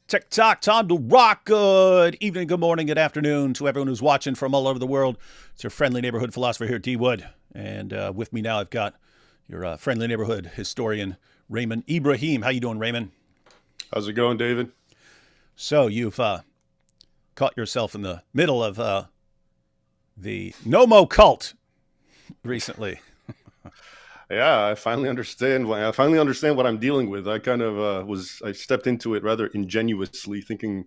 TikTok, time to rock. Good evening, good morning, good afternoon to everyone who's watching from all over the world. It's your friendly neighborhood philosopher here, D. Wood. And with me now, I've got your friendly neighborhood historian, Raymond Ibrahim. How you doing, Raymond? How's it going, David? So you've caught yourself in the middle of the Nommo cult recently. Yeah, I finally understand. I finally understand what I'm dealing with. I kind of I stepped into it rather ingenuously, thinking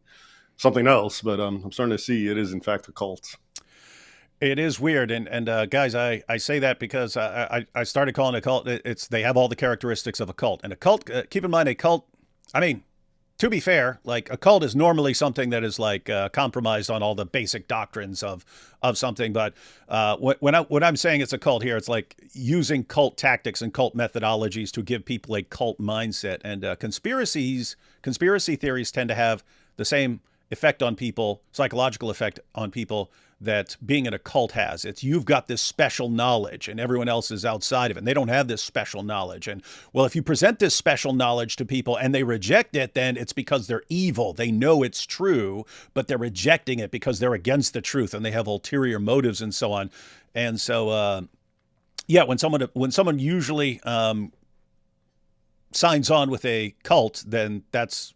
something else, but I'm starting to see it is in fact a cult. It is weird, and guys, I say that because I started calling it a cult. They have all the characteristics of a cult, and a cult. Keep in mind, a cult. I mean, to be fair, like a cult is normally something that is like compromised on all the basic doctrines of something. But when I'm saying it's a cult here, it's like using cult tactics and cult methodologies to give people a cult mindset. And conspiracy theories tend to have the same effect on people, psychological effect on people that being in a cult has. It's you've got this special knowledge and everyone else is outside of it and they don't have this special knowledge. And well, if you present this special knowledge to people and they reject it, then it's because they're evil. They know it's true, but they're rejecting it because they're against the truth and they have ulterior motives and so on. And so, yeah, when someone usually signs on with a cult, then that's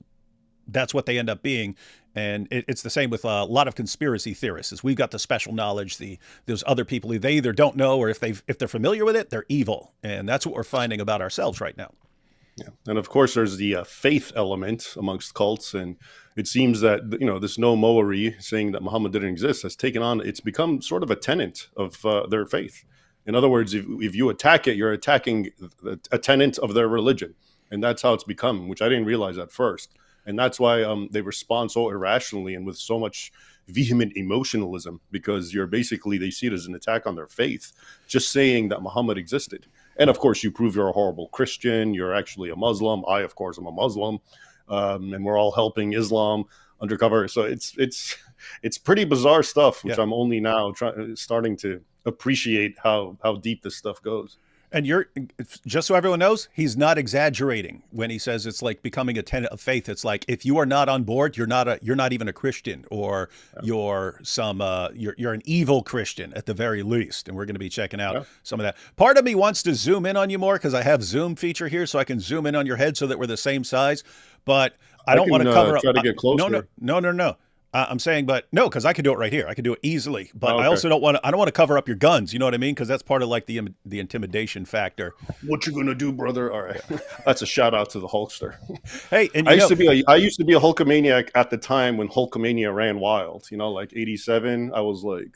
what they end up being. And it's the same with a lot of conspiracy theorists. Is we've got the special knowledge. There's other people who they either don't know or if they're familiar with it, they're evil. And that's what we're finding about ourselves right now. Yeah, and of course there's the faith element amongst cults, and it seems that this Nomoery saying that Muhammad didn't exist has taken on. It's become sort of a tenet of their faith. In other words, if you attack it, you're attacking a tenet of their religion, and that's how it's become, which I didn't realize at first. And that's why they respond so irrationally and with so much vehement emotionalism, because they see it as an attack on their faith, just saying that Muhammad existed. And of course, you prove you're a horrible Christian. You're actually a Muslim. I, of course, am a Muslim. And we're all helping Islam undercover. So it's pretty bizarre stuff, which I'm only now starting to appreciate how deep this stuff goes. And just so everyone knows, he's not exaggerating when he says it's like becoming a tenet of faith. It's like if you are not on board, you're not even a Christian, or you're an evil Christian at the very least. And we're going to be checking out some of that. Part of me wants to zoom in on you more because I have Zoom feature here, so I can zoom in on your head so that we're the same size. But I don't want to cover up. Try to get closer. No. I'm saying, but no, because I could do it right here. I could do it easily, but I also don't want to cover up your guns. You know what I mean? Because that's part of like the intimidation factor. What you gonna do, brother? All right, that's a shout out to the Hulkster. Hey, and I used to be a Hulkamaniac at the time when Hulkamania ran wild. Like '87. I was like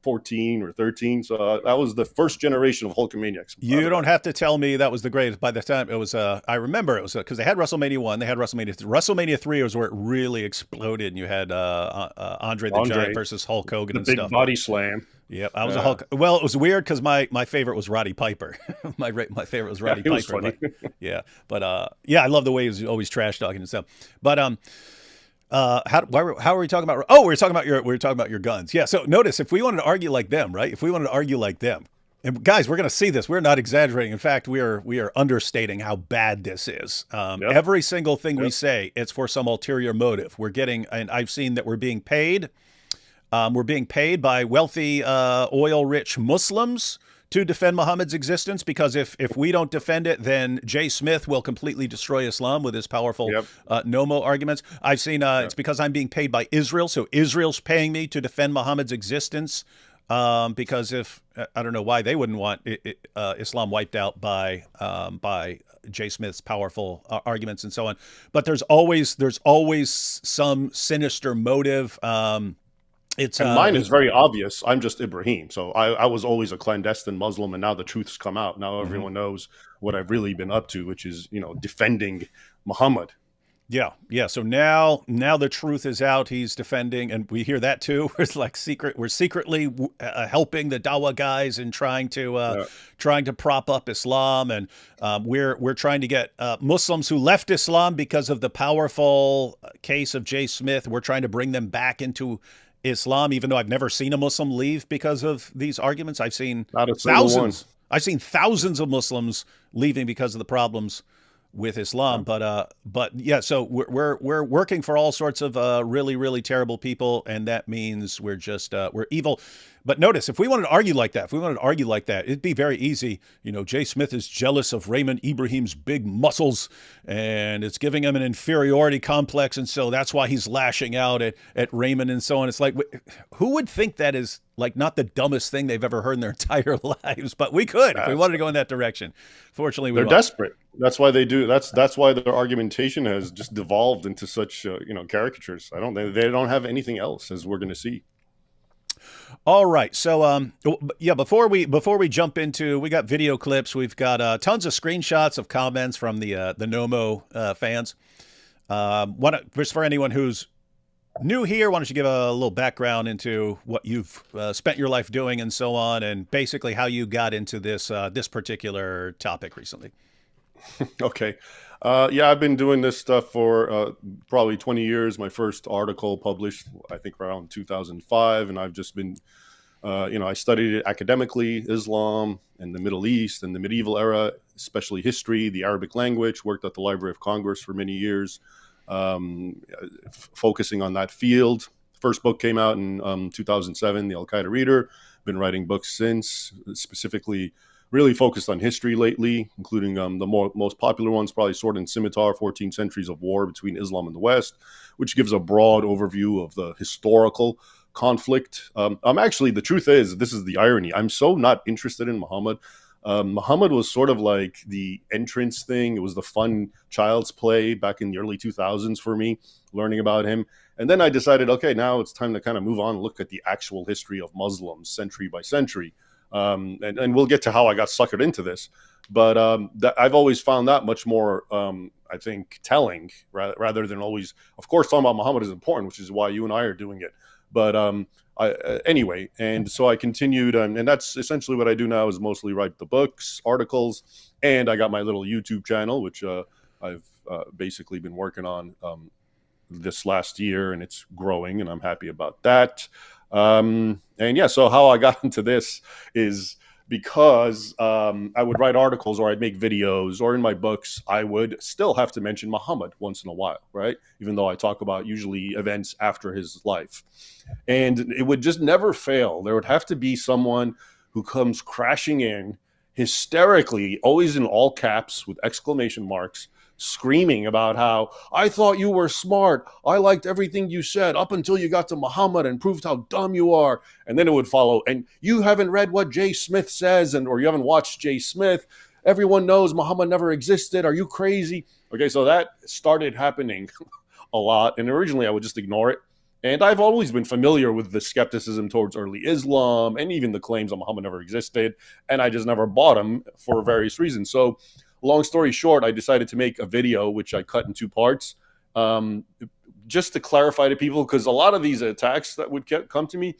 14 or 13, so that was the first generation of Hulkamaniacs. You don't have to tell me that was the greatest. By the time it was, I remember it was because they had WrestleMania 1, they had WrestleMania 3 was where it really exploded, and you had Andre the Giant versus Hulk Hogan and big stuff. Body slam. Yep, I was a Hulk. Well, it was weird because my favorite was Roddy Piper. my favorite was Roddy Piper. Was funny. But I love the way he was always trash talking and stuff. But how are we talking about? Oh, we were talking about your guns. Yeah. So notice if we wanted to argue like them, right? If we wanted to argue like them, and guys, we're going to see this. We're not exaggerating. In fact, we are understating how bad this is. Every single thing we say, it's for some ulterior motive. And I've seen that we're being paid. We're being paid by wealthy, oil-rich Muslims to defend Muhammad's existence, because if we don't defend it, then Jay Smith will completely destroy Islam with his powerful Nommo arguments. I've seen it's because I'm being paid by Israel, so Israel's paying me to defend Muhammad's existence, because if I don't know why they wouldn't want Islam wiped out by Jay Smith's powerful arguments and so on. But there's always some sinister motive. Mine is very obvious. I'm just Ibrahim. So I was always a clandestine Muslim, and now the truth's come out. Now everyone knows what I've really been up to, which is, defending Muhammad. Yeah. So now the truth is out. He's defending, and we hear that too. It's like we're secretly helping the Dawa guys and trying to prop up Islam, and we're trying to get Muslims who left Islam because of the powerful case of Jay Smith. We're trying to bring them back into Islam, even though I've never seen a Muslim leave because of these arguments. I've seen Not a single one. I've seen thousands of Muslims leaving because of the problems with Islam. Yeah. But yeah, so we're working for all sorts of really really terrible people, and that means we're evil. But notice, if we wanted to argue like that, if we wanted to argue like that, it'd be very easy. You know, Jay Smith is jealous of Raymond Ibrahim's big muscles, and it's giving him an inferiority complex, and so that's why he's lashing out at Raymond and so on. It's like, who would think that is like not the dumbest thing they've ever heard in their entire lives? But we could if we wanted to go in that direction. Fortunately, we They're won't. desperate. That's why they do. That's why their argumentation has just devolved into such caricatures. They don't have anything else, as we're going to see. All right. So, yeah, before we jump into, we got video clips. We've got tons of screenshots of comments from the Nommo fans. Just for anyone who's new here, why don't you give a little background into what you've spent your life doing and so on, and basically how you got into this particular topic recently. Okay. Yeah, I've been doing this stuff for probably 20 years. My first article published, I think, around 2005, and I've just been, I studied it academically, Islam and the Middle East and the medieval era, especially history, the Arabic language, worked at the Library of Congress for many years, focusing on that field. First book came out in 2007, The Al-Qaeda Reader. Been writing books since, specifically really focused on history lately, including the most popular ones, probably Sword and Scimitar, 14 Centuries of War Between Islam and the West, which gives a broad overview of the historical conflict. The truth is, this is the irony, I'm so not interested in Muhammad. Muhammad was sort of like the entrance thing. It was the fun child's play back in the early 2000s for me, learning about him. And then I decided, okay, now it's time to kind of move on and look at the actual history of Muslims century by century. And we'll get to how I got suckered into this. But I've always found that much more, I think, telling rather than always, of course, talking about Muhammad is important, which is why you and I are doing it. But anyway, and so I continued, and that's essentially what I do now is mostly write the books, articles, and I got my little YouTube channel, which I've basically been working on this last year, and it's growing, and I'm happy about that. And yeah, so how I got into this is because I would write articles or I'd make videos, or in my books, I would still have to mention Muhammad once in a while, right? Even though I talk about usually events after his life. And it would just never fail. There would have to be someone who comes crashing in hysterically, always in all caps with exclamation marks, screaming about how I thought you were smart. I liked everything you said up until you got to Muhammad and proved how dumb you are. And then it would follow, and you haven't read what Jay Smith says, or you haven't watched Jay Smith. Everyone knows Muhammad never existed. Are you crazy? Okay, so that started happening a lot. And originally I would just ignore it. And I've always been familiar with the skepticism towards early Islam and even the claims that Muhammad never existed. And I just never bought them for various reasons. So long story short, I decided to make a video, which I cut in two parts, just to clarify to people, because a lot of these attacks that would come to me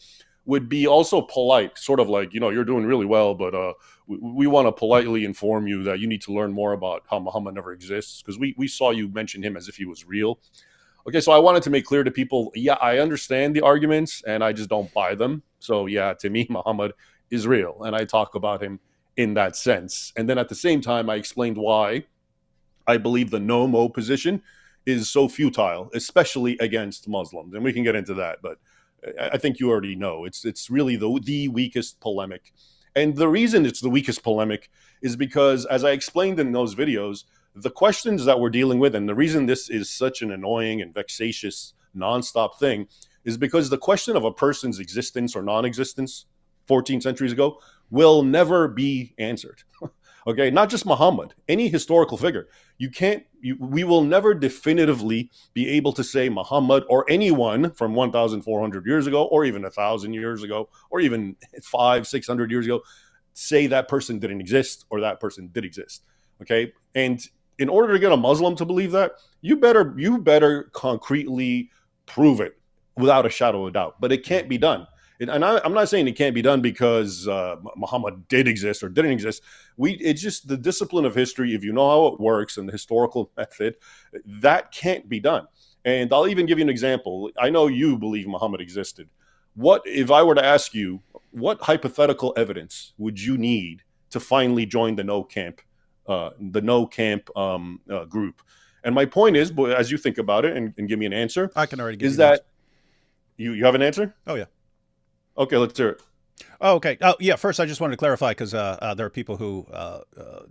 would be also polite, sort of like, you're doing really well, but we want to politely inform you that you need to learn more about how Muhammad never exists, because we saw you mention him as if he was real. Okay, so I wanted to make clear to people, yeah, I understand the arguments, and I just don't buy them. So yeah, to me, Muhammad is real, and I talk about him in that sense. And then at the same time, I explained why I believe the Nommo position is so futile, especially against Muslims. And we can get into that, but I think you already know. It's really the weakest polemic. And the reason it's the weakest polemic is because, as I explained in those videos, the questions that we're dealing with, and the reason this is such an annoying and vexatious nonstop thing, is because the question of a person's existence or non-existence 14 centuries ago will never be answered. Okay, not just Muhammad, any historical figure. We will never definitively be able to say Muhammad or anyone from 1,400 years ago, or even 1,000 years ago, or even 500-600 years ago, say that person didn't exist or that person did exist. Okay, and in order to get a Muslim to believe that, you better concretely prove it without a shadow of a doubt. But it can't be done. And I'm not saying it can't be done because Muhammad did exist or didn't exist. It's just the discipline of history. If you know how it works and the historical method, that can't be done. And I'll even give you an example. I know you believe Muhammad existed. What if I were to ask you, what hypothetical evidence would you need to finally join the no camp the no camp group. And my point is, as you think about it and give me an answer, I can already give is you that you have an answer? Oh, yeah. Okay, let's hear it. Oh, okay. Oh, yeah. First, I just wanted to clarify because there are people who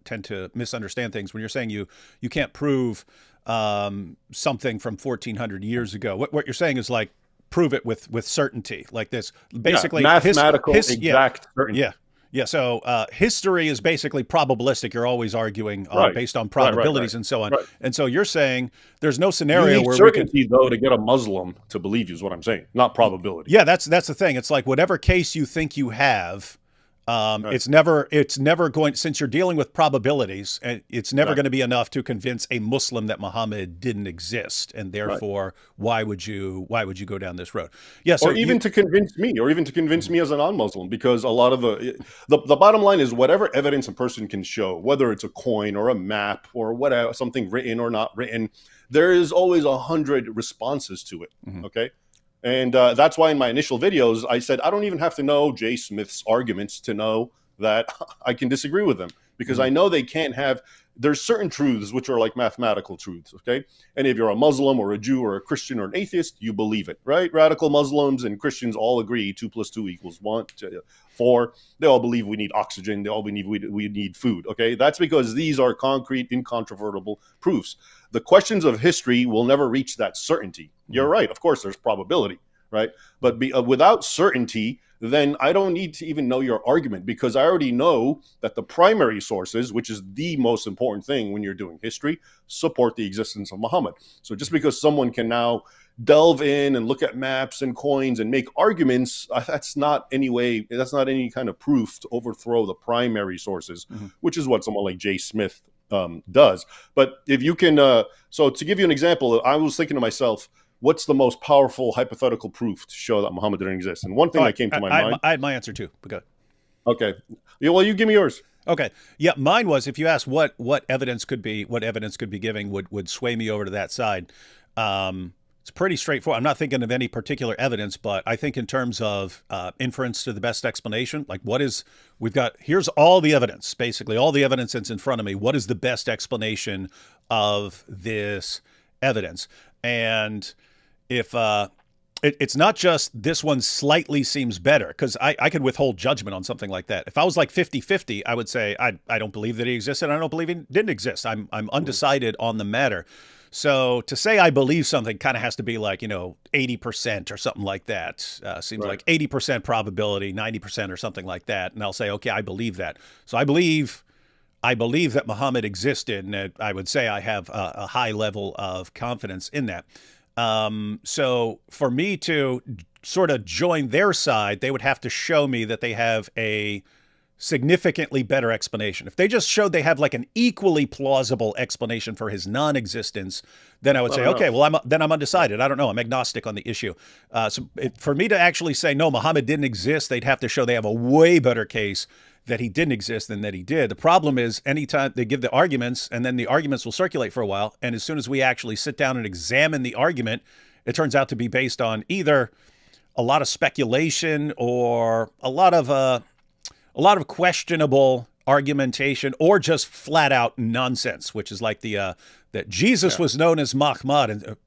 tend to misunderstand things. When you're saying you can't prove something from 1400 years ago, what you're saying is like prove it with certainty, like this. Basically, mathematical exact certainty. Yeah. Yeah, so history is basically probabilistic. You're always arguing based on probabilities and so on. Right. And so you're saying there's no scenario where certainty, though, to get a Muslim to believe you is what I'm saying, not probability. Yeah, that's the thing. It's like whatever case you think you have, it's never going, since you're dealing with probabilities, and it's never going to be enough to convince a Muslim that Muhammad didn't exist, and therefore why would you go down this road? Yeah, so or even to convince me as a non-Muslim, because a lot of the bottom line is whatever evidence a person can show, whether it's a coin or a map or whatever, something written or not written, there is always 100 responses to it. Okay. And that's why in my initial videos, I said, I don't even have to know Jay Smith's arguments to know that I can disagree with them, because I know they can't have, there's certain truths which are like mathematical truths, okay? And if you're a Muslim or a Jew or a Christian or an atheist, you believe it, right? Radical Muslims and Christians all agree 2 + 2 = 1, 4. They all believe we need oxygen. They all believe we need food, okay? That's because these are concrete, incontrovertible proofs. The questions of history will never reach that certainty. You're right. Of course, there's probability, right? But without certainty, then I don't need to even know your argument, because I already know that the primary sources, which is the most important thing when you're doing history, support the existence of Muhammad. So just because someone can now delve in and look at maps and coins and make arguments, that's not any kind of proof to overthrow the primary sources, which is what someone like Jay Smith does. But if you can, so to give you an example, I was thinking to myself, what's the most powerful hypothetical proof to show that Muhammad didn't exist? And one thing that came to my mind. I had my answer too. Okay. Yeah, well, you give me yours. Okay. Yeah, mine was, if you ask what evidence could be giving would sway me over to that side. It's pretty straightforward. I'm not thinking of any particular evidence, but I think in terms of inference to the best explanation, like here's all the evidence, basically all the evidence that's in front of me. What is the best explanation of this evidence? And if it's not just this one slightly seems better, because I could withhold judgment on something like that. If I was like 50-50, I would say I don't believe that he existed. I don't believe he didn't exist. I'm undecided on the matter. So to say I believe something kind of has to be like, 80% or something like that. Seems like 80% probability, 90% or something like that. And I'll say, okay, I believe that. So I believe that Muhammad existed, and I would say I have a high level of confidence in that. So for me to sort of join their side, they would have to show me that they have a significantly better explanation. If they just showed they have like an equally plausible explanation for his non-existence, then I would say, okay, well, I'm undecided. I don't know. I'm agnostic on the issue. For me to actually say, no, Muhammad didn't exist, they'd have to show they have a way better case that he didn't exist than that he did. The problem is anytime they give the arguments, and then the arguments will circulate for a while, and as soon as we actually sit down and examine the argument, it turns out to be based on either a lot of speculation or a lot of questionable argumentation, or just flat out nonsense, which is like that Jesus was known as Muhammad,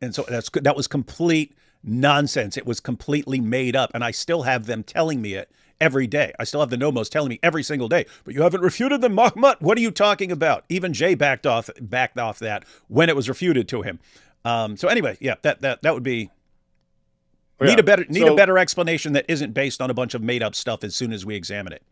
and so that was complete nonsense. It was completely made up, and I still have them telling me it every day. I still have the Nommos telling me every single day, but you haven't refuted them, Muhammad. What are you talking about? Even Jay backed off that when it was refuted to him. So anyway, yeah, that would be need a better explanation that isn't based on a bunch of made up stuff as soon as we examine it.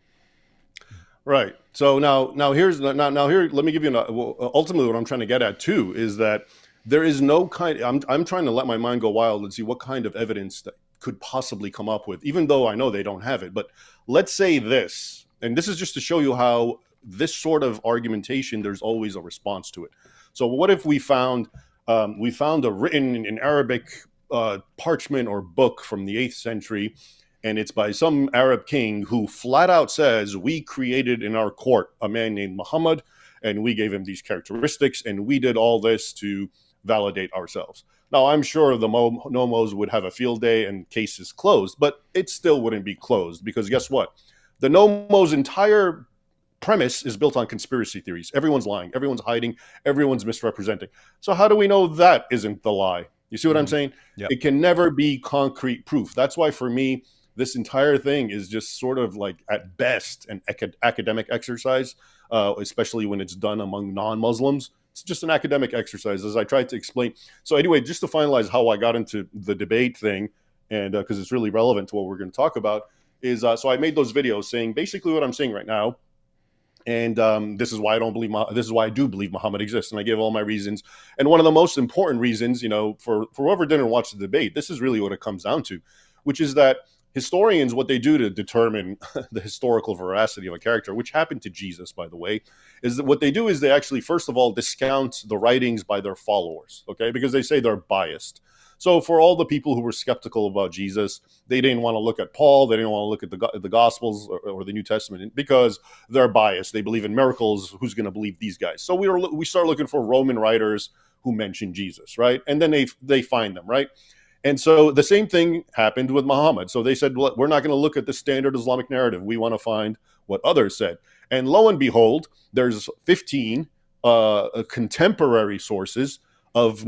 Right. So now here, let me give you ultimately what I'm trying to get at too is that there is no kind. I'm trying to let my mind go wild and see what kind of evidence that could possibly come up with, even though I know they don't have it. But let's say this, and this is just to show you how this sort of argumentation, there's always a response to it. So what if we found a written in Arabic parchment or book from the 8th century, and it's by some Arab king who flat out says, we created in our court a man named Muhammad, and we gave him these characteristics, and we did all this to validate ourselves. Now, I'm sure the Nommos would have a field day and case is closed, but it still wouldn't be closed, because guess what? The Nommos' entire premise is built on conspiracy theories. Everyone's lying, everyone's hiding, everyone's misrepresenting. So how do we know that isn't the lie? You see what I'm saying? Yep. It can never be concrete proof. That's why for me, this entire thing is just sort of like at best an academic exercise, especially when it's done among non-Muslims. It's just an academic exercise, as I tried to explain. So anyway, just to finalize how I got into the debate thing, and because it's really relevant to what we're going to talk about, is so I made those videos saying basically what I'm saying right now. And this is why I don't believe. This is why I do believe Muhammad exists, and I gave all my reasons. And one of the most important reasons, for whoever didn't watch the debate, this is really what it comes down to, which is that historians, what they do to determine the historical veracity of a character, which happened to Jesus, by the way, is that what they do is they actually, first of all, discount the writings by their followers, okay, because they say they're biased. So for all the people who were skeptical about Jesus, they didn't want to look at Paul, they didn't want to look at the Gospels or the New Testament because they're biased. They believe in miracles. Who's going to believe these guys? So we start looking for Roman writers who mention Jesus, right? And then they find them, right? And so the same thing happened with Muhammad. So they said, well, we're not going to look at the standard Islamic narrative. We want to find what others said. And lo and behold, there's 15 contemporary sources of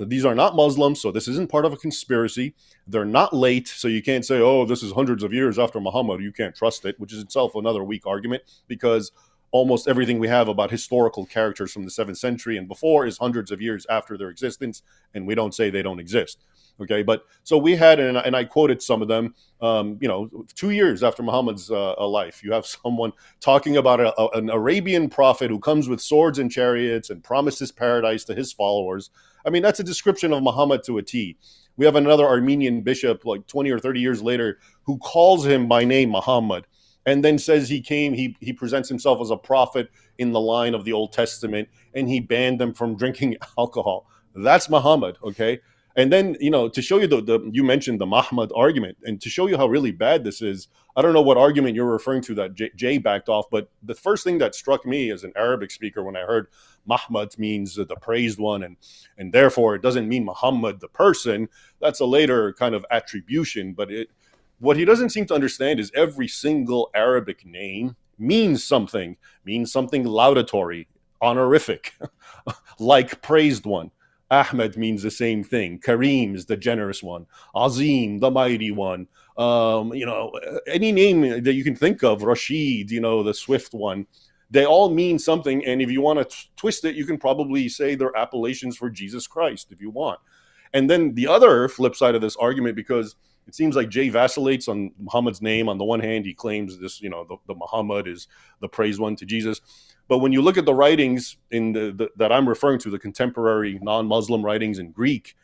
these are not Muslims, so this isn't part of a conspiracy. They're not late, so you can't say, oh, this is hundreds of years after Muhammad, you can't trust it, which is itself another weak argument, because almost everything we have about historical characters from the 7th century and before is hundreds of years after their existence, and we don't say they don't exist. Okay, but so we had, and I quoted some of them, 2 years after Muhammad's life, you have someone talking about an Arabian prophet who comes with swords and chariots and promises paradise to his followers. I mean, that's a description of Muhammad to a T. We have another Armenian bishop like 20 or 30 years later who calls him by name Muhammad and then says he presents himself as a prophet in the line of the Old Testament, and he banned them from drinking alcohol. That's Muhammad, okay? And then, to show you you mentioned the Muhammad argument, and to show you how really bad this is, I don't know what argument you're referring to that Jay backed off, but the first thing that struck me as an Arabic speaker when I heard Muhammad means the praised one, and therefore it doesn't mean Muhammad the person. That's a later kind of attribution, but what he doesn't seem to understand is every single Arabic name means something laudatory, honorific, like praised one. Ahmed means the same thing. Kareem is the generous one. Azim, the mighty one. Any name that you can think of, Rashid, the swift one, they all mean something. And if you want to twist it, you can probably say they're appellations for Jesus Christ if you want. And then the other flip side of this argument, because it seems like Jay vacillates on Muhammad's name. On the one hand, he claims this, the Muhammad is the praised one to Jesus. But when you look at the writings in that I'm referring to, the contemporary non-Muslim writings in Greek,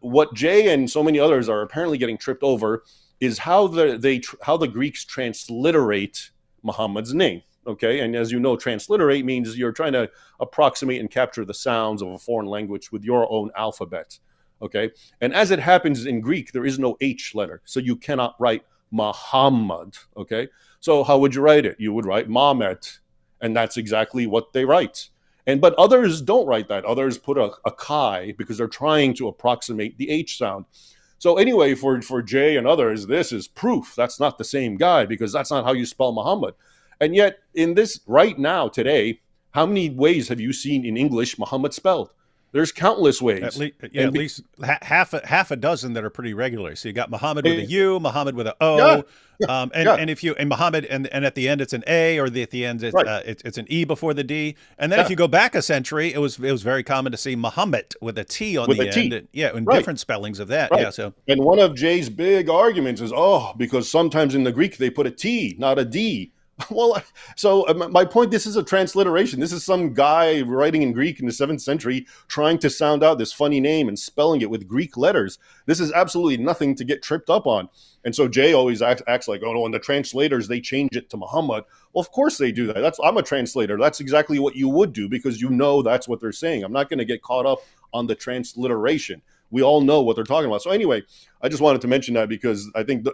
what Jay and so many others are apparently getting tripped over is how the Greeks transliterate Muhammad's name. Okay, and as you know, transliterate means you're trying to approximate and capture the sounds of a foreign language with your own alphabet. Okay, and as it happens in Greek, there is no H letter, so you cannot write Muhammad. Okay, so how would you write it? You would write Mamet. And that's exactly what they write. But others don't write that. Others put a chi because they're trying to approximate the H sound. So anyway, for Jay and others, this is proof that's not the same guy, because that's not how you spell Muhammad. And yet, in this right now, today, how many ways have you seen in English Muhammad spelled? There's countless ways. At least half a dozen that are pretty regular. So you got Muhammad with a U, Muhammad with a O, and if you Muhammad and at the end it's an A, or at the end it's an E before the D. And then if you go back a century, it was very common to see Muhammad with a T on the end. And different spellings of that. Right. Yeah. So and one of Jay's big arguments is because sometimes in the Greek they put a T, not a D. Well, so my point, this is a transliteration. This is some guy writing in Greek in the 7th century trying to sound out this funny name and spelling it with Greek letters. This is absolutely nothing to get tripped up on. And so Jay always acts like, oh no, and the translators, they change it to Muhammad. Well, of course they do that. I'm a translator. That's exactly what you would do, because that's what they're saying. I'm not going to get caught up on the transliteration. We all know what they're talking about. So anyway, I just wanted to mention that because I think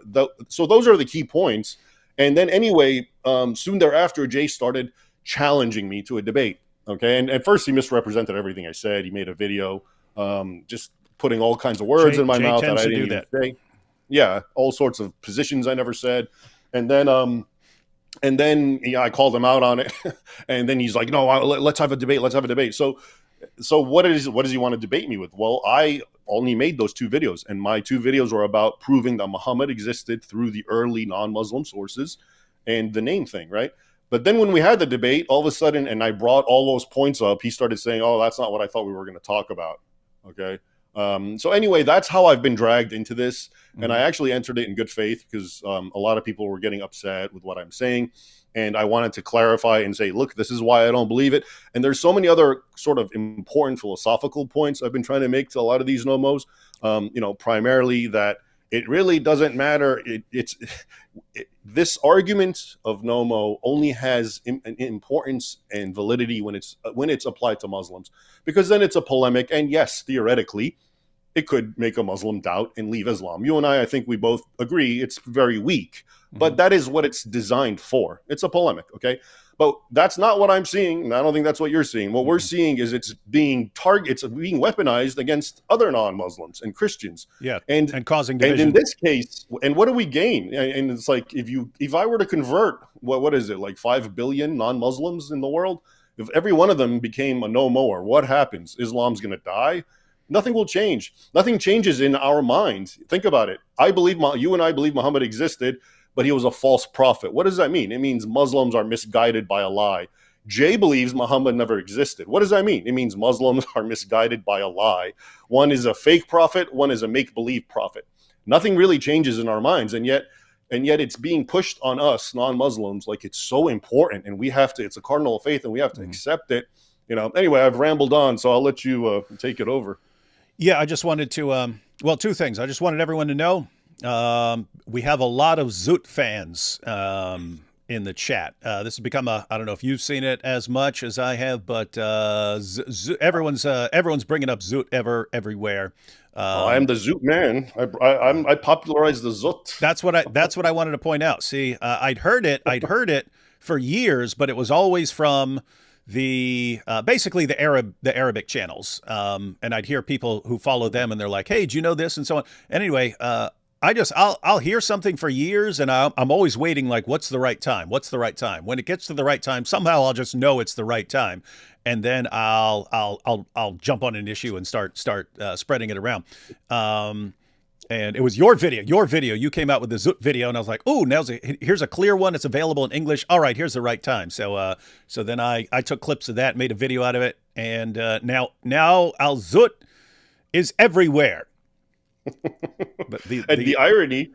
so those are the key points. And then anyway, soon thereafter, Jay started challenging me to a debate. Okay. And at first he misrepresented everything I said. He made a video just putting all kinds of words in my mouth that I didn't even say. Yeah. All sorts of positions I never said. And then And then I called him out on it, and then he's like, "No, let's have a debate. Let's have a debate." So what does he want to debate me with? Well, I only made those two videos, and my two videos were about proving that Muhammad existed through the early non-Muslim sources and the name thing, right? But then when we had the debate, all of a sudden, and I brought all those points up, he started saying, "Oh, that's not what I thought we were going to talk about." Okay. So anyway, that's how I've been dragged into this. And I actually entered it in good faith because a lot of people were getting upset with what I'm saying. And I wanted to clarify and say, look, this is why I don't believe it. And there's so many other sort of important philosophical points I've been trying to make to a lot of these nomos, primarily that it really doesn't matter. This argument of Nommo only has importance and validity when it's applied to Muslims, because then it's a polemic. And yes, theoretically, it could make a Muslim doubt and leave Islam. You and I think we both agree it's very weak, but that is what it's designed for. It's a polemic, okay? But that's not what I'm seeing, and I don't think that's what you're seeing. What we're seeing is it's being weaponized against other non-Muslims and Christians. Yeah, and causing division. And in this case, and what do we gain? And it's like if I were to convert, what is it, like 5 billion non-Muslims in the world? If every one of them became a no-mower, what happens? Islam's going to die? Nothing will change. Nothing changes in our minds. Think about it. You and I believe Muhammad existed, but he was a false prophet. What does that mean? It means Muslims are misguided by a lie. Jay believes Muhammad never existed. What does that mean? It means Muslims are misguided by a lie. One is a fake prophet, one is a make-believe prophet. Nothing really changes in our minds, and yet it's being pushed on us non-Muslims like it's so important, and it's a cardinal of faith, and we have to accept it. Anyway, I've rambled on, so I'll let you take it over. Yeah, I just wanted to, two things. I just wanted everyone to know we have a lot of Zoot fans in the chat. This has become I don't know if you've seen it as much as I have, but everyone's bringing up Zoot everywhere. I am the Zoot man. I popularized the Zoot. That's what I wanted to point out. See, I'd heard it for years, but it was always from basically the Arabic channels. And I'd hear people who follow them and they're like, "Hey, do you know this?" and so on. And anyway, I'll hear something for years and I'm always waiting, like, what's the right time? What's the right time? When it gets to the right time, somehow I'll just know it's the right time. And then I'll jump on an issue and start spreading it around. And it was your video. You came out with the Zoot video, and I was like, "Oh, here's a clear one. It's available in English. All right, here's the right time." So then I took clips of that, made a video out of it, and now Al Zoot is everywhere. But the irony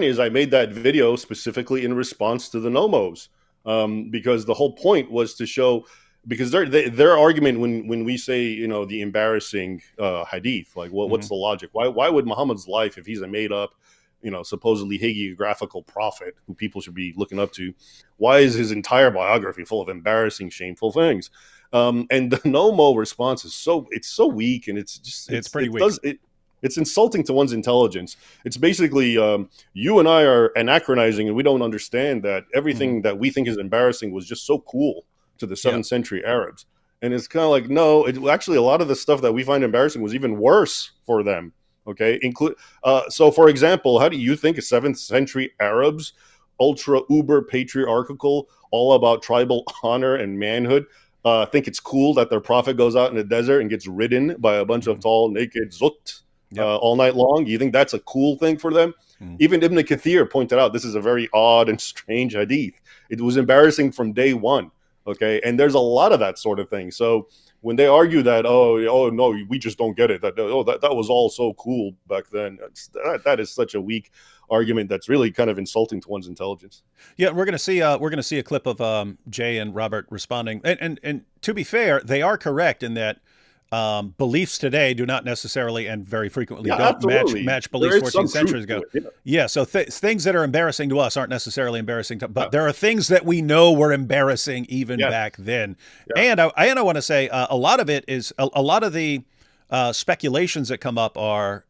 is, I made that video specifically in response to the Nomos, because the whole point was to show. Because their argument when we say, the embarrassing hadith, like, what's the logic? Why would Muhammad's life, if he's a made up, supposedly hagiographical prophet who people should be looking up to, why is his entire biography full of embarrassing, shameful things? And the Nommo response is so weak, and it's pretty weak. It's insulting to one's intelligence. It's basically you and I are anachronizing, and we don't understand that everything that we think is embarrassing was just so cool to the 7th century Arabs. And it's kind of like, no, actually a lot of the stuff that we find embarrassing was even worse for them. Okay. So for example, how do you think 7th century Arabs, ultra uber patriarchal, all about tribal honor and manhood, think it's cool that their prophet goes out in the desert and gets ridden by a bunch of tall, naked Zoot all night long? You think that's a cool thing for them? Even Ibn Kathir pointed out, this is a very odd and strange hadith. It was embarrassing from day one. Okay, and there's a lot of that sort of thing. So when they argue that, oh no, we just don't get it, that was all so cool back then, that is such a weak argument that's really kind of insulting to one's intelligence. Yeah, we're gonna see a clip of Jay and Robert responding, and to be fair, they are correct in that beliefs today do not necessarily and very frequently don't match beliefs 14 centuries ago. So things that are embarrassing to us aren't necessarily embarrassing but there are things that we know were embarrassing even back then. And I want to say a lot of it is a lot of the speculations that come up are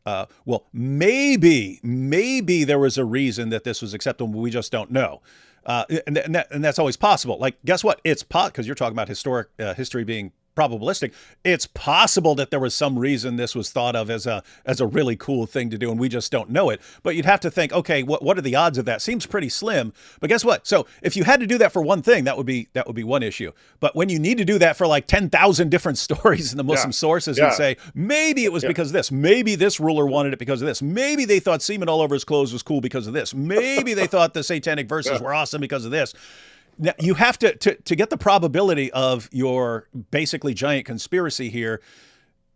maybe there was a reason that this was acceptable, we just don't know. And that's always possible. Like, guess what? It's because you're talking about history being probabilistic. It's possible that there was some reason this was thought of as a really cool thing to do, and we just don't know it. But you'd have to think, okay, what are the odds of that? Seems pretty slim. But guess what? So if you had to do that for one thing, that would be one issue. But when you need to do that for like 10,000 different stories in the Muslim sources and say, maybe it was because of this, maybe this ruler wanted it because of this, maybe they thought semen all over his clothes was cool because of this, maybe they thought the satanic verses were awesome because of this. Now, you have to get the probability of your basically giant conspiracy here,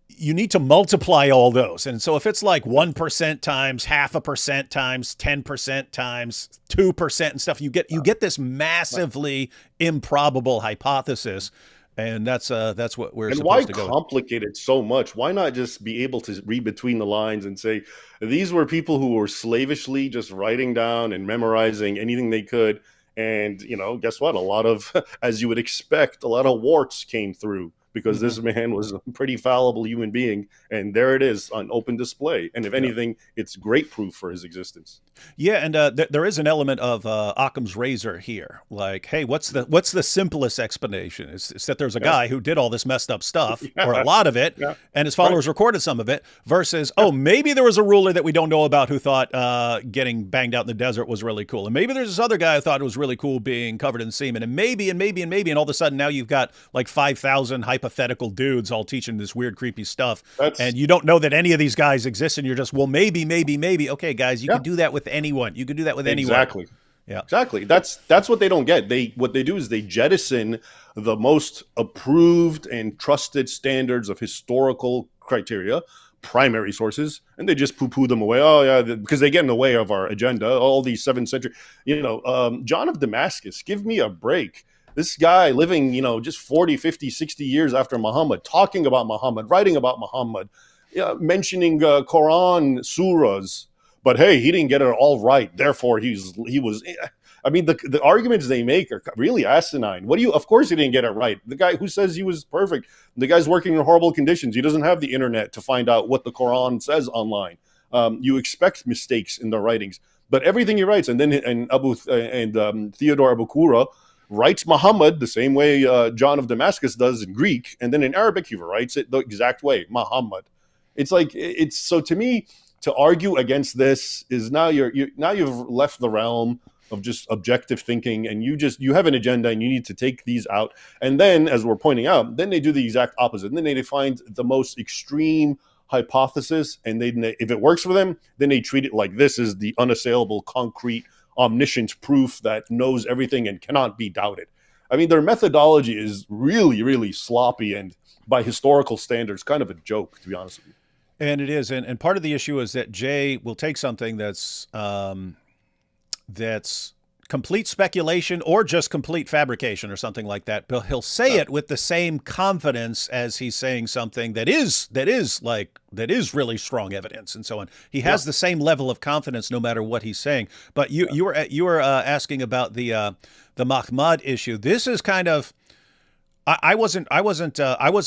you need to multiply all those. And so if it's like 1% times 0.5% times 10% times 2% and stuff, you get this massively improbable hypothesis. And that's what we're supposed to go with. And why complicate it so much? Why not just be able to read between the lines and say, these were people who were slavishly just writing down and memorizing anything they could. And, guess what? A lot of, as you would expect, a lot of warts came through because this man was a pretty fallible human being. And there it is on open display. And if anything, it's great proof for his existence. Yeah, and there is an element of Occam's razor here. Like, hey, what's the simplest explanation? It's that there's a guy who did all this messed up stuff, or a lot of it, and his followers recorded some of it, versus, maybe there was a ruler that we don't know about who thought getting banged out in the desert was really cool. And maybe there's this other guy who thought it was really cool being covered in semen. And maybe, and all of a sudden now you've got like 5,000 hypothetical dudes all teaching this weird, creepy stuff. And you don't know that any of these guys exist. And you're just, well, maybe. Okay, guys, you can do that with anyone. You can do that with anyone. Exactly. Yeah. Exactly. That's what they don't get. What they do is they jettison the most approved and trusted standards of historical criteria, primary sources, and they just poo-poo them away. Oh yeah, because they get in the way of our agenda. All these 7th century, John of Damascus, give me a break. This guy living, just 40, 50, 60 years after Muhammad, talking about Muhammad, writing about Muhammad, mentioning Quran surahs. But hey, he didn't get it all right. Therefore, he was. I mean, the arguments they make are really asinine. Of course he didn't get it right. The guy who says he was perfect, the guy's working in horrible conditions. He doesn't have the internet to find out what the Quran says online. You expect mistakes in the writings, but everything he writes, and then Theodore Abu Qura writes Muhammad the same way John of Damascus does in Greek, and then in Arabic he writes it the exact way, Muhammad. It's like so to me. To argue against this is now you've left the realm of just objective thinking, and you have an agenda and you need to take these out. And then, as we're pointing out, then they do the exact opposite. And then they find the most extreme hypothesis, and if it works for them, then they treat it like this is the unassailable, concrete, omniscient proof that knows everything and cannot be doubted. I mean, their methodology is really, really sloppy, and by historical standards, kind of a joke, to be honest with you. And it is, and part of the issue is that Jay will take something that's complete speculation or just complete fabrication or something like that, but he'll say it with the same confidence as he's saying something that is really strong evidence and so on. He has the same level of confidence no matter what he's saying. But you were asking about the Mahmud issue. This is kind of. I wasn't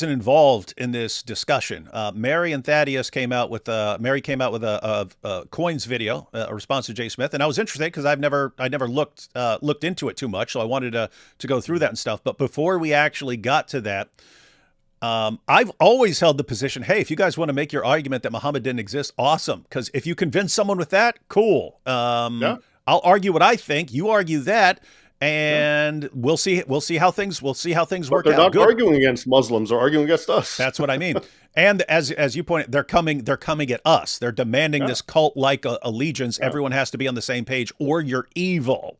involved in this discussion. Mary and Thaddeus came out with a coins video, a response to Jay Smith, and I was interested because I never looked into it too much, so I wanted to go through that and stuff. But before we actually got to that, I've always held the position, hey, if you guys want to make your argument that Muhammad didn't exist, awesome, because if you convince someone with that, cool. I'll argue what I think. You argue that. And we'll see how things work out. They're not arguing against Muslims; they're arguing against us. That's what I mean. And as you pointed, they're coming at us. They're demanding this cult-like allegiance. Everyone has to be on the same page, or you're evil,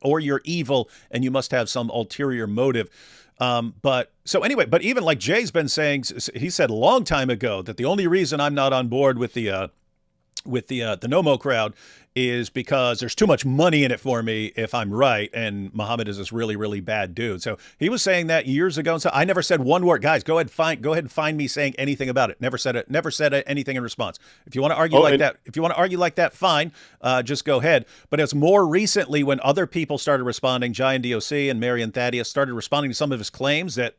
and you must have some ulterior motive. But even like Jay's been saying, he said a long time ago that the only reason I'm not on board with the Nommo crowd is because there's too much money in it for me if I'm right, and Muhammad is this really, really bad dude. So he was saying that years ago, and so I never said one word. Guys, go ahead and find me saying anything about it. Never said anything in response. If you want to argue like that, fine. Just go ahead. But it's more recently when other people started responding, Jai and DOC and Mary and Thaddeus started responding to some of his claims that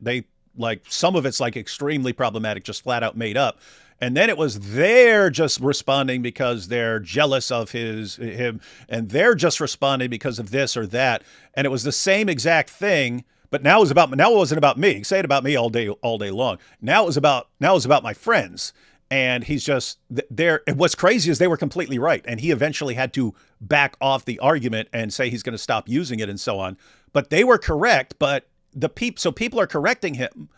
some of it's like extremely problematic, just flat out made up. And then it was they're just responding because they're jealous of him, and they're just responding because of this or that. And it was the same exact thing But now it wasn't about me. Say it about me all day long. Now it was about my friends. And he's just there. What's crazy is they were completely right. And he eventually had to back off the argument and say he's going to stop using it and so on. But they were correct. But so people are correcting him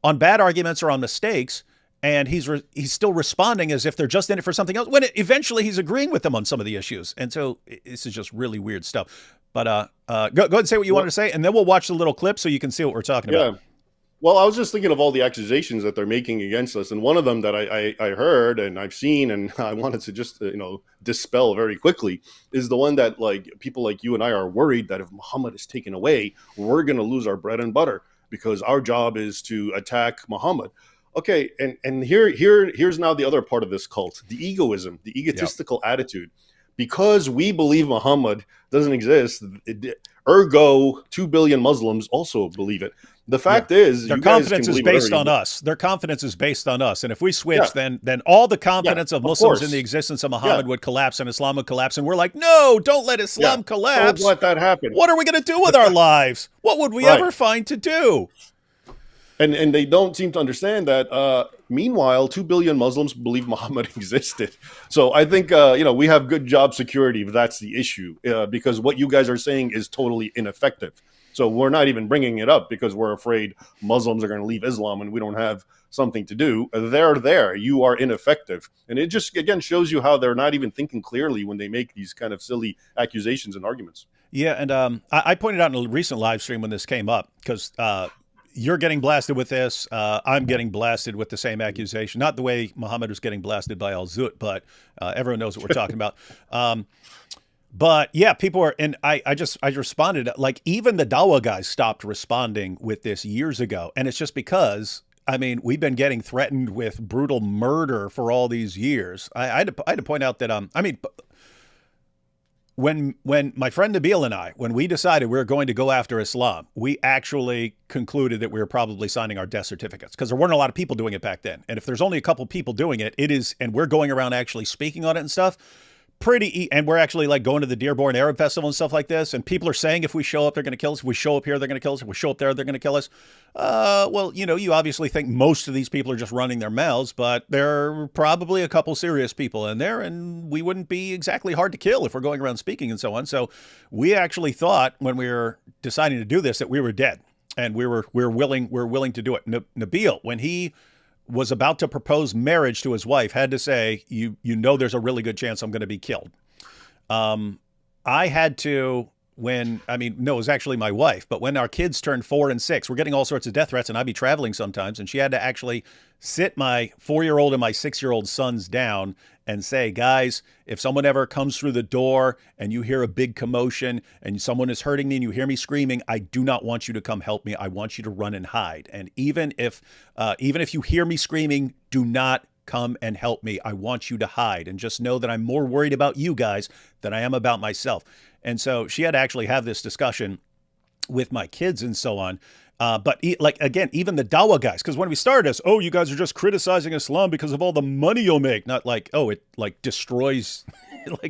on bad arguments or on mistakes. And he's still responding as if they're just in it for something else, when eventually he's agreeing with them on some of the issues. And so this is just really weird stuff. But go ahead and say what you wanted to say, and then we'll watch the little clip so you can see what we're talking about. Well, I was just thinking of all the accusations that they're making against us, and one of them that I heard and I've seen and I wanted to just dispel very quickly is the one that like people like you and I are worried that if Muhammad is taken away, we're going to lose our bread and butter because our job is to attack Muhammad. Okay, and here's now the other part of this cult, the egoism, the egotistical attitude. Because we believe Muhammad doesn't exist, ergo 2 billion Muslims also believe it. The fact is, their confidence is based on us. Their confidence is based on us. And if we switch, then all the confidence of Muslims in the existence of Muhammad would collapse and Islam would collapse. And we're like, no, don't let Islam collapse. Don't let that happen. What are we going to do with our lives? What would we ever find to do? And they don't seem to understand that. Meanwhile, 2 billion Muslims believe Muhammad existed. So I think, we have good job security if that's the issue, because what you guys are saying is totally ineffective. So we're not even bringing it up because we're afraid Muslims are going to leave Islam and we don't have something to do. They're there. You are ineffective. And it just, again, shows you how they're not even thinking clearly when they make these kind of silly accusations and arguments. Yeah, and I pointed out in a recent live stream when this came up, because you're getting blasted with this. I'm getting blasted with the same accusation. Not the way Muhammad was getting blasted by Al Zoot, but everyone knows what we're talking about. But yeah, people are, and I responded, like even the Dawa guys stopped responding with this years ago. And it's just because, I mean, we've been getting threatened with brutal murder for all these years. I had to point out that, when my friend Nabil and I, when we decided we were going to go after Islam, we actually concluded that we were probably signing our death certificates because there weren't a lot of people doing it back then. And if there's only a couple people doing it, and we're going around actually speaking on it and stuff, and we're actually like going to the Dearborn Arab Festival and stuff like this. And people are saying if we show up, they're going to kill us. If we show up here, they're going to kill us. If we show up there, they're going to kill us. Well, you obviously think most of these people are just running their mouths, but there are probably a couple serious people in there, and we wouldn't be exactly hard to kill if we're going around speaking and so on. So we actually thought when we were deciding to do this that we were dead, and we're willing to do it. Nabil, when he was about to propose marriage to his wife, had to say, there's a really good chance I'm going to be killed. I had to, it was actually my wife, but when our kids turned 4 and 6, we're getting all sorts of death threats, and I'd be traveling sometimes, and she had to actually sit my 4-year-old and my 6-year-old sons down and say, guys, if someone ever comes through the door and you hear a big commotion and someone is hurting me and you hear me screaming, I do not want you to come help me. I want you to run and hide. And even if you hear me screaming, do not come and help me. I want you to hide, and just know that I'm more worried about you guys than I am about myself. And so she had to actually have this discussion with my kids and so on. But even the Dawa guys, because when we started this, you guys are just criticizing Islam because of all the money you'll make. Not like, it like destroys,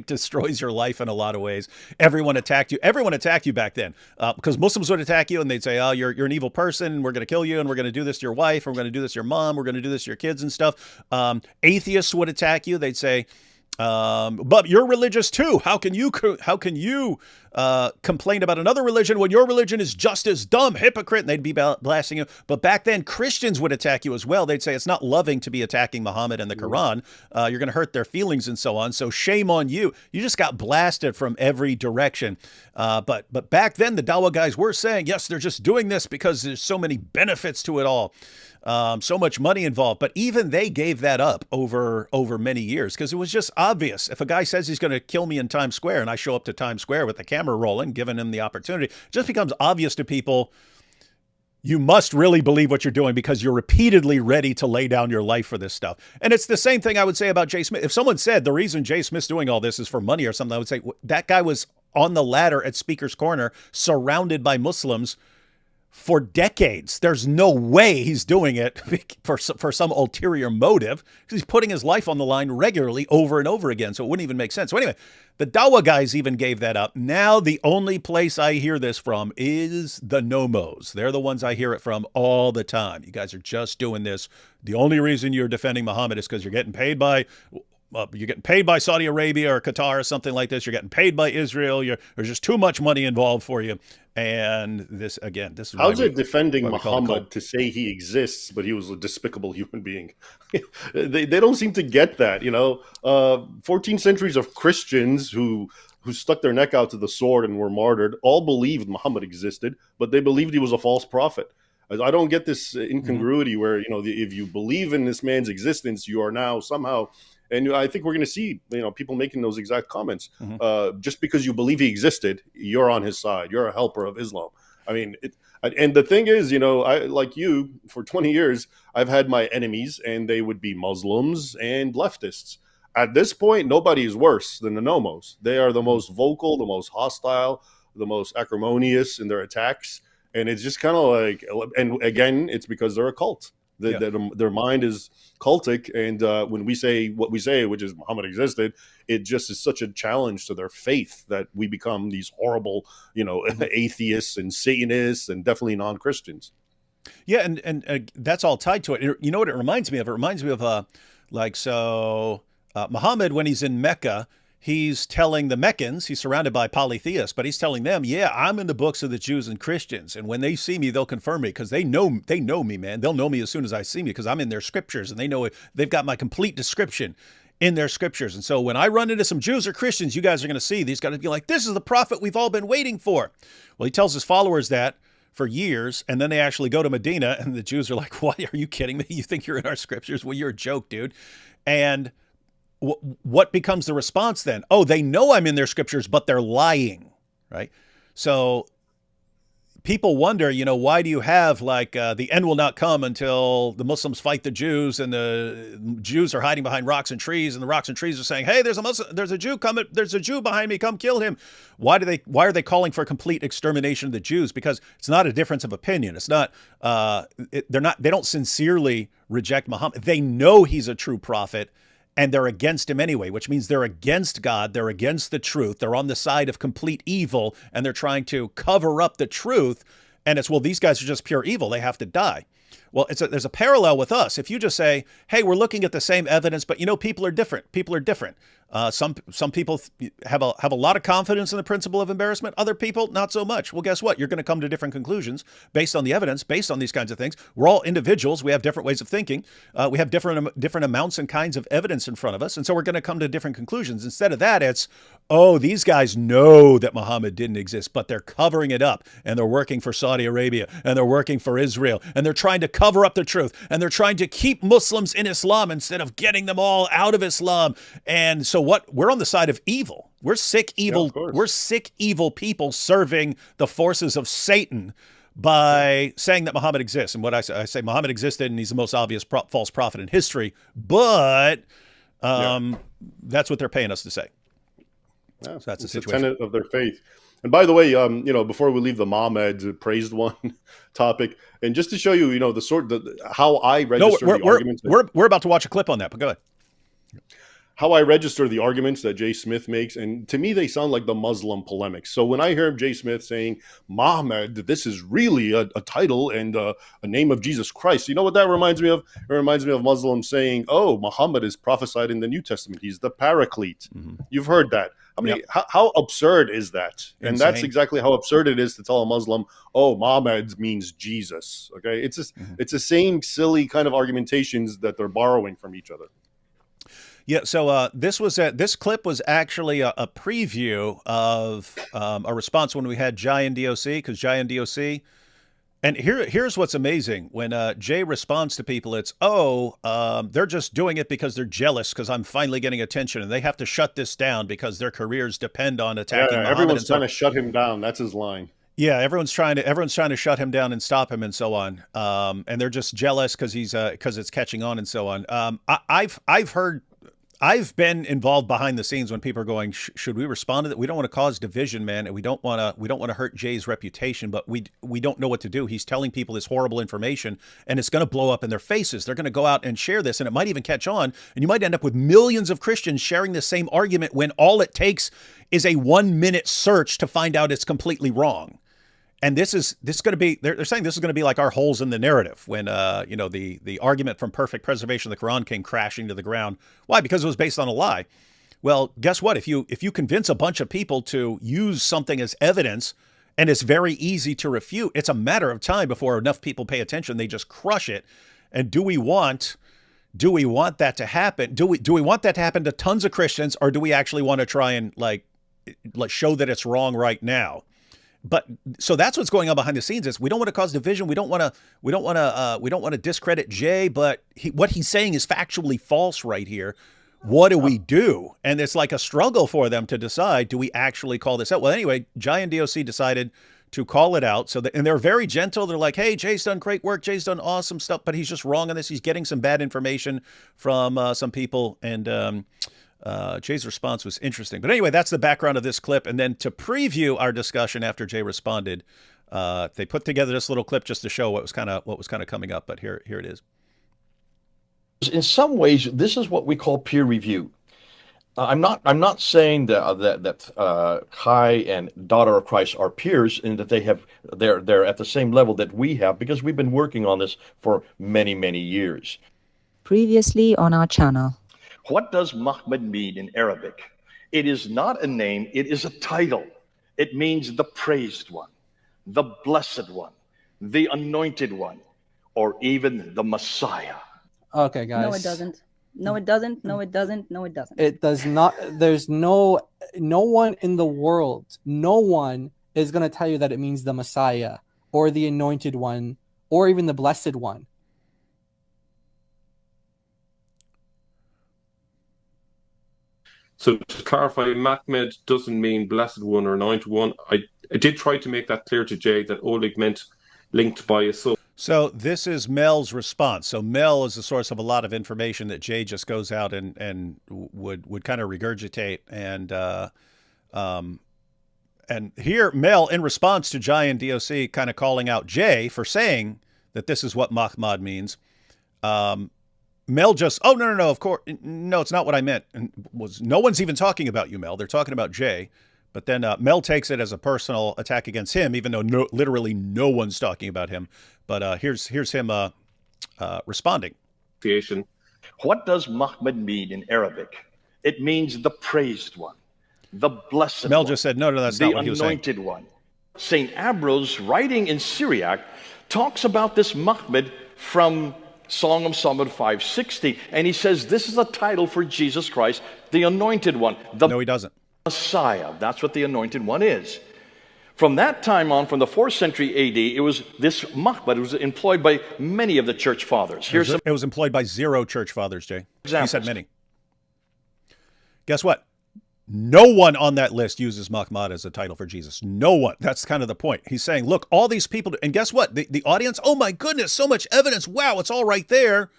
destroys your life in a lot of ways. Everyone attacked you. Everyone attacked you back then because Muslims would attack you and they'd say, you're an evil person. We're going to kill you, and we're going to do this to your wife. And we're going to do this to your mom. We're going to do this to your kids and stuff. Atheists would attack you. They'd say, but you're religious too. How can you complain about another religion when your religion is just as dumb, hypocrite? And they'd be blasting you. But back then, Christians would attack you as well. They'd say it's not loving to be attacking Muhammad and the Quran. You're going to hurt their feelings and so on. So shame on you. You just got blasted from every direction. But back then, the Dawa guys were saying, yes, they're just doing this because there's so many benefits to it all. So much money involved, but even they gave that up over many years because it was just obvious. If a guy says he's going to kill me in Times Square and I show up to Times Square with the camera rolling, giving him the opportunity, it just becomes obvious to people. You must really believe what you're doing because you're repeatedly ready to lay down your life for this stuff. And it's the same thing I would say about Jay Smith. If someone said the reason Jay Smith's doing all this is for money or something, I would say that guy was on the ladder at Speaker's Corner, surrounded by Muslims, for decades. There's no way he's doing it for some ulterior motive, because he's putting his life on the line regularly over and over again. So it wouldn't even make sense. So anyway, the Dawa guys even gave that up. Now the only place I hear this from is the Nommos. They're the ones I hear it from all the time. You guys are just doing this. The only reason you're defending Muhammad is because you're getting paid by Saudi Arabia or Qatar or something like this. You're getting paid by Israel. There's just too much money involved for you. And this is how's it defending Muhammad to say he exists, but he was a despicable human being? they don't seem to get that. 14 centuries of Christians who stuck their neck out to the sword and were martyred all believed Muhammad existed, but they believed he was a false prophet. I don't get this incongruity where if you believe in this man's existence, you are now somehow. And I think we're going to see, people making those exact comments. Just because you believe he existed, you're on his side. You're a helper of Islam. I mean, and the thing is, I, like you, for 20 years, I've had my enemies, and they would be Muslims and leftists. At this point, nobody is worse than the Nommos. They are the most vocal, the most hostile, the most acrimonious in their attacks. And it's just kind of like, and again, it's because they're a cult. Their mind is cultic, and when we say what we say, which is Muhammad existed, it just is such a challenge to their faith that we become these horrible, atheists and Satanists and definitely non-Christians. Yeah, and that's all tied to it. You know what it reminds me of? It reminds me of Muhammad, when he's in Mecca, he's telling the Meccans, he's surrounded by polytheists, but he's telling them, yeah, I'm in the books of the Jews and Christians. And when they see me, they'll confirm me, because they know me, man. They'll know me as soon as I see me, because I'm in their scriptures, and they know it. They've got my complete description in their scriptures. And so when I run into some Jews or Christians, you guys are going to see, these guys be like, this is the prophet we've all been waiting for. Well, he tells his followers that for years, and then they actually go to Medina, and the Jews are like, what? Are you kidding me? You think you're in our scriptures? Well, you're a joke, dude. And what becomes the response then? Oh, they know I'm in their scriptures, but they're lying, right? So people wonder, why do you have the end will not come until the Muslims fight the Jews, and the Jews are hiding behind rocks and trees, and the rocks and trees are saying, hey, there's a Jew coming, there's a Jew behind me, come kill him. Why are they calling for complete extermination of the Jews? Because it's not a difference of opinion. It's not, they don't sincerely reject Muhammad. They know he's a true prophet, and they're against him anyway, which means they're against God. They're against the truth. They're on the side of complete evil, and they're trying to cover up the truth. And it's, well, these guys are just pure evil. They have to die. Well, there's a parallel with us. If you just say, hey, we're looking at the same evidence, but people are different. People are different. Some people have a lot of confidence in the principle of embarrassment. Other people, not so much. Well, guess what? You're going to come to different conclusions based on the evidence, based on these kinds of things. We're all individuals. We have different ways of thinking. We have different amounts and kinds of evidence in front of us. And so we're going to come to different conclusions. Instead of that, it's, oh, these guys know that Muhammad didn't exist, but they're covering it up, and they're working for Saudi Arabia, and they're working for Israel, and they're trying to cover up the truth, and they're trying to keep Muslims in Islam instead of getting them all out of Islam. And so we're on the side of evil. We're sick, evil. Yeah, we're sick, evil people serving the forces of Satan by saying that Muhammad exists. And what I say Muhammad existed, and he's the most obvious false prophet in history. But that's what they're paying us to say. Yeah, so that's the situation. It's a tenet of their faith. And by the way, before we leave the Mohammed praised one topic, and just to show you, how I register the arguments. We're about to watch a clip on that, but go ahead. How I register the arguments that Jay Smith makes, and to me, they sound like the Muslim polemics. So when I hear Jay Smith saying, Muhammad, this is really a title and a name of Jesus Christ, you know what that reminds me of? It reminds me of Muslims saying, oh, Muhammad is prophesied in the New Testament. He's the paraclete. Mm-hmm. You've heard that. How absurd is that? Insane. And that's exactly how absurd it is to tell a Muslim, oh, Muhammad means Jesus. Okay, it's just, It's the same silly kind of argumentations that they're borrowing from each other. Yeah, so this clip was actually a preview of a response when we had Jai and DOC, because Jai and DOC, and here's what's amazing. When Jay responds to people, it's, they're just doing it because they're jealous because I'm finally getting attention, and they have to shut this down because their careers depend on attacking Muhammad. Everyone's trying to shut him down. That's his line. Yeah, everyone's trying to shut him down and stop him and so on. And they're just jealous because it's catching on and so on. I've been involved behind the scenes when people are going, should we respond to that? We don't want to cause division, man, and we don't want to hurt Jay's reputation, but we don't know what to do. He's telling people this horrible information, and it's going to blow up in their faces. They're going to go out and share this, and it might even catch on, and you might end up with millions of Christians sharing the same argument when all it takes is a 1-minute search to find out it's completely wrong. And this is going to be, they're saying this is going to be like our holes in the narrative when, the argument from perfect preservation of the Quran came crashing to the ground. Why? Because it was based on a lie. Well, guess what? If you convince a bunch of people to use something as evidence and it's very easy to refute, it's a matter of time before enough people pay attention. They just crush it. And do we want that to happen? Do we want that to happen to tons of Christians, or do we actually want to try and like show that it's wrong right now? But so that's what's going on behind the scenes. Is we don't want to cause division. We don't want to discredit Jay, but what he's saying is factually false right here. What do we do? And it's like a struggle for them to decide, do we actually call this out? Well, anyway, Jai and DOC decided to call it out. And they're very gentle. They're like, hey, Jay's done great work. Jay's done awesome stuff, but he's just wrong on this. He's getting some bad information from some people. And Jay's response was interesting. But anyway, that's the background of this clip. And then to preview our discussion after Jay responded, they put together this little clip just to show what was kind of coming up. But here it is. In some ways, this is what we call peer review. I'm not saying that Kai and Daughter of Christ are peers and that they're at the same level that we have, because we've been working on this for many years. Previously on our channel. What does Muhammad mean in Arabic? It is not a name, it is a title. It means the praised one, the blessed one, the anointed one, or even the Messiah. Okay, guys. No, it doesn't. No, it doesn't. No, it doesn't. No, it doesn't. It does not. There's no one in the world, no one is going to tell you that it means the Messiah or the anointed one or even the blessed one. So to clarify, Mahmed doesn't mean blessed one or anointed one. I did try to make that clear to Jay that Oleg meant linked by a soul. So this is Mel's response. So Mel is the source of a lot of information that Jay just goes out and would kind of regurgitate. And here Mel, in response to Jai and DOC kind of calling out Jay for saying that this is what Mahmad means, Mel just, oh, no, of course, no, it's not what I meant. And no one's even talking about you, Mel. They're talking about Jay. But then Mel takes it as a personal attack against him, even though literally no one's talking about him. But here's him responding. What does Muhammad mean in Arabic? It means the praised one, the blessed one. Mel just said, no, that's not what he was saying. The anointed one. St. Ambrose, writing in Syriac, talks about this Muhammad from Song of Solomon 560. And he says this is a title for Jesus Christ, the anointed one. No, he doesn't. Messiah. That's what the anointed one is. From that time on, from the 4th century AD, it was this Mahmad. It was employed by many of the church fathers. It was employed by 0 church fathers, Jay. Examples. He said many. Guess what? No one on that list uses Mahmad as a title for Jesus. No one. That's kind of the point. He's saying, look, all these people, and guess what? The audience, oh my goodness, so much evidence. Wow, it's all right there.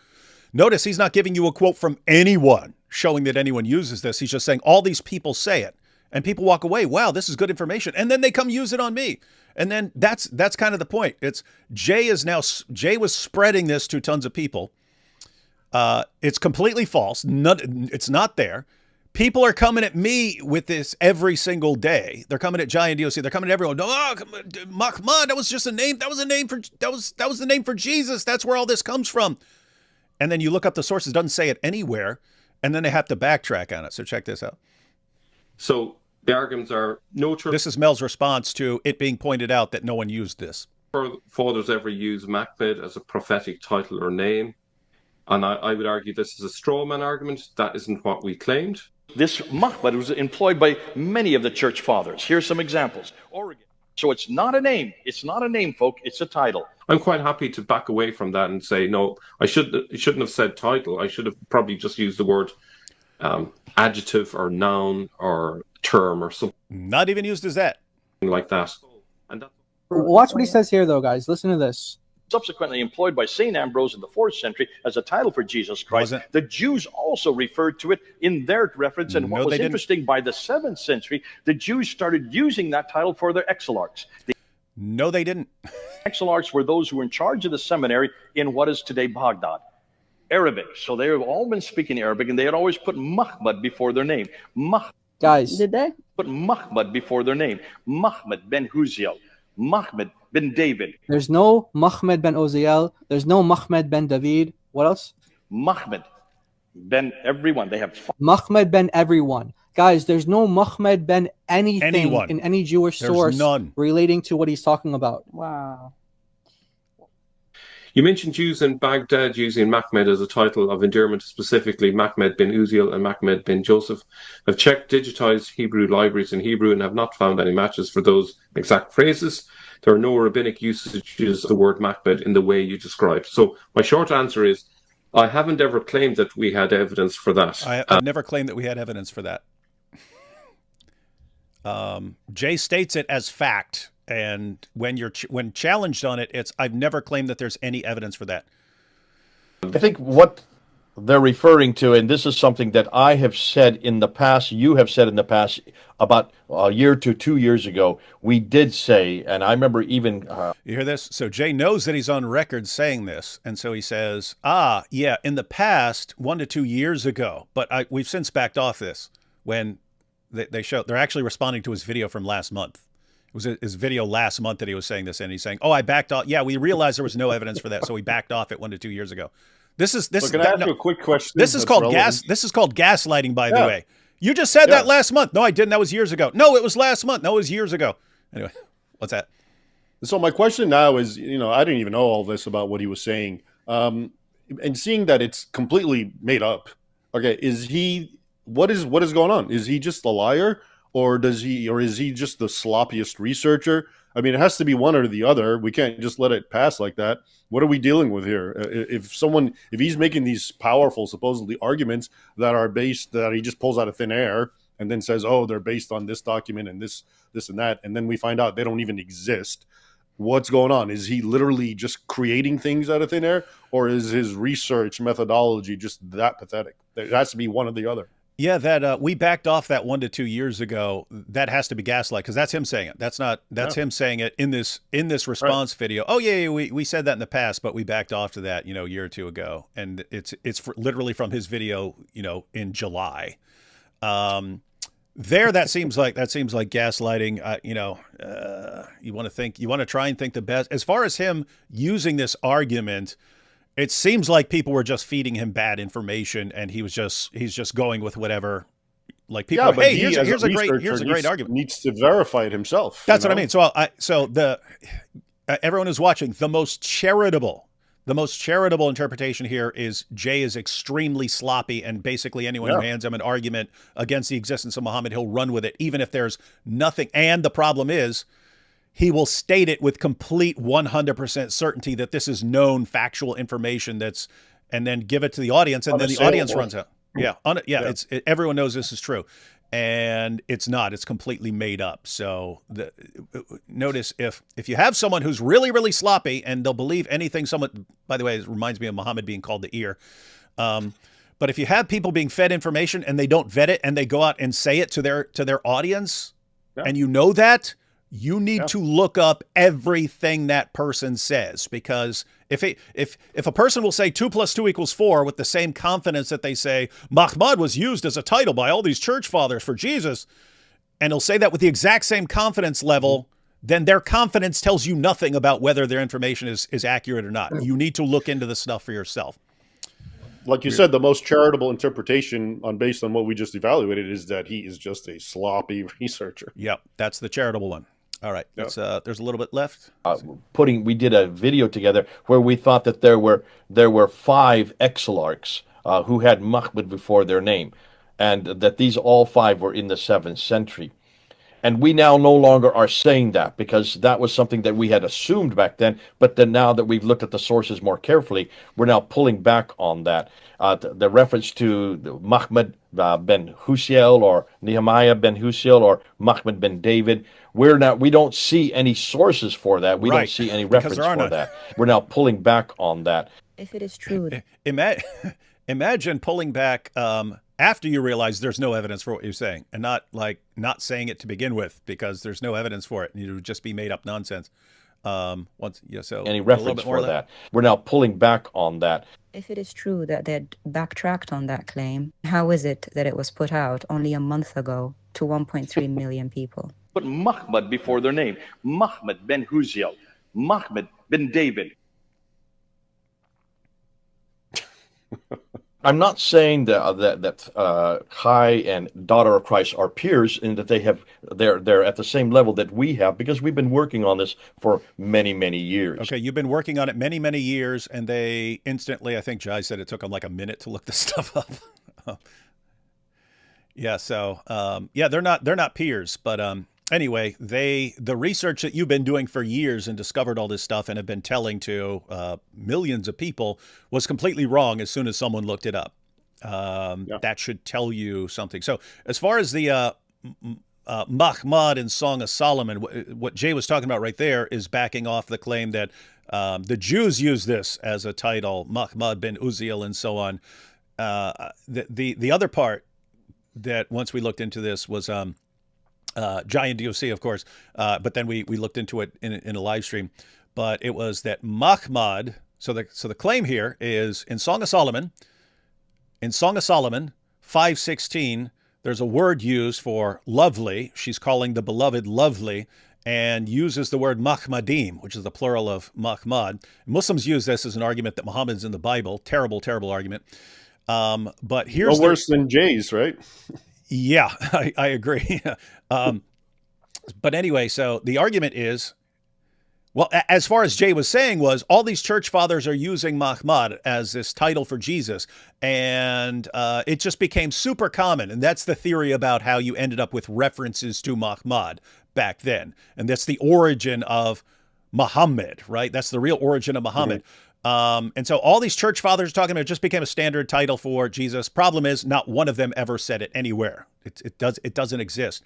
Notice he's not giving you a quote from anyone showing that anyone uses this. He's just saying all these people say it. And people walk away, wow, this is good information. And then they come use it on me. And then that's kind of the point. It's Jay was spreading this to tons of people. It's completely false. It's not there. People are coming at me with this every single day. They're coming at Jai and DOC. They're coming at everyone. Oh, Mahmad, that was just a name. That was the name for Jesus. That's where all this comes from. And then you look up the sources, it doesn't say it anywhere, and then they have to backtrack on it. So check this out. So the arguments are no church. This is Mel's response to it being pointed out that no one used this. Fathers ever use Mahmed as a prophetic title or name. And I would argue this is a straw man argument. That isn't what we claimed. This Mahmad was employed by many of the church fathers. Here's some examples. Oregon. So it's not a name. It's not a name, folk. It's a title. I'm quite happy to back away from that and say, no, I shouldn't have said title. I should have probably just used the word adjective or noun or term or something. Not even used as that. Like that. Watch what he says here, though, guys. Listen to this. subsequently employed by St. Ambrose in the 4th century as a title for Jesus Christ. Wasn't. The Jews also referred to it in their reference. And No, what was they didn't. interesting, by the 7th century, the Jews started using that title for their exilarchs. The No, they didn't. exilarchs were those who were in charge of the seminary in what is today Baghdad. Arabic. So they have all been speaking Arabic, and they had always put Mahmud before their name. Guys, Did they? Put Mahmud before their name. Mahmud ben Huziel. Mahmud bin David. there's no Mahmed ben Oziel. There's no Mahmed ben David. What else? Mahmud ben everyone. They have Mahmed ben everyone. Guys, there's no Mahmed ben anything Anyone. in any Jewish There's source none. relating to what he's talking about. Wow. You mentioned Jews in Baghdad using Mahmed as a title of endearment, specifically Mahmed bin Uziel and Mahmed bin Joseph. I've checked digitized Hebrew libraries in Hebrew and have not found any matches for those exact phrases. There are no rabbinic usages of the word Mahmed in the way you described. So my short answer is, I haven't ever claimed that we had evidence for that. I never claimed that we had evidence for that. Jay states it as fact, and when challenged on it, I've never claimed that there's any evidence for that. I think what they're referring to, and this is something that I have said in the past, you have said in the past, about a year to 2 years ago, we did say, and I remember even... You hear this? So Jay knows that he's on record saying this, and so he says, yeah, in the past, 1 to 2 years ago, but we've since backed off this when they're actually responding to his video from last month. It was his video last month that he was saying this, and he's saying, I backed off. Yeah, we realized there was no evidence for that, so we backed off it 1 to 2 years ago. This is Can I ask you a quick question? This is that's called relevant? This is called gaslighting, by the way. You just said that last month. No, I didn't. That was years ago. No, it was last month. No, it was years ago. Anyway, what's that? So my question now is, I didn't even know all this about what he was saying, and seeing that it's completely made up. Okay, what is going on? Is he just a liar, or is he just the sloppiest researcher? I mean, it has to be one or the other. We can't just let it pass like that. What are we dealing with here? If he's making these powerful, supposedly arguments that he just pulls out of thin air and then says, they're based on this document and this and that, and then we find out they don't even exist. What's going on? Is he literally just creating things out of thin air, or is his research methodology just that pathetic? It has to be one or the other. Yeah, that we backed off that 1 to 2 years ago. That has to be gaslight, because that's him saying it. That's him saying it in this response video. Oh yeah, we said that in the past, but we backed off to that, a year or two ago, and it's literally from his video, in July. That seems like gaslighting. You want to try and think the best as far as him using this argument. It seems like people were just feeding him bad information, and he's just going with whatever. Like people, Yeah, but hey, here's a great argument. Needs to verify it himself. That's what I mean. So everyone who's watching, the most charitable interpretation here is Jay is extremely sloppy, and basically anyone who hands him an argument against the existence of Muhammad, he'll run with it, even if there's nothing. And the problem is, he will state it with complete 100% certainty that this is known factual information and then give it to the audience, and then the audience runs out. Everyone knows this is true, and it's not. It's completely made up. So notice if you have someone who's really, really sloppy and they'll believe anything someone, by the way, it reminds me of Muhammad being called the ear. But if you have people being fed information and they don't vet it and they go out and say it to their audience, and you need to look up everything that person says, because if a person will say 2 + 2 = 4 with the same confidence that they say Mahmud was used as a title by all these church fathers for Jesus, and he'll say that with the exact same confidence level, then their confidence tells you nothing about whether their information is accurate or not. You need to look into the stuff for yourself. Like you said, the most charitable interpretation based on what we just evaluated is that he is just a sloppy researcher. Yep, that's the charitable one. All right, there's a little bit left. We did a video together where we thought that there were 5 exilarchs who had Mahmud before their name, and that these all 5 were in the 7th century. And we now no longer are saying that, because that was something that we had assumed back then. But then now that we've looked at the sources more carefully, we're now pulling back on that. The reference to Mahmud ben Husiel or Nehemiah ben Husiel or Mahmed ben David. We don't see any sources for that. We don't Right, see any because there reference are for none. that. We're now pulling back on that. If it is true, Imagine pulling back after you realize there's no evidence for what you're saying, and not saying it to begin with because there's no evidence for it, and it would just be made up nonsense. So Any a little reference bit more for of that. We're now pulling back on that. if it is true that they'd backtracked on that claim, how is it that it was put out only a month ago to 1.3 million people? Put Mahmud before their name. Mahmud ben Huziel, Mahmud ben David. I'm not saying that Kai and daughter of Christ are peers and that they're at the same level that we have, because we've been working on this for many years. Okay, you've been working on it many years, and they instantly, I think Jai said it took them like a minute to look this stuff up. Yeah, so they're not peers, but anyway, the research that you've been doing for years and discovered all this stuff and have been telling to millions of people was completely wrong as soon as someone looked it up. That should tell you something. So as far as the Mahmud and Song of Solomon, what Jay was talking about right there is backing off the claim that the Jews use this as a title, Mahmud bin Uziel and so on. The other part that once we looked into this was Giant DOC, of course, but then we looked into it in a live stream. But it was that Mahmud. So the claim here is in Song of Solomon. In Song of Solomon 5:16, there's a word used for lovely. She's calling the beloved lovely, and uses the word Mahmadim, which is the plural of Mahmud. Muslims use this as an argument that Muhammad's in the Bible. Terrible argument. But here's no worse than Jay's, right? Yeah, I agree. But anyway, so the argument is, well, as far as Jay was saying, was all these church fathers are using Mahmud as this title for Jesus, and it just became super common. And that's the theory about how you ended up with references to Mahmud back then. And that's the origin of Muhammad, right? That's the real origin of Muhammad. And so all these church fathers are talking about it just became a standard title for Jesus. Problem is, not one of them ever said it anywhere. It doesn't exist.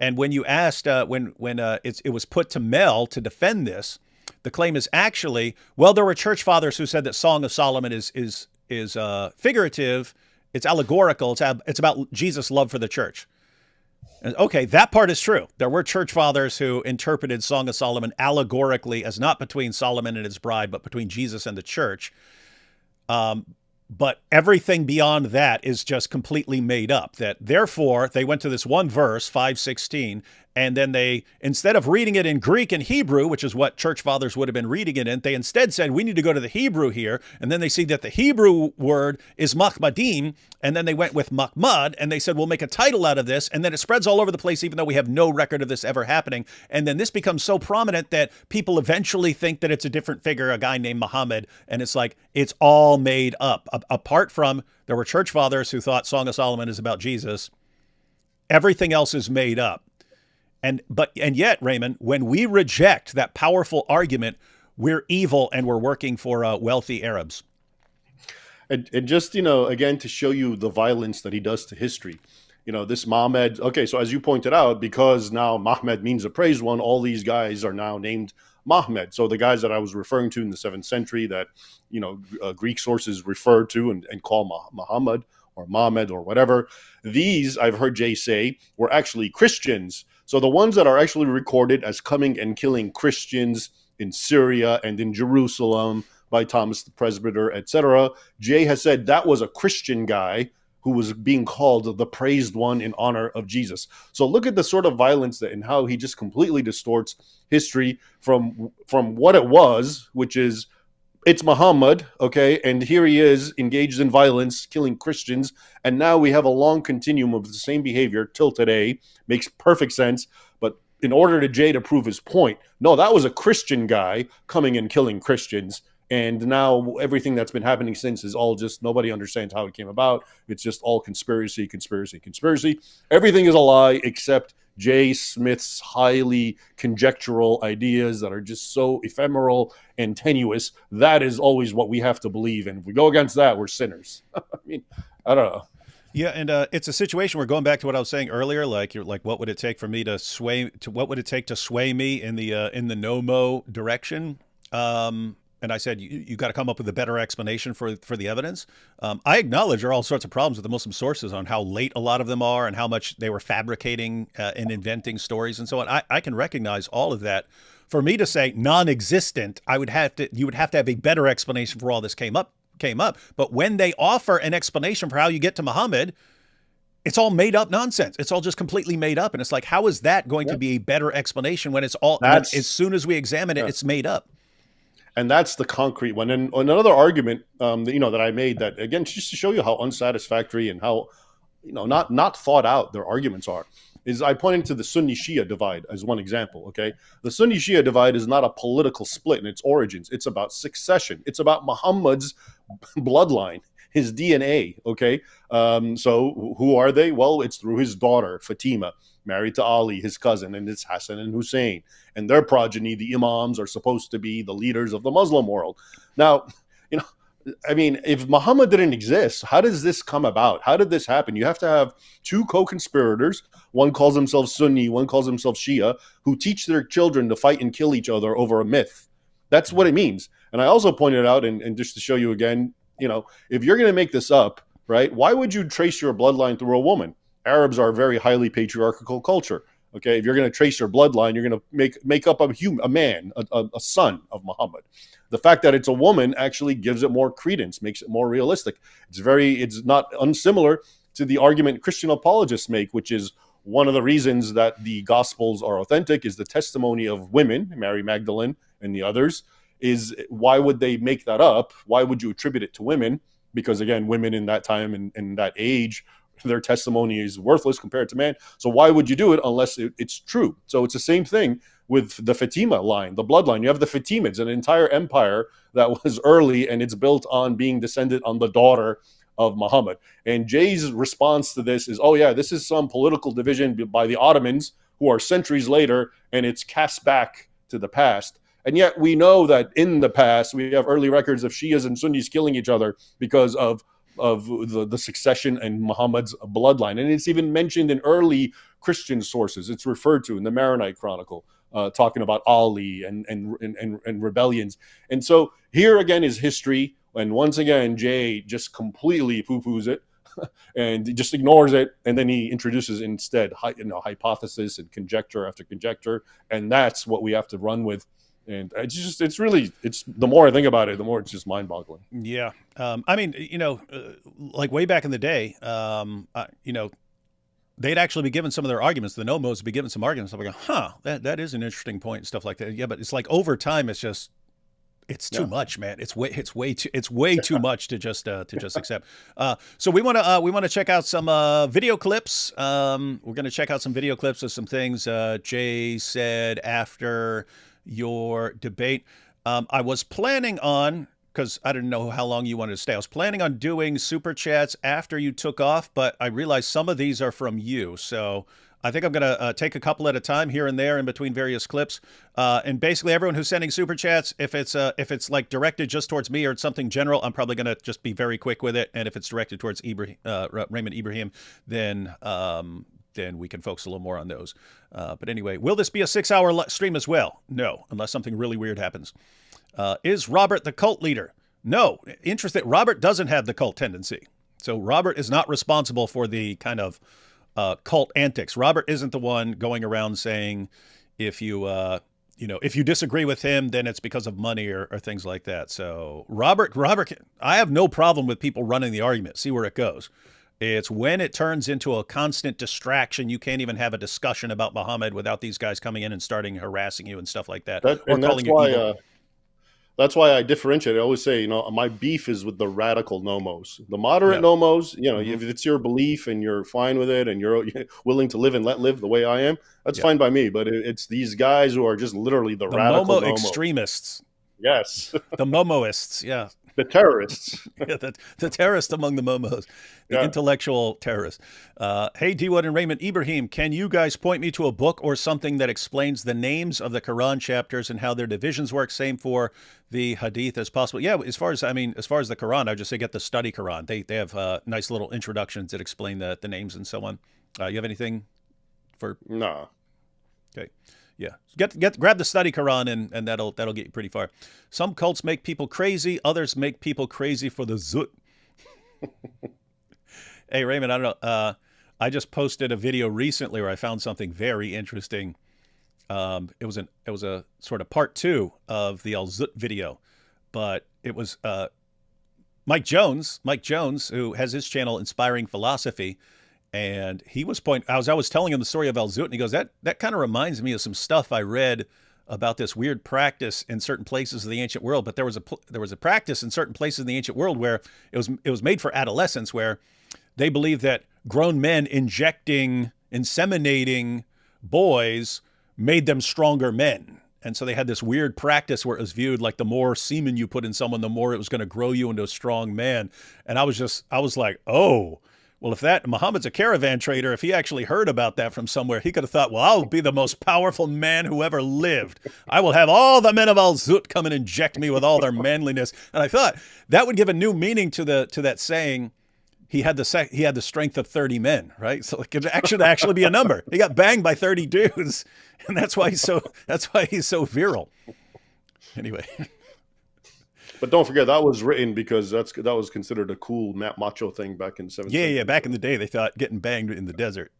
And when you asked, when it was put to Mel to defend this, the claim is actually, well, there were church fathers who said that Song of Solomon is figurative, it's allegorical, it's about Jesus' love for the church. And okay, that part is true. There were church fathers who interpreted Song of Solomon allegorically as not between Solomon and his bride, but between Jesus and the church. But everything beyond that is just completely made up. That therefore they went to this one verse, 5:16, and then they, instead of reading it in Greek and Hebrew, which is what church fathers would have been reading it in, they instead said, we need to go to the Hebrew here. And then they see that the Hebrew word is Mahmadim, and then they went with Mahmud, and they said, we'll make a title out of this. And then it spreads all over the place, even though we have no record of this ever happening. And then this becomes so prominent that people eventually think that it's a different figure, a guy named Muhammad. And it's like, it's all made up. Apart from, there were church fathers who thought Song of Solomon is about Jesus. Everything else is made up. And yet, Raymond, when we reject that powerful argument, we're evil and we're working for wealthy Arabs. And just, again, to show you the violence that he does to history, this Mohammed. Okay, so as you pointed out, because now Mahmed means a praised one, all these guys are now named Mahmed. So the guys that I was referring to in the 7th century that, Greek sources refer to and call Muhammad or Mohammed or whatever, these, I've heard Jay say, were actually Christians. So the ones that are actually recorded as coming and killing Christians in Syria and in Jerusalem by Thomas the Presbyter, etc., Jay has said that was a Christian guy who was being called the praised one in honor of Jesus. So look at the sort of violence and how he just completely distorts history from what it was, which is, it's Muhammad, okay, and here he is engaged in violence, killing Christians, and now we have a long continuum of the same behavior till today. Makes perfect sense, but in order to Jay to prove his point, no, that was a Christian guy coming and killing Christians, and now everything that's been happening since is all just, nobody understands how it came about. It's just all conspiracy. Everything is a lie except Jay Smith's highly conjectural ideas that are just so ephemeral and tenuous. That is always what we have to believe. And if we go against that, we're sinners. I mean, I don't know. Yeah, and it's a situation where going back to what I was saying earlier, like you're like, what would it take for me to sway? To what would it take to sway me in the Nommo direction? And I said, you got to come up with a better explanation for the evidence. I acknowledge there are all sorts of problems with the Muslim sources on how late a lot of them are and how much they were fabricating and inventing stories and so on. I can recognize all of that. For me to say non-existent, you would have to have a better explanation for all this came up. But when they offer an explanation for how you get to Muhammad, it's all made up nonsense. It's all just completely made up. And it's like, how is that going to be a better explanation when it's all, as soon as we examine it, it's made up? And that's the concrete one. And another argument, that I made, that again, just to show you how unsatisfactory and how, not thought out their arguments are, is I pointed to the Sunni-Shia divide as one example. Okay, the Sunni-Shia divide is not a political split in its origins. It's about succession. It's about Muhammad's bloodline, his DNA. Okay, so who are they? Well, it's through his daughter Fatima, married to Ali, his cousin, and it's Hassan and Hussein, and their progeny, the Imams, are supposed to be the leaders of the Muslim world. Now, if Muhammad didn't exist, how does this come about? How did this happen? You have to have two co-conspirators. One calls himself Sunni, one calls himself Shia, who teach their children to fight and kill each other over a myth. That's what it means. And I also pointed out, and just to show you again, if you're going to make this up, right, why would you trace your bloodline through a woman? Arabs are a very highly patriarchal culture. Okay, if you're going to trace your bloodline, you're going to make up a man, a son of Muhammad. The fact that it's a woman actually gives it more credence, makes it more realistic. It's not unsimilar to the argument Christian apologists make, which is one of the reasons that the Gospels are authentic is the testimony of women, Mary Magdalene and the others. Is why would they make that up? Why would you attribute it to women? Because again, women in that time and in that age, their testimony is worthless compared to man. So why would you do it unless it's true? So it's the same thing with the Fatima line, the bloodline. You have the Fatimids, an entire empire that was early, and it's built on being descended on the daughter of Muhammad. And Jay's response to this is, oh yeah, this is some political division by the Ottomans who are centuries later, and it's cast back to the past. And yet we know that in the past, we have early records of Shias and Sunnis killing each other because of the succession and Muhammad's bloodline. And it's even mentioned in early Christian sources. It's referred to in the Maronite Chronicle, talking about Ali and rebellions. And so here again is history. And once again, Jay just completely poo-poos it and just ignores it. And then he introduces instead hypothesis and conjecture after conjecture. And that's what we have to run with. And it's the more I think about it, the more it's just mind-boggling. Yeah. Like way back in the day, they'd actually be given some of their arguments. The Nommos would be given some arguments. I'm like, that is an interesting point and stuff like that. Yeah, but it's like over time, it's too much, man. It's way too much to just accept. So we want to check out some video clips. We're going to check out some video clips of some things Jay said after your debate. I was planning on, because I didn't know how long you wanted to stay, I was planning on doing super chats after you took off, but I realized some of these are from you. So I think I'm going to take a couple at a time here and there in between various clips. And basically everyone who's sending super chats, if it's like directed just towards me or it's something general, I'm probably going to just be very quick with it. And if it's directed towards Raymond Ibrahim, then we can focus a little more on those. But anyway, will this be a 6-hour stream as well? No, unless something really weird happens. Is Robert the cult leader? No. Interesting. Robert doesn't have the cult tendency. So Robert is not responsible for the kind of cult antics. Robert isn't the one going around saying if you disagree with him, then it's because of money or things like that. So Robert, I have no problem with people running the argument. See where it goes. It's when it turns into a constant distraction. You can't even have a discussion about Muhammad without these guys coming in and starting harassing you and stuff like that. That's why I differentiate. I always say, my beef is with the radical nomos. The moderate nomos, if it's your belief and you're fine with it and you're willing to live and let live the way I am, that's fine by me. But it's these guys who are just literally the radical Nommo extremists. Yes. The Momoists, yeah. The terrorists. Yeah, the terrorist among the momos, the intellectual terrorist. Hey, D-Wood and Raymond Ibrahim, can you guys point me to a book or something that explains the names of the Quran chapters and how their divisions work? Same for the hadith as possible. Yeah, as far as the Quran, I would just say get the study Quran. They have nice little introductions that explain the names and so on. You have anything for? No. Okay. Yeah, grab the study Quran and that'll get you pretty far. Some cults make people crazy, others make people crazy for the Zoot. Hey Raymond, I don't know. I just posted a video recently where I found something very interesting. It was a sort of part 2 of the Al Zoot video, but it was Mike Jones, who has his channel Inspiring Philosophy. And he was I was telling him the story of Al Zoot, and he goes, that kind of reminds me of some stuff I read about this weird practice in certain places of the ancient world. But there was a practice in certain places in the ancient world where it was made for adolescents, where they believed that grown men inseminating boys made them stronger men. And so they had this weird practice where it was viewed like the more semen you put in someone, the more it was going to grow you into a strong man. And I was like, oh. Well, if Muhammad's a caravan trader, if he actually heard about that from somewhere, he could have thought, well, I'll be the most powerful man who ever lived. I will have all the men of Al Zoot come and inject me with all their manliness. And I thought that would give a new meaning to that saying. He had the strength of 30 men, right? So it should actually be a number. He got banged by 30 dudes, and that's why he's so virile. Anyway. But don't forget, that was written because that was considered a cool macho thing back in the 70s. Yeah. Back in the day, they thought getting banged in the desert.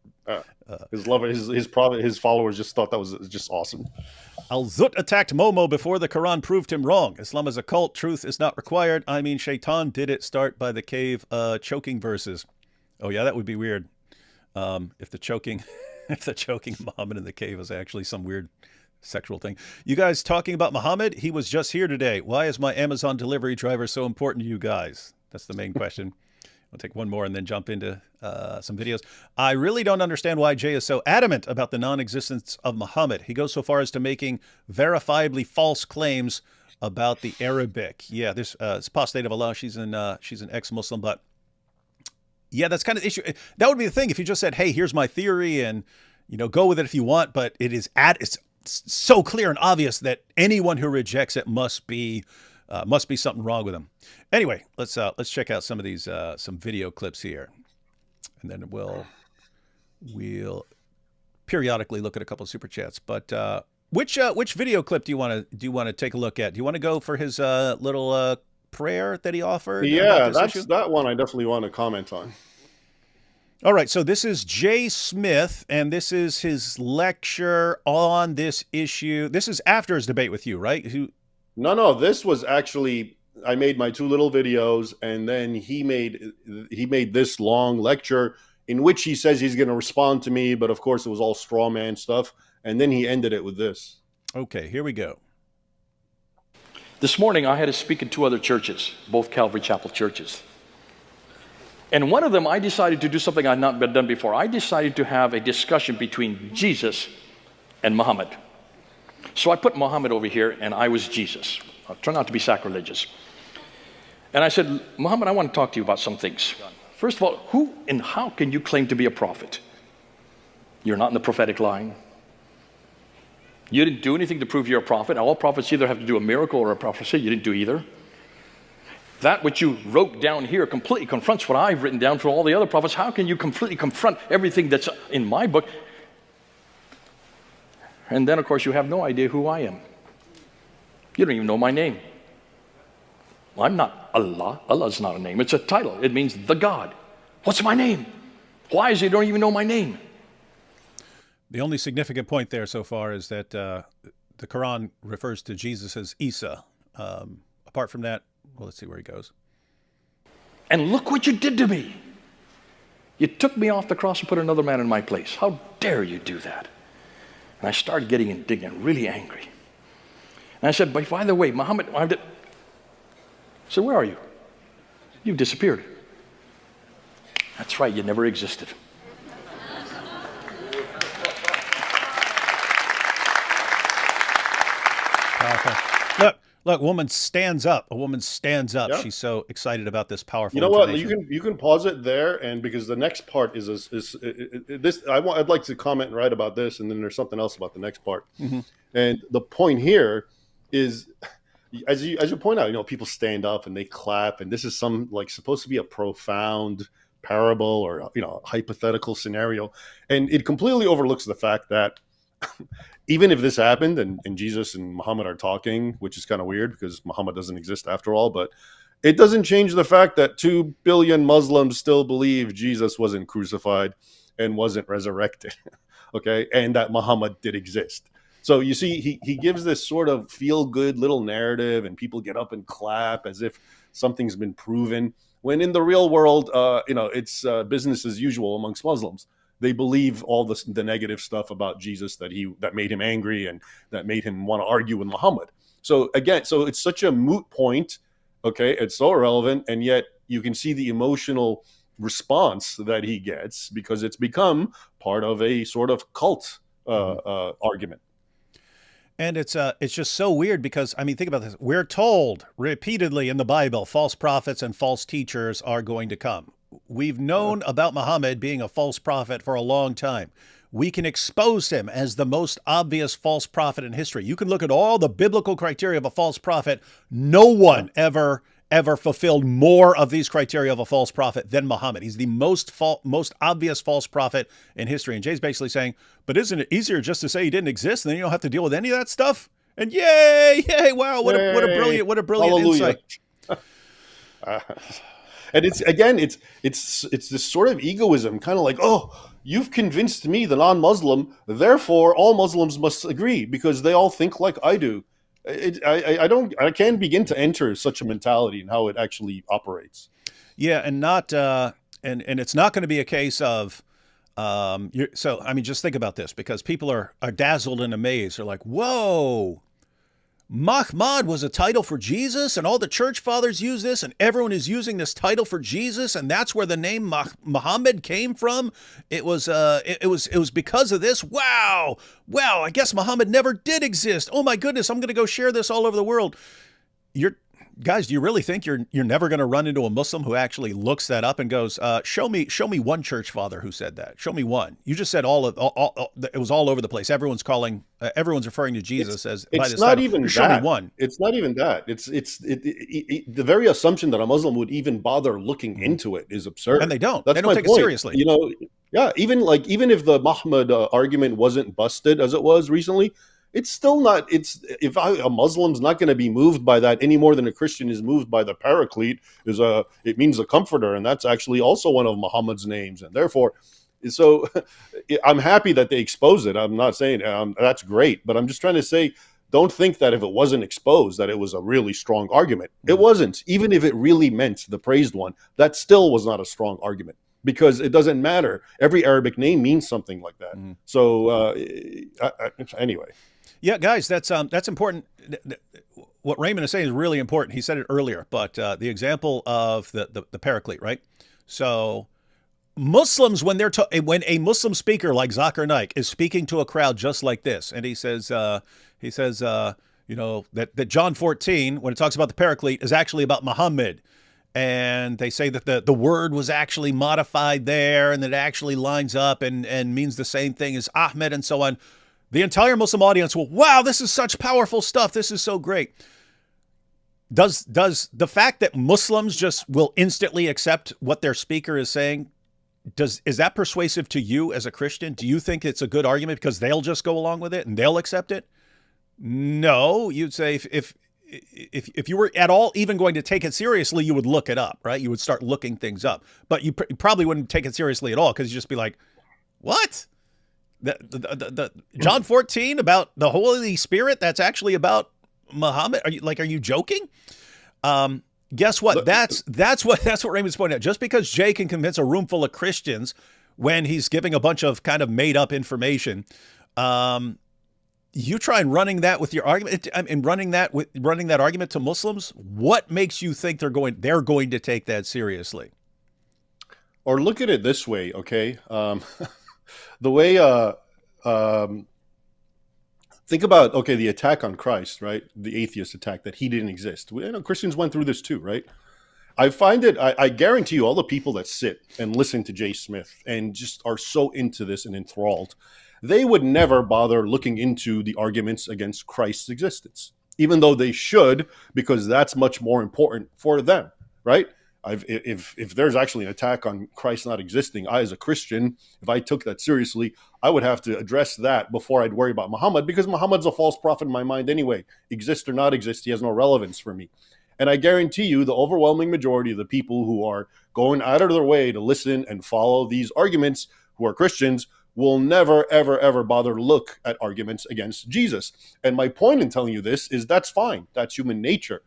His followers just thought that was just awesome. Al Zoot attacked Nommo before the Quran proved him wrong. Islam is a cult. Truth is not required. I mean, Shaitan did it. Start by the cave choking verses. Oh yeah, that would be weird. If the choking Muhammad in the cave was actually some weird sexual thing. You guys talking about Muhammad? He was just here today. Why is my Amazon delivery driver so important to you guys? That's the main question. I'll take one more and then jump into some videos. I really don't understand why Jay is so adamant about the non-existence of Muhammad. He goes so far as to making verifiably false claims about the Arabic. Yeah, this apostate of Allah. She's an ex-Muslim, but yeah, that's kind of the issue. That would be the thing if you just said, "Hey, here's my theory," and go with it if you want. But it's so clear and obvious that anyone who rejects it must be something wrong with them. Anyway, let's check out some of these some video clips here, and then we'll periodically look at a couple of super chats. But which video clip do you want to take a look at? Do you want to go for his little prayer that he offered? Yeah, that one I definitely want to comment on. All right, so this is Jay Smith, and this is his lecture on this issue. This is after his debate with you, right? No, this was actually, I made my 2 little videos, and then he made this long lecture in which he says he's going to respond to me, but of course it was all straw man stuff, and then he ended it with this. Okay, here we go. This morning I had to speak in 2 other churches, both Calvary Chapel churches. And one of them, I decided to do something I'd not been done before. I decided to have a discussion between Jesus and Muhammad. So I put Muhammad over here, and I was Jesus. I'll try not to be sacrilegious. And I said, Muhammad, I want to talk to you about some things. First of all, who and how can you claim to be a prophet? You're not in the prophetic line. You didn't do anything to prove you're a prophet. All prophets either have to do a miracle or a prophecy. You didn't do either. That which you wrote down here completely confronts what I've written down for all the other prophets. How can you completely confront everything that's in my book? And then, of course, you have no idea who I am. You don't even know my name. Well, I'm not Allah. Allah's not a name. It's a title. It means the God. What's my name? Why is it you don't even know my name? The only significant point there so far is that the Quran refers to Jesus as Isa. Apart from that, well, let's see where he goes. And look what you did to me. You took me off the cross and put another man in my place. How dare you do that? And I started getting indignant, really angry. And I said, by the way, Muhammad, I said, where are you? You've disappeared. That's right, you never existed. Look, Look, a woman stands up. A woman stands up. Yeah. She's so excited about this powerful You know what? information. You can pause it there, and because the next part is this. I'd like to comment and write about this, and then there's something else about the next part. And the point here is, as you point out, you know, people stand up and they clap, and this is some like supposed to be a profound parable or, you know, hypothetical scenario, and it completely overlooks the fact that even if this happened and Jesus and Muhammad are talking, which is kind of weird because Muhammad doesn't exist after all, but it doesn't change the fact that 2 billion Muslims still believe Jesus wasn't crucified and wasn't resurrected, okay, and that Muhammad did exist. So you see, he gives this sort of feel-good little narrative, and people get up and clap as if something's been proven, when in the real world, you know, it's business as usual amongst Muslims. They believe all the negative stuff about Jesus that made him angry and that made him want to argue with Muhammad. So again, so it's such a moot point, okay? It's so irrelevant, and yet you can see the emotional response that he gets because it's become part of a sort of cult argument. And it's just so weird because, I mean, think about this. We're told repeatedly in the Bible, false prophets and false teachers are going to come. We've known about Muhammad being a false prophet for a long time. We can expose him as the most obvious false prophet in history. You can look at all the biblical criteria of a false prophet. No one ever fulfilled more of these criteria of a false prophet than Muhammad. He's the most obvious false prophet in history. And Jay's basically saying, but isn't it easier just to say he didn't exist and then you don't have to deal with any of that stuff? And yay, wow, what a brilliant Hallelujah. insight. And it's this sort of egoism, kind of like, oh, you've convinced me, the non-Muslim, therefore all Muslims must agree because they all think like I do. I can't begin to enter such a mentality and how it actually operates. Yeah, and not and it's not going to be a case of so I mean, just think about this, because people are dazzled and amazed. They're like, whoa, Mahmad was a title for Jesus, and all the church fathers use this, and everyone is using this title for Jesus, and that's where the name Muhammad came from. It was because of this. Wow, I guess Muhammad never did exist. Oh my goodness, I'm going to go share this all over the world. Guys, do you really think you're never going to run into a Muslim who actually looks that up and goes, show me one church father who said that. Show me one. You just said it was all over the place. Everyone's referring to Jesus as by this title. Even show me one. It's not even that. It's the very assumption that a Muslim would even bother looking into it is absurd. And they don't. That's they don't take it seriously. You know, yeah. Even if the Muhammad argument wasn't busted as it was recently, it's still not. A Muslim's not going to be moved by that any more than a Christian is moved by the Paraclete. It means a comforter, and that's actually also one of Muhammad's names, and therefore, so I'm happy that they expose it. I'm not saying that's great, but I'm just trying to say, don't think that if it wasn't exposed that it was a really strong argument. It wasn't. Even if it really meant the praised one, that still was not a strong argument. Because it doesn't matter. Every Arabic name means something like that. So anyway. Yeah, guys, that's important. What Raymond is saying is really important. He said it earlier, but the example of the Paraclete, right? So Muslims, when a Muslim speaker like Zakir Naik is speaking to a crowd just like this, and he says, you know, that John 14, when it talks about the Paraclete, is actually about Muhammad. And they say that the word was actually modified there, and that it actually lines up and means the same thing as Ahmed and so on. The entire Muslim audience will, wow, this is such powerful stuff. This is so great. Does the fact that Muslims just will instantly accept what their speaker is saying, is that persuasive to you as a Christian? Do you think it's a good argument because they'll just go along with it and they'll accept it? No, you'd say if you were at all even going to take it seriously, you would look it up, right? You would start looking things up, but you probably wouldn't take it seriously at all because you'd just be like, what? The John 14 about the Holy Spirit, that's actually about Muhammad? Are you joking? Guess what? That's what Raymond's pointing out. Just because Jay can convince a room full of Christians when he's giving a bunch of kind of made up information, you try and running that with your argument and running that argument to Muslims. What makes you think they're going to take that seriously? Or look at it this way, okay? The way, think about, okay, the attack on Christ, right? The atheist attack that he didn't exist. We, Christians went through this too, right? I find it, I guarantee you, all the people that sit and listen to Jay Smith and just are so into this and enthralled, they would never bother looking into the arguments against Christ's existence, even though they should, because that's much more important for them, right? If there's actually an attack on Christ not existing, I, as a Christian, if I took that seriously, I would have to address that before I'd worry about Muhammad, because Muhammad's a false prophet in my mind anyway. Exist or not exist, he has no relevance for me. And I guarantee you, the overwhelming majority of the people who are going out of their way to listen and follow these arguments, who are Christians, will never, ever, ever bother to look at arguments against Jesus. And my point in telling you this is that's fine. That's human nature.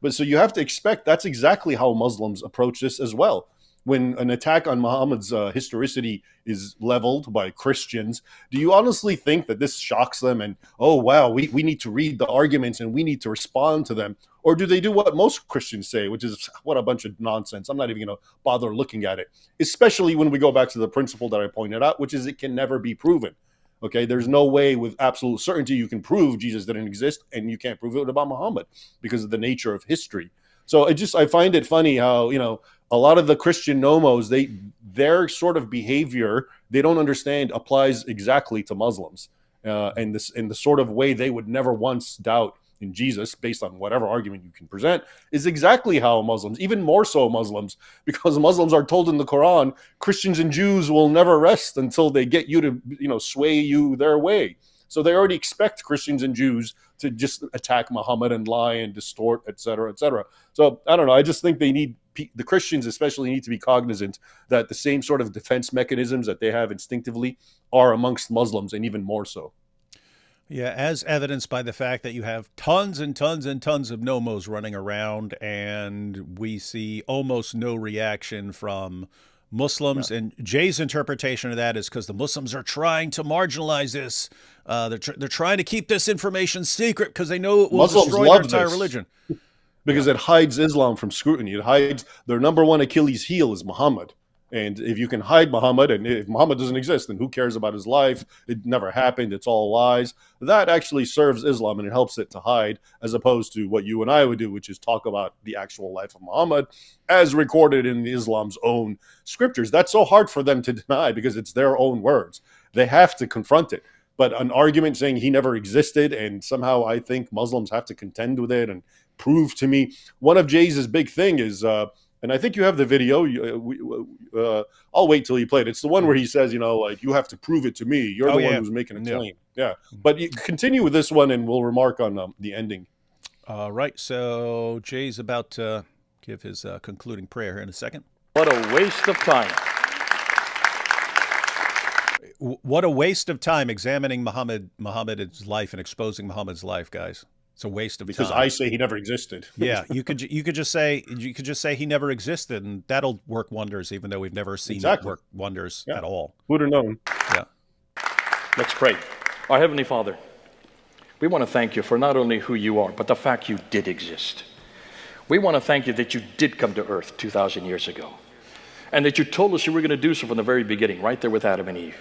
But so you have to expect that's exactly how Muslims approach this as well. When an attack on Muhammad's historicity is leveled by Christians, do you honestly think that this shocks them and, oh, wow, we need to read the arguments and we need to respond to them? Or do they do what most Christians say, which is, what a bunch of nonsense. I'm not even going to bother looking at it, especially when we go back to the principle that I pointed out, which is it can never be proven. Okay, there's no way with absolute certainty you can prove Jesus didn't exist, and you can't prove it about Muhammad because of the nature of history. So I find it funny how, a lot of the Christian nomos, their sort of behavior, they don't understand applies exactly to Muslims, and the sort of way they would never once doubt in Jesus, based on whatever argument you can present, is exactly how Muslims, even more so Muslims, because Muslims are told in the Quran, Christians and Jews will never rest until they get you to, sway you their way. So they already expect Christians and Jews to just attack Muhammad and lie and distort, et cetera, et cetera. So I don't know. I just think the Christians especially need to be cognizant that the same sort of defense mechanisms that they have instinctively are amongst Muslims, and even more so. Yeah, as evidenced by the fact that you have tons and tons and tons of nomos running around, and we see almost no reaction from Muslims. Yeah. And Jay's interpretation of that is because the Muslims are trying to marginalize this. They're trying to keep this information secret because they know it will destroy their entire religion. Because it hides Islam from scrutiny. It hides their number one Achilles heel is Muhammad. And if you can hide Muhammad, and if Muhammad doesn't exist, then who cares about his life? It never happened. It's all lies. That actually serves Islam, and it helps it to hide, as opposed to what you and I would do, which is talk about the actual life of Muhammad as recorded in Islam's own scriptures. That's so hard for them to deny because it's their own words. They have to confront it. But an argument saying he never existed, and somehow I think Muslims have to contend with it and prove to me. One of Jay's big thing is... and I think you have the video. I'll wait till you play it. It's the one where he says, you have to prove it to me. You're the one who's making a claim. Yeah. But you continue with this one, and we'll remark on the ending. Right. So Jay's about to give his concluding prayer here in a second. What a waste of time. What a waste of time examining Muhammad's life and exposing Muhammad's life, guys. It's a waste of time. Because I say he never existed. Yeah, you could just say he never existed, and that'll work wonders, even though we've never seen it work wonders at all. Who'd have known? Yeah. Let's pray. Our Heavenly Father, we want to thank you for not only who you are, but the fact you did exist. We want to thank you that you did come to earth 2,000 years ago, and that you told us you were going to do so from the very beginning, right there with Adam and Eve.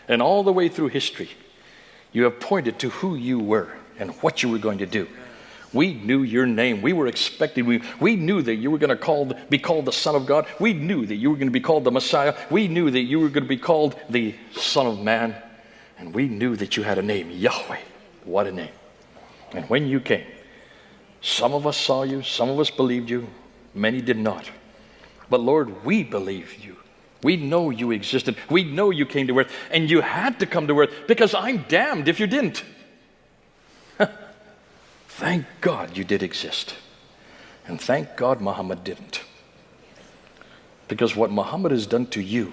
And all the way through history, you have pointed to who you were and what you were going to do. We knew your name. We were expecting. We knew that you were going to be called the Son of God. We knew that you were going to be called the Messiah. We knew that you were going to be called the Son of Man. And we knew that you had a name, Yahweh. What a name. And when you came, some of us saw you, some of us believed you, many did not. But Lord, we believe you. We know you existed. We know you came to earth, and you had to come to earth, because I'm damned if you didn't. Thank God you did exist. And thank God Muhammad didn't. Because what Muhammad has done to you,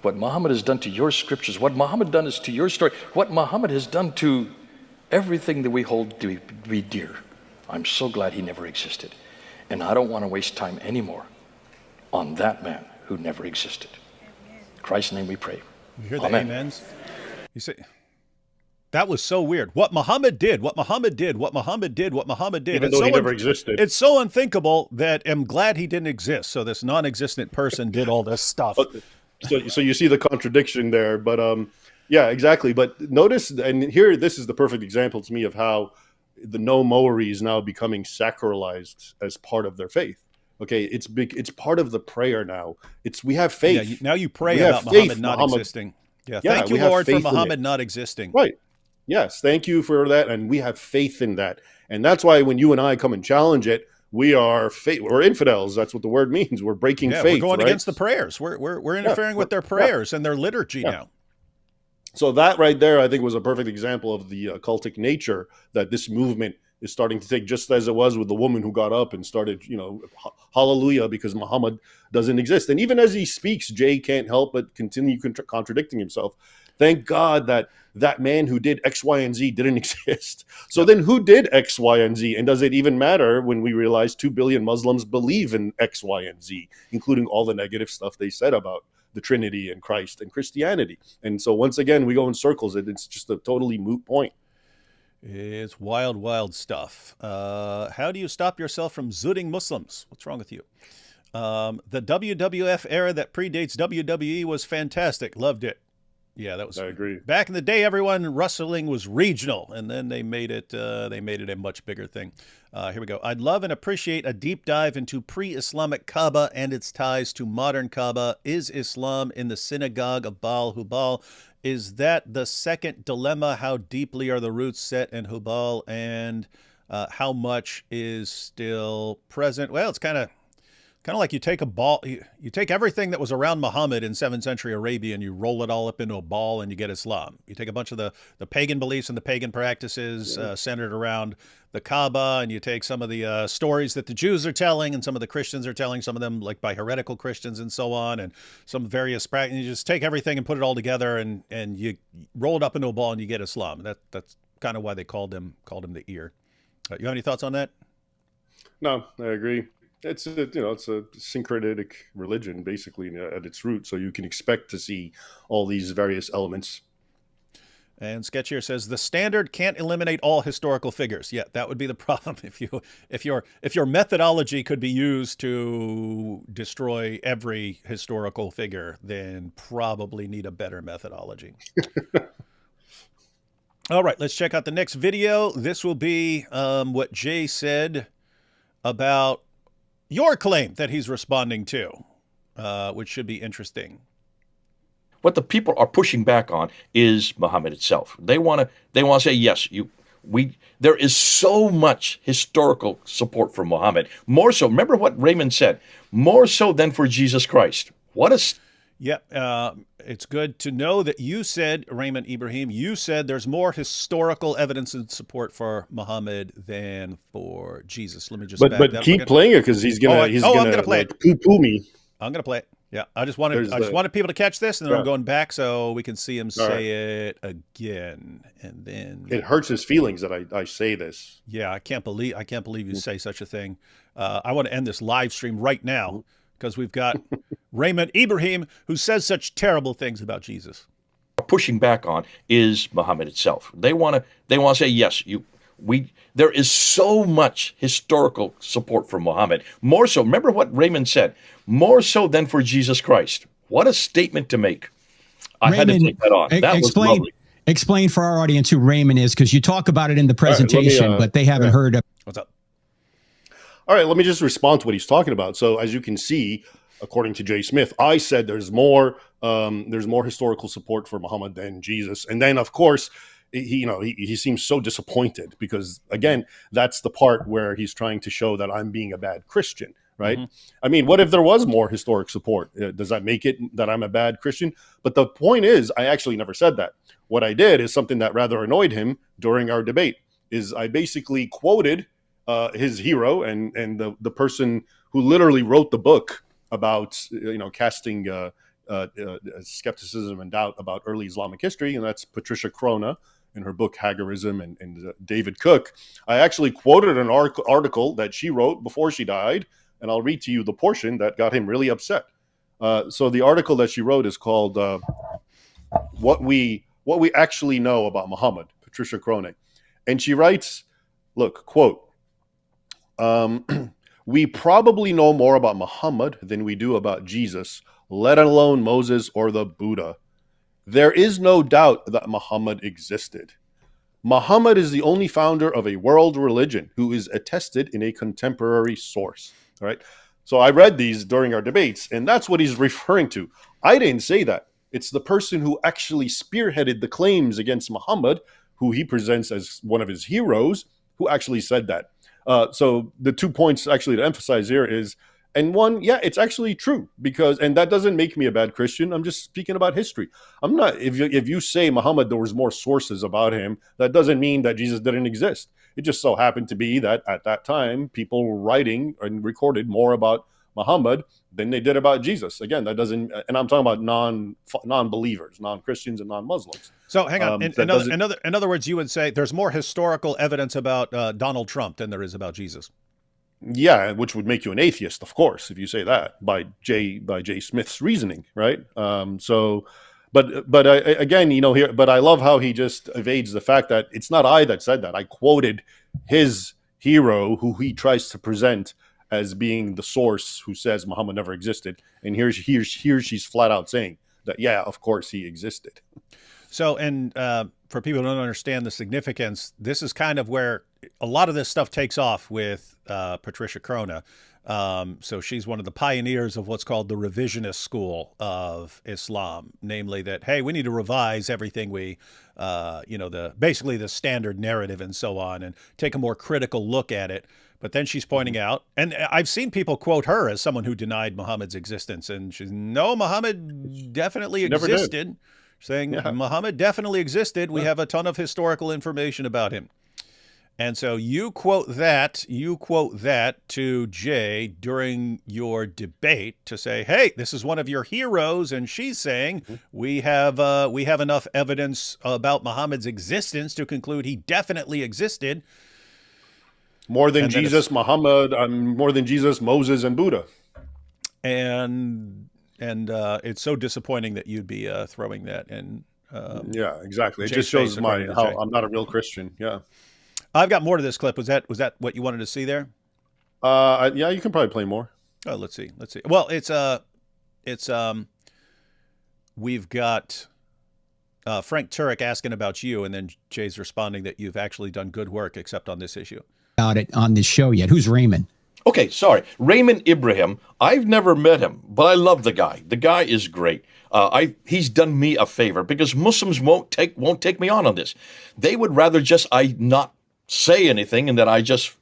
what Muhammad has done to your scriptures, what Muhammad done is to your story, what Muhammad has done to everything that we hold to be dear, I'm so glad he never existed. And I don't want to waste time anymore on that man who never existed. In Christ's name we pray. You hear the amens? You say... That was so weird. What Muhammad did, what Muhammad did, what Muhammad did, what Muhammad did. Even though he never existed. It's so unthinkable that I'm glad he didn't exist. So this non-existent person did all this stuff. So you see the contradiction there. But Yeah, exactly. But notice, and here, this is the perfect example to me of how the Nomoery is now becoming sacralized as part of their faith. Okay, it's big. It's part of the prayer now. We have Yeah, faith. now you pray We have about Muhammad faith. not existing. Yeah, Yeah, thank you, we have Lord, for faith in Muhammad it. not existing. Right. Yes, thank you for that, and we have faith in that. And that's why when you and I come and challenge it, we're infidels. That's what the word means. We're breaking Yeah, faith. we're going right? against the prayers. We're interfering with their prayers and their liturgy now. So that right there, I think, was a perfect example of the cultic nature that this movement is starting to take, just as it was with the woman who got up and started, hallelujah, because Muhammad doesn't exist. And even as he speaks, Jay can't help but continue contradicting himself. Thank God that man who did X, Y, and Z didn't exist. So then who did X, Y, and Z? And does it even matter when we realize 2 billion Muslims believe in X, Y, and Z, including all the negative stuff they said about the Trinity and Christ and Christianity? And so once again, we go in circles. It's just a totally moot point. It's wild, wild stuff. How do you stop yourself from zooting Muslims? What's wrong with you? The WWF era that predates WWE was fantastic. Loved it. Yeah, that was. I agree. Back in the day, everyone wrestling was regional, and then they made it. They made it a much bigger thing. Here we go. I'd love and appreciate a deep dive into pre-Islamic Kaaba and its ties to modern Kaaba. Is Islam in the synagogue of Baal Hubal? Is that the second dilemma? How deeply are the roots set in Hubal, and how much is still present? Well, it's kind of like you take a ball, you take everything that was around Muhammad in 7th century Arabia and you roll it all up into a ball and you get Islam. You take a bunch of the pagan beliefs and the pagan practices centered around the Kaaba, and you take some of the stories that the Jews are telling and some of the Christians are telling, some of them like by heretical Christians and so on, and some various practices. You just take everything and put it all together and you roll it up into a ball and you get Islam. That's kind of why they called him the ear. You have any thoughts on that? No, I agree. It's a syncretic religion basically at its root, so you can expect to see all these various elements. And Sketch here says the standard can't eliminate all historical figures. Yeah, that would be the problem if your methodology could be used to destroy every historical figure, then probably need a better methodology. All right, let's check out the next video. This will be what Jay said about your claim that he's responding to, which should be interesting. What the people are pushing back on is Muhammad itself. They want to say, yes, there is so much historical support for Muhammad. More so, remember what Raymond said, more so than for Jesus Christ. It's good to know that you said, Raymond Ibrahim, you said there's more historical evidence and support for Muhammad than for Jesus. Let me just but keep playing it because he's gonna I'm gonna play it. Poo me. I'm gonna play it. Yeah, I just wanted people to catch this, and then I'm going back so we can see him say it again, and then it hurts his feelings that I say this. Yeah, I can't believe you say such a thing. I want to end this live stream right now because we've got Raymond Ibrahim who says such terrible things about Jesus. Pushing back on is Muhammad itself. They want to say, yes, there is so much historical support for Muhammad. More so, remember what Raymond said, more so than for Jesus Christ. What a statement to make. I had to take that on. That was lovely. Explain for our audience who Raymond is, because you talk about it in the presentation, but they haven't heard of. What's up? All right, let me just respond to what he's talking about. So as you can see, according to Jay Smith, I said there's more historical support for Muhammad than Jesus. And then, of course, he seems so disappointed because, again, that's the part where he's trying to show that I'm being a bad Christian, right? Mm-hmm. I mean, what if there was more historic support? Does that make it that I'm a bad Christian? But the point is, I actually never said that. What I did is something that rather annoyed him during our debate, is I basically quoted his hero and the person who literally wrote the book about casting skepticism and doubt about early Islamic history, and that's Patricia Crona in her book Hagirism, and David Cook. I actually quoted an article that she wrote before she died, and I'll read to you the portion that got him really upset. So the article that she wrote is called "What We Actually Know About Muhammad," Patricia Crone, and she writes, "Look, quote." We probably know more about Muhammad than we do about Jesus, let alone Moses or the Buddha. There is no doubt that Muhammad existed. Muhammad is the only founder of a world religion who is attested in a contemporary source. All right. So I read these during our debates, and that's what he's referring to. I didn't say that. It's the person who actually spearheaded the claims against Muhammad, who he presents as one of his heroes, who actually said that. So the 2 points actually to emphasize here is, and one, yeah, it's actually true, because, and that doesn't make me a bad Christian. I'm just speaking about history. I'm not, if you say Muhammad, there was more sources about him, that doesn't mean that Jesus didn't exist. It just so happened to be that at that time, people were writing and recorded more about Muhammad than they did about Jesus. Again, that doesn't, and I'm talking about non-believers, non-Christians and non-Muslims. So hang on. In other words, you would say there's more historical evidence about Donald Trump than there is about Jesus. Yeah, which would make you an atheist, of course, if you say that by J. Smith's reasoning, right? But again, here, but I love how he just evades the fact that it's not I that said that. I quoted his hero, who he tries to present as being the source, who says Muhammad never existed, and here she's flat out saying that, yeah, of course he existed. So, and for people who don't understand the significance, this is kind of where a lot of this stuff takes off with Patricia Crona. So she's one of the pioneers of what's called the revisionist school of Islam, namely that, hey, we need to revise everything we, basically the standard narrative and so on, and take a more critical look at it. But then she's pointing out, and I've seen people quote her as someone who denied Muhammad's existence, and she's, no, Muhammad definitely existed. Saying Muhammad definitely existed. We have a ton of historical information about him. And so you quote that to Jay during your debate to say, hey, this is one of your heroes. And she's saying we have enough evidence about Muhammad's existence to conclude he definitely existed. More than Jesus, Muhammad, more than Jesus, Moses, and Buddha. And it's so disappointing that you'd be throwing that in. Yeah, exactly. It just shows how I'm not a real Christian. Yeah. I've got more to this clip. Was that what you wanted to see there? Yeah, you can probably play more. Oh, let's see. Well, we've got Frank Turek asking about you, and then Jay's responding that you've actually done good work, except on this issue. About it on this show yet? Who's Raymond? Okay, sorry. Raymond Ibrahim. I've never met him, but I love the guy. The guy is great. He's done me a favor, because Muslims won't take me on this. They would rather just I not say anything, and that I just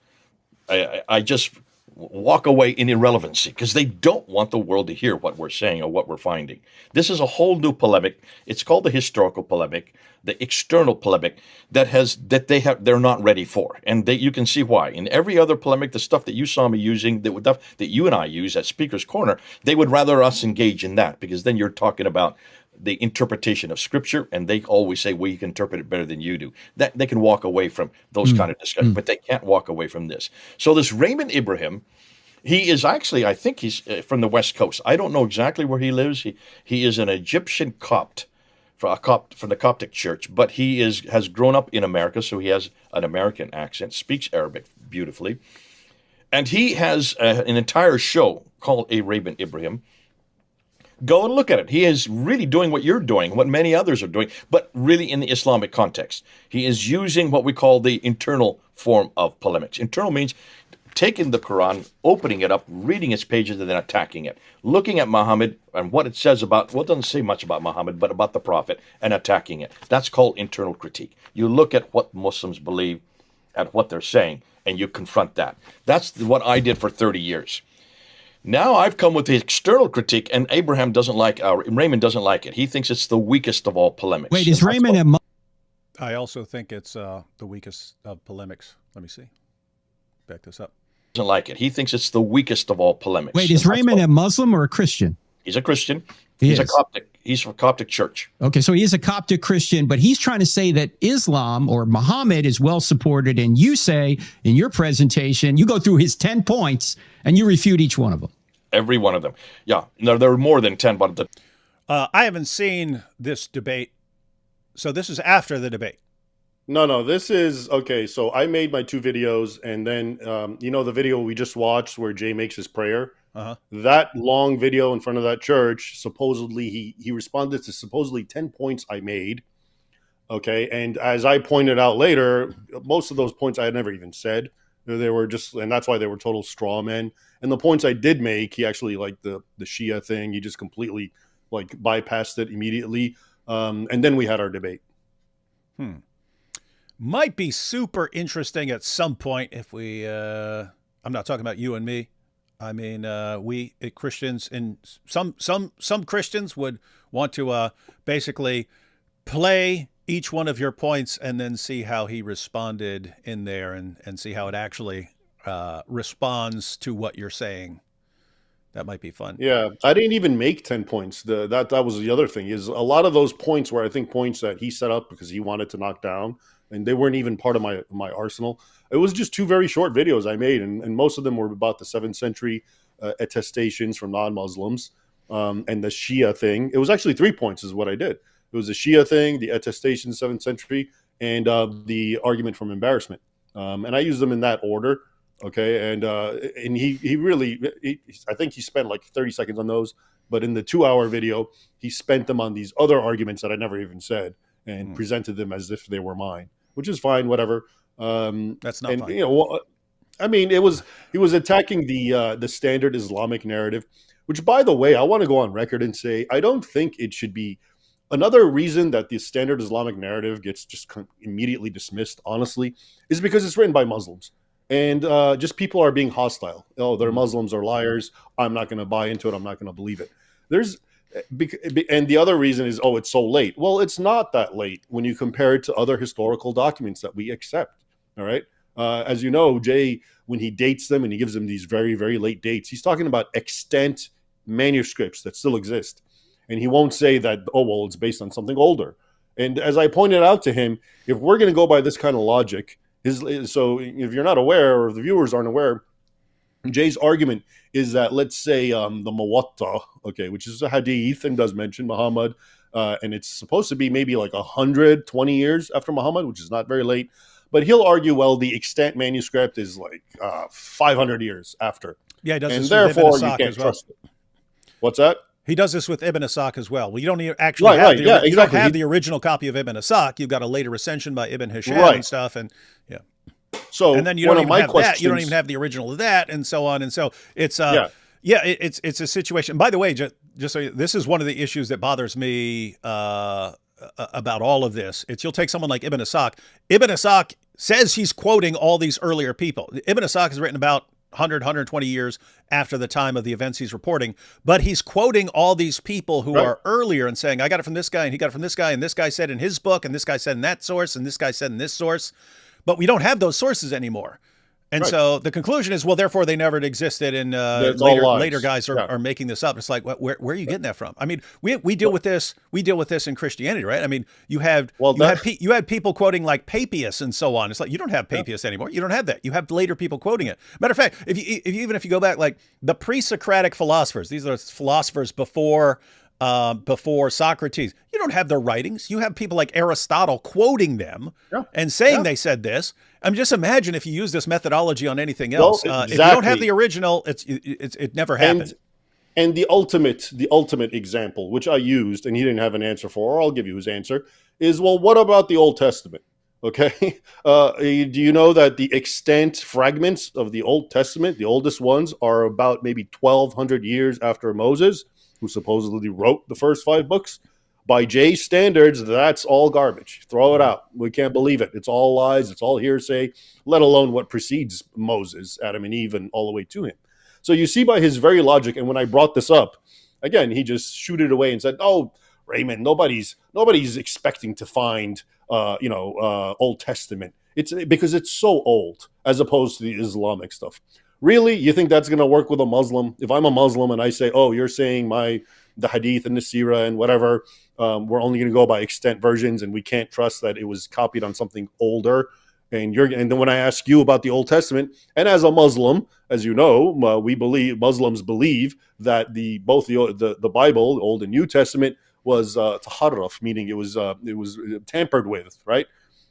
walk away in irrelevancy, because they don't want the world to hear what we're saying or what we're finding. This is a whole new polemic. It's called the historical polemic, the external polemic they're not ready for, and you can see why. In every other polemic, the stuff that you saw me using, that you and I use at Speaker's Corner, they would rather us engage in that, because then you're talking about the interpretation of Scripture, and they always say, well, you can interpret it better than you do. That they can walk away from those kind of discussions, but they can't walk away from this. So this Raymond Ibrahim, he is actually, I think he's from the West Coast. I don't know exactly where he lives. He is an Egyptian Copt, from the Coptic Church, but he has grown up in America, so he has an American accent, speaks Arabic beautifully, and he has an entire show called A Raymond Ibrahim. Go and look at it. He is really doing what you're doing, what many others are doing, but really in the Islamic context. He is using what we call the internal form of polemics. Internal means taking the Quran, opening it up, reading its pages, and then attacking it. Looking at Muhammad and what it says about, well, it doesn't say much about Muhammad, but about the Prophet, and attacking it. That's called internal critique. You look at what Muslims believe, at what they're saying, and you confront that. That's what I did for 30 years. Now I've come with the external critique, and Raymond doesn't like it. He thinks it's the weakest of all polemics. Wait, is Raymond I also think it's the weakest of polemics. Let me see. Back this up. Doesn't like it. He thinks it's the weakest of all polemics. Wait, is Raymond a Muslim or a Christian? He's a Christian. He's a Coptic. He's from a Coptic church. Okay, so he is a Coptic Christian, but he's trying to say that Islam or Muhammad is well supported, and you say in your presentation, you go through his 10 points, and you refute each one of them. Every one of them. Yeah, no, there are more than 10. But I haven't seen this debate, so this is after the debate. No, this is, okay, so I made my 2 videos, and then, the video we just watched where Jay makes his prayer, That long video in front of that church, supposedly he responded to supposedly 10 points I made. Okay. And as I pointed out later, most of those points I had never even said. They were just, and that's why they were total straw men. And the points I did make, he actually, like the Shia thing, he just completely like bypassed it immediately. And then we had our debate. Might be super interesting at some point if we, I'm not talking about you and me. I mean, we Christians, and some Christians would want to basically play each one of your points and then see how he responded in there, and see how it actually responds to what you're saying. That might be fun. Yeah, I didn't even make 10 points. That was the other thing, is a lot of those points were, I think, points that he set up because he wanted to knock down, and they weren't even part of my arsenal. It was just 2 very short videos I made, and most of them were about the 7th century attestations from non-Muslims, and the Shia thing. It was actually 3 points is what I did. It was the Shia thing, the attestation, 7th century, and the argument from embarrassment. And I used them in that order. Okay. And he really, I think he spent like 30 seconds on those, but in the 2-hour video, he spent them on these other arguments that I never even said, and presented them as if they were mine, which is fine. Whatever. That's not fine. You know, I mean, he was attacking the standard Islamic narrative, which, by the way, I want to go on record and say, I don't think it should be. Another reason that the standard Islamic narrative gets just immediately dismissed, honestly, is because it's written by Muslims. And just people are being hostile. Oh, they're Muslims or liars. I'm not going to buy into it. I'm not going to believe it. And the other reason is, oh, it's so late. Well, it's not that late when you compare it to other historical documents that we accept. All right. As you know, Jay, when he dates them and he gives them these very, very late dates, he's talking about extant manuscripts that still exist. And he won't say that, oh, well, it's based on something older. And as I pointed out to him, if we're going to go by this kind of logic, so if you're not aware, or the viewers aren't aware, Jay's argument is that, let's say the Muwatta, okay, which is a hadith and does mention Muhammad, and it's supposed to be maybe like 120 years after Muhammad, which is not very late. But he'll argue, well, the extant manuscript is like 500 years after. Yeah, he does and this therefore with Ibn you Asaq can't as well. trust it. What's that? He does this with Ibn Asaq as well. Well, you don't actually have you don't have the original copy of Ibn Asaq. You've got a later recension by Ibn Hisham and stuff, and yeah. So and then you don't even have that. You don't even have the original of that, and so on. And so it's it's a situation. By the way, just so this is one of the issues that bothers me about all of this. It's, you'll take someone like Ibn Asaq. Ibn Asaq says he's quoting all these earlier people. Ibn Asaq is written about 120 years after the time of the events he's reporting, but he's quoting all these people who are earlier and saying, I got it from this guy, and he got it from this guy, and this guy said in his book, and this guy said in that source, and this guy said in this source. But we don't have those sources anymore. And so the conclusion is, well, therefore they never existed, and later guys are making this up. It's like, where are you getting that from? I mean, we deal with this in Christianity, right? I mean, you had people quoting like Papias and so on. It's like, you don't have Papias anymore. You don't have that. You have later people quoting it. Matter of fact, even if you go back, like the pre-Socratic philosophers, these are philosophers before Socrates, you don't have their writings. You have people like Aristotle quoting them and saying they said this. I mean, just imagine if you use this methodology on anything else. If you don't have the original, it never happened. And the ultimate example, which I used, and he didn't have an answer for, or I'll give you his answer, is, well, what about the Old Testament? Okay. Do you know that the extant fragments of the Old Testament, the oldest ones, are about maybe 1,200 years after Moses, who supposedly wrote the first 5 books? By Jay's standards, that's all garbage. Throw it out. We can't believe it. It's all lies. It's all hearsay, let alone what precedes Moses, Adam and Eve, and all the way to him. So you see by his very logic, and when I brought this up, again, he just shooed it away and said, oh, Raymond, nobody's expecting to find, Old Testament. It's because it's so old as opposed to the Islamic stuff. Really? You think that's going to work with a Muslim? If I'm a Muslim and I say, oh, you're saying the hadith and the seerah and whatever, we're only going to go by extant versions, and we can't trust that it was copied on something older. And then when I ask you about the Old Testament, and as a Muslim, as you know, Muslims believe that both the Bible, the Old and New Testament, was taharraf, meaning it was tampered with, right?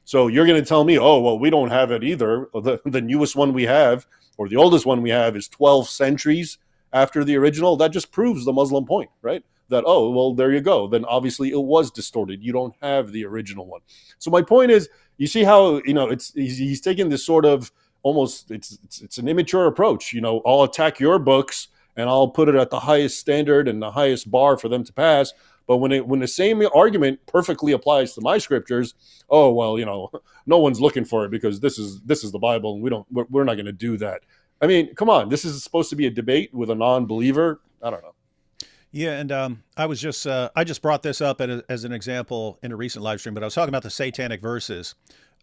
So you're going to tell me, oh, well, we don't have it either. The newest one we have, or the oldest one we have, is 12 centuries after the original, that just proves the Muslim point, right? That, oh, well, there you go. Then obviously it was distorted. You don't have the original one. So my point is, you see how, he's taking this sort of almost, it's an immature approach. I'll attack your books and I'll put it at the highest standard and the highest bar for them to pass. But when the same argument perfectly applies to my scriptures, oh, well, no one's looking for it because this is the Bible and we're not going to do that. I mean, come on, this is supposed to be a debate with a non-believer. I don't know. Yeah, and I just brought this up as an example in a recent live stream, but I was talking about the satanic verses.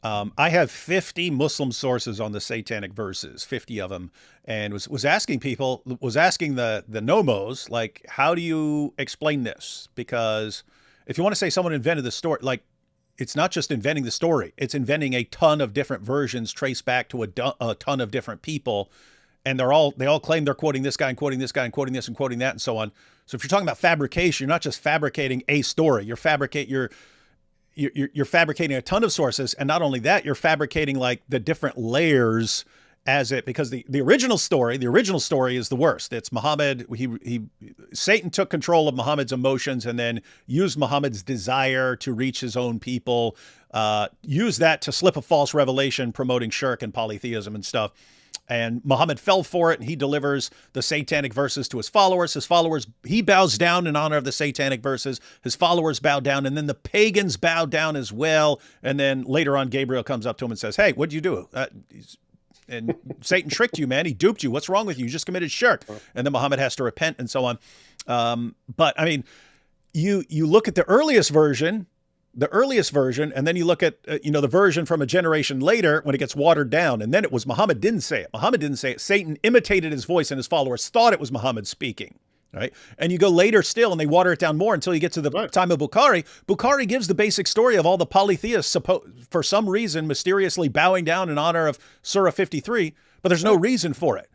I have 50 Muslim sources on the satanic verses, 50 of them, and was asking the Nommos, like, how do you explain this? Because if you want to say someone invented the story, like, it's not just inventing the story, it's inventing a ton of different versions traced back to a ton of different people. And they all claim they're quoting this guy and quoting this guy and quoting this and quoting that and so on. So if you're talking about fabrication, you're not just fabricating a story. You're fabricating a ton of sources, and not only that, you're fabricating like the different layers because the original story is the worst. It's Muhammad. Satan took control of Muhammad's emotions and then used Muhammad's desire to reach his own people. Used that to slip a false revelation promoting shirk and polytheism and stuff. And Muhammad fell for it, and he delivers the satanic verses to his followers. He bows down in honor of the satanic verses. His followers bow down, and then the pagans bow down as well. And then later on, Gabriel comes up to him and says, "Hey, what'd you do? And Satan tricked you, man. He duped you. What's wrong with you? You just committed shirk." And then Muhammad has to repent and so on. But I mean, you look at the earliest version, and then you look at, the version from a generation later when it gets watered down. And then it was Muhammad didn't say it. Satan imitated his voice and his followers thought it was Muhammad speaking. Right. And you go later still and they water it down more until you get to the time of Bukhari. Bukhari gives the basic story of all the polytheists for some reason mysteriously bowing down in honor of Surah 53, but there's no reason for it.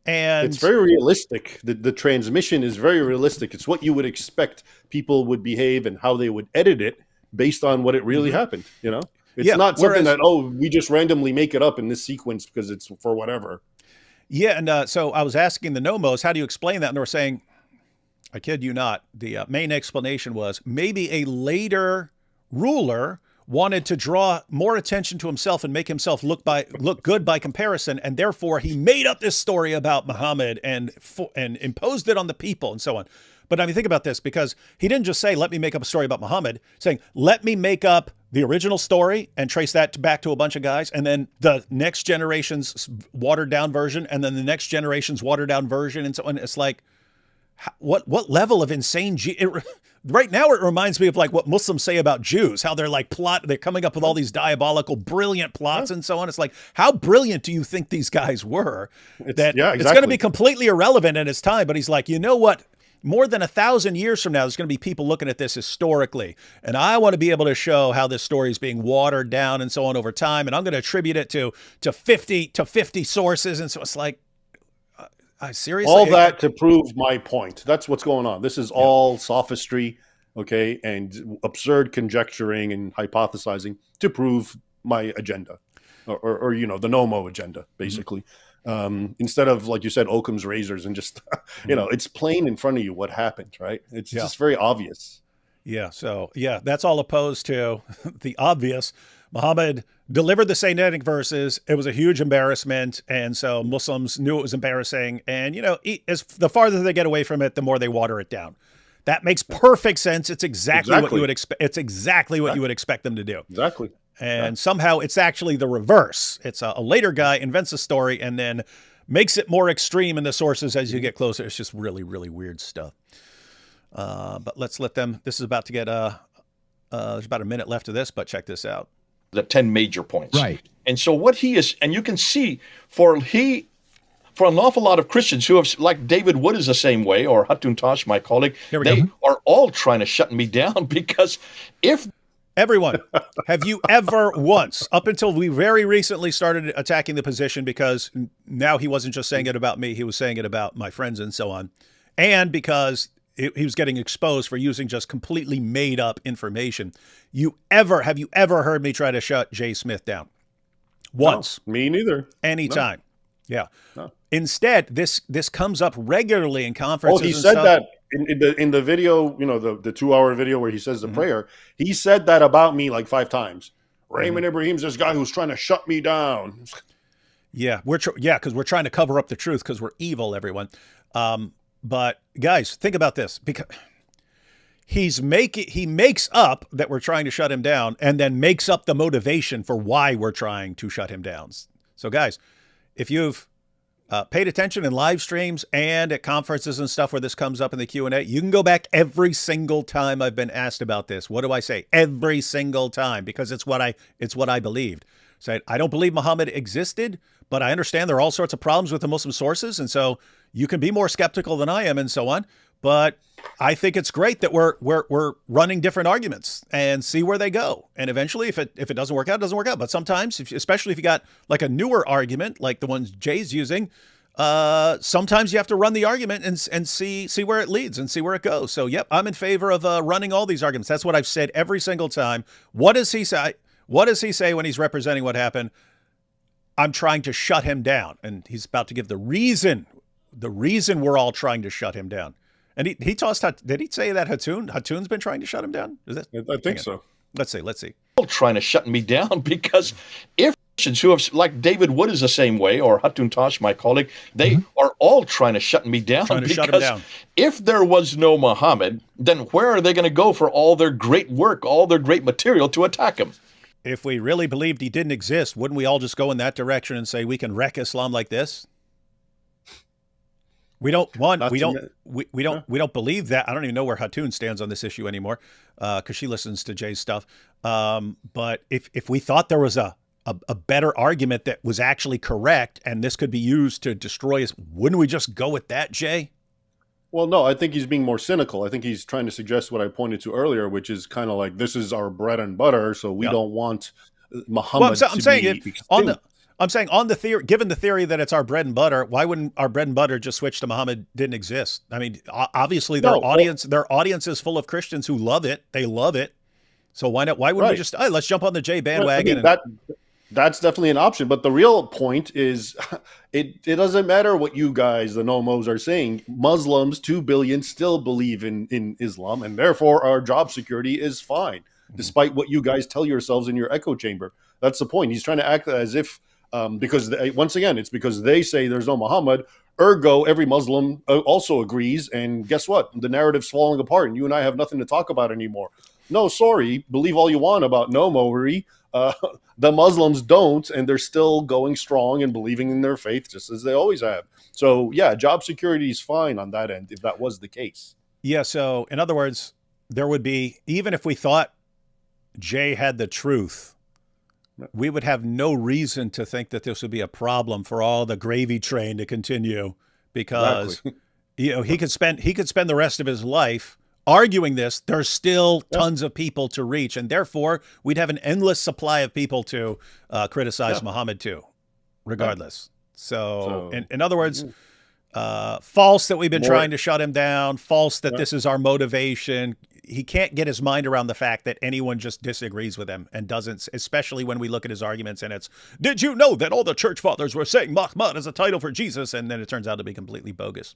And it's very realistic. The transmission is very realistic. It's what you would expect people would behave and how they would edit it based on what it really happened. It's not something that, we just randomly make it up in this sequence because it's for whatever. Yeah. And so I was asking the Nommos, how do you explain that? And they were saying, I kid you not, the main explanation was maybe a later ruler wanted to draw more attention to himself and make himself look good by comparison, and therefore he made up this story about Muhammad and imposed it on the people and so on. But I mean, think about this, because he didn't just say, let me make up a story about Muhammad, saying, let me make up the original story and trace that back to a bunch of guys, and then the next generation's watered down version, and then the next generation's watered down version, and so on. It's like, what level of insane right now it reminds me of like what Muslims say about Jews, how they're like they're coming up with all these diabolical, brilliant plots and so on. It's like, how brilliant do you think these guys were? It's going to be completely irrelevant in its time. But he's like, you know what? More than 1,000 years from now, there's going to be people looking at this historically. And I want to be able to show how this story is being watered down and so on over time. And I'm going to attribute it to 50 sources. And so it's like, seriously? All that to prove my point. That's what's going on. This is all sophistry, okay, and absurd conjecturing and hypothesizing to prove my agenda, or the Nommo agenda, basically. Instead of, like you said, Occam's razors and just, it's plain in front of you what happened, right? It's just very obvious. Yeah. So, that's all opposed to the obvious. Muhammad delivered the satanic verses. It was a huge embarrassment. And so Muslims knew it was embarrassing. And, as the farther they get away from it, the more they water it down. That makes perfect sense. It's exactly what you would expect. It's exactly what you would expect them to do. Exactly. And somehow it's actually the reverse. It's a later guy invents a story and then makes it more extreme in the sources as you get closer. It's just really, really weird stuff. But let's let them. This is about to get there's about a minute left of this, but check this out. The 10 major points. Right. And so what he is, and you can see for an awful lot of Christians who have, like David Wood is the same way, or Hatun Tosh, my colleague, they are all trying to shut me down because everyone, have you ever once, up until we very recently started attacking the position, because now he wasn't just saying it about me, he was saying it about my friends and so on, and because he was getting exposed for using just completely made up information. Have you ever heard me try to shut Jay Smith down? Once. No, me neither. Anytime. No. Yeah. No. Instead, this comes up regularly in conferences. Oh, he and said stuff. that in the video, the 2-hour video where he says the prayer. He said that about me like 5 times. Raymond Ibrahim's this guy who's trying to shut me down. Yeah, because we're trying to cover up the truth because we're evil, everyone. But guys, think about this, because he makes up that we're trying to shut him down, and then makes up the motivation for why we're trying to shut him down. So guys, if you've paid attention in live streams and at conferences and stuff where this comes up in the Q&A, you can go back every single time I've been asked about this. What do I say? Every single time, because it's what I believed. So I don't believe Muhammad existed, but I understand there are all sorts of problems with the Muslim sources, and so you can be more skeptical than I am and so on. But I think it's great that we're running different arguments and see where they go. And eventually, if it doesn't work out, it doesn't work out. But sometimes, especially if you got like a newer argument, like the ones Jay's using, sometimes you have to run the argument and see where it leads and see where it goes. So, yep, I'm in favor of running all these arguments. That's what I've said every single time. What does he say? What does he say when he's representing what happened? I'm trying to shut him down. And he's about to give the reason we're all trying to shut him down. And he tossed, did he say that Hatun's been trying to shut him down? Is that? I think so. Let's see. Trying to shut me down, because if Christians who have, like David Wood is the same way, or Hatun Tosh, my colleague, they are all trying to shut me down. Trying to shut him down. If there was no Muhammad, then where are they going to go for all their great work, all their great material to attack him? If we really believed he didn't exist, wouldn't we all just go in that direction and say we can wreck Islam like this? We don't believe that. I don't even know where Hatun stands on this issue anymore, because she listens to Jay's stuff. But if we thought there was a better argument that was actually correct and this could be used to destroy us, wouldn't we just go with that, Jay? Well, no, I think he's being more cynical. I think he's trying to suggest what I pointed to earlier, which is kind of like, this is our bread and butter, so we don't want Muhammad I'm saying on the theory, given the theory that it's our bread and butter, why wouldn't our bread and butter just switch to Muhammad didn't exist? I mean, obviously their audience is full of Christians who love it. They love it. So why not? Why wouldn't we just, let's jump on the Jay bandwagon? That's definitely an option. But the real point is, it doesn't matter what you guys, the Nommos, are saying. Muslims, 2 billion, still believe in Islam, and therefore our job security is fine, despite what you guys tell yourselves in your echo chamber. That's the point. He's trying to act as if, because once again, it's because they say there's no Muhammad. Ergo, every Muslim also agrees. And guess what? The narrative's falling apart, and you and I have nothing to talk about anymore. No, sorry. Believe all you want about Nomoery. The Muslims don't, and they're still going strong and believing in their faith just as they always have. So, yeah, job security is fine on that end if that was the case. Yeah, so in other words, there would be, even if we thought Jay had the truth, we would have no reason to think that this would be a problem for all the gravy train to continue, because he could spend the rest of his life arguing this. There's still tons of people to reach, and therefore we'd have an endless supply of people to criticize Muhammad too, regardless. So in other words, false that we've been trying to shut him down, false that this is our motivation. He can't get his mind around the fact that anyone just disagrees with him and doesn't, especially when we look at his arguments and it's, did you know that all the church fathers were saying Muhammad is a title for Jesus? And then it turns out to be completely bogus.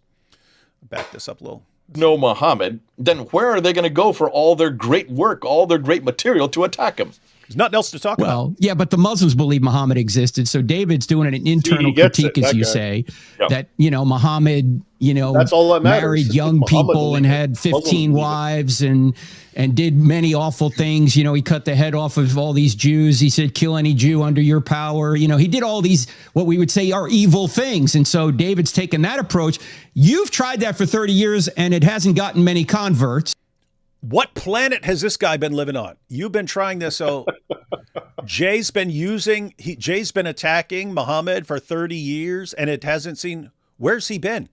Back this up a little. No Muhammad, then where are they going to go for all their great work, all their great material to attack him? There's nothing else to talk about. Well, yeah, but the Muslims believe Muhammad existed. So David's doing an internal critique, as you say, that, Muhammad, that's all that matters. Married young people and had 15 wives and did many awful things. He cut the head off of all these Jews. He said, kill any Jew under your power. He did all these, what we would say are evil things. And so David's taken that approach. You've tried that for 30 years and it hasn't gotten many converts. What planet has this guy been living on? You've been trying this. So Jay's been attacking Muhammad for 30 years and it hasn't seen, where's he been?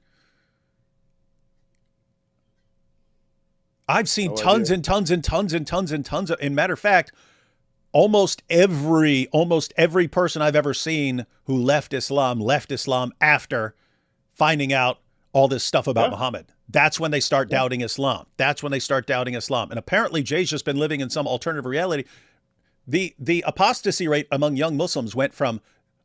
I've seen tons and tons and tons and tons and tons of, in matter of fact, almost every person I've ever seen who left Islam after finding out all this stuff about Muhammad. That's when they start doubting Islam. And apparently Jay's just been living in some alternative reality. The apostasy rate among young Muslims went from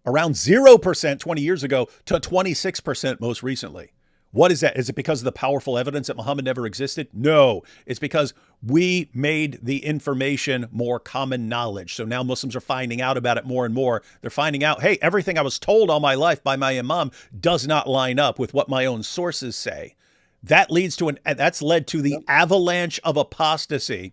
around 0% 20 years ago to 26% most recently. What is that? Is it because of the powerful evidence that Muhammad never existed? No, it's because we made the information more common knowledge. So now Muslims are finding out about it more and more. They're finding out, hey, everything I was told all my life by my imam does not line up with what my own sources say. That's led to the avalanche of apostasy.